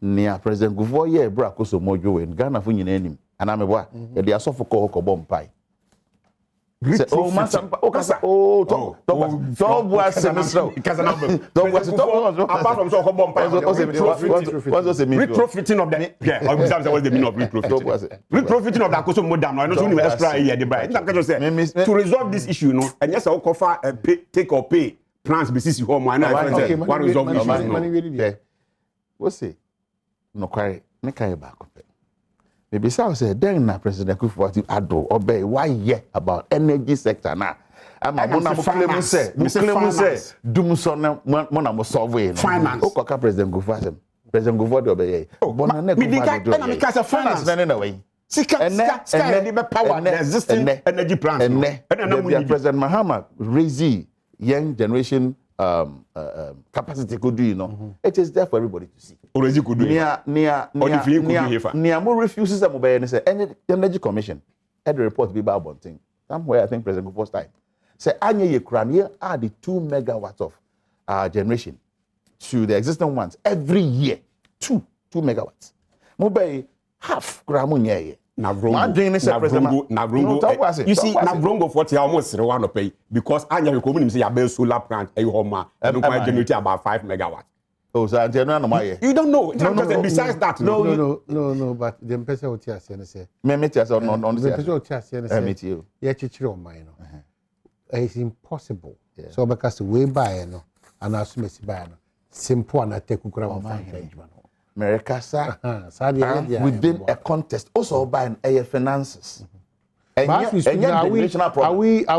nia President Kufuor ye bra koso mojo we Ghana fo nyina anim and ameboa e de asofo ko bom pai oh masa okasa don't was semester apart from so bomb retrofitting of the was the meaning of retrofitting of that koso modern no so we extra here the buy to resolve this issue no and yes I offer take or pay plans basis home and one resolve issue what say no query me kai back maybe say then na President Kufuor ado obey why yeah about energy sector na ama bona mo claim say dum so na mo na mo solve finance o koka President Kufuor do obey bona na finance na way sika the power the existing energy plants and President Mahama raise young generation capacity could do you know it is there for everybody to see already could do near more refuses them obey and say energy commission had the report be about one thing somewhere I think President Kufuor's time say anya ye kran here add the 2 megawatts of generation to the existing ones every year 2 megawatts mobile half gramunya na vrongo you see na vrongo 40 almost 1 of pay because anya we community say ya solar plant e homa and quite generate about 5 megawatts oh so ante no na my you don't know besides that no but the person what you say me tia say no the person what you say ya chichire on mine no it's impossible so because we buy no and assume si buy no simple na take kukura wa management America within a contest also buying air finances. Are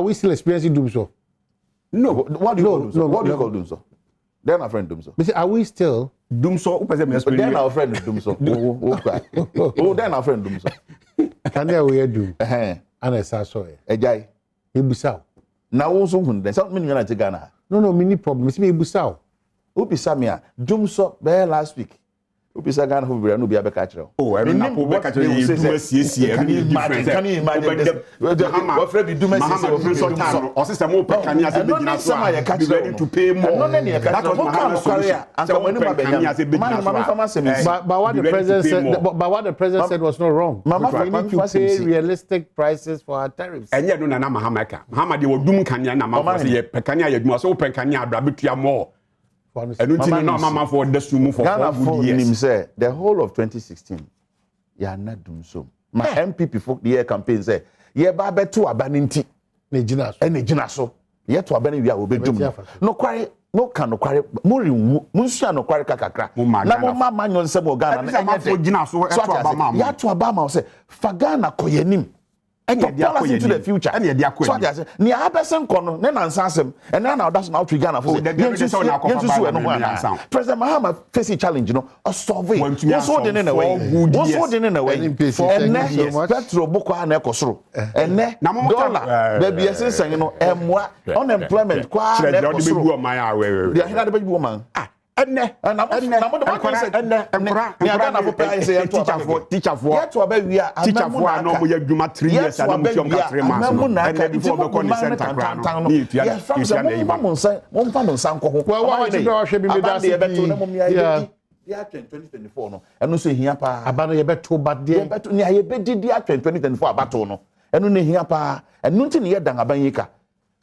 we still experiencing doom so? No. What do you call doom so? What do you call doom so? Then our friend doom so. Are we still doom so? Then our friend doom so. Oh, then our friend doom so. Can you wear doom? And I saw Ejai. Ibusao. Now also when some mean you Ghana. No, mini problem. It's me Ibusao. Upi Samia doom so last week. Ubisa Ghana for Brian Ubia Becatro. Oh, I mean, Becatro, you do can you imagine? Can you imagine? What Freddy do or system open can you ready to pay more? That was my career. But what the president said, but what the president said was not wrong. We need to pay realistic prices for our tariffs. And yet, no, Mahamaka, you will do Kanya, Namama, Pekania, you must open Kanya, Brabitia more. And Mama for this to move for him say the whole of 2016, you are not doing so. My MPP for the year campaign say, yeah, Baba to abaninti, Nejina so, yet to abandon we are doing. No quarry, no can no quarry, Muri, Musia no quarry kakra. Mama man on some Ghana, so ya to Obama say, Fagana koyenim. And policy into the future. And the so I say, ni abesen kono, ne nansasem, and now that's now trigger for the President Mahama face challenge, you know, a solve it. What's holding in a way? What's holding in a way? And Petro Boko Hanekosro. And ne dollar, baby, yes, you know, unemployment, qua, they are not a big woman. And I'm teacher for we are teacher for no we are 3 years and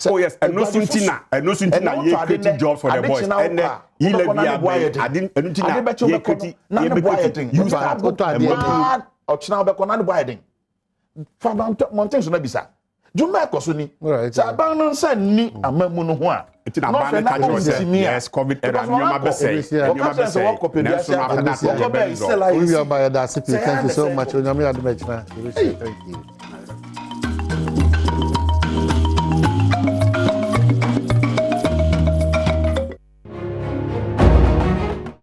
oh yes, and no suntina, ye creating jobs for the boys. And he let me I didn't ye creating you start or channel back on anybody. From mountains on Bisa. Juma Kosuni, Sabanon said ni a memuno. It's not yes, COVID era, thank you so much.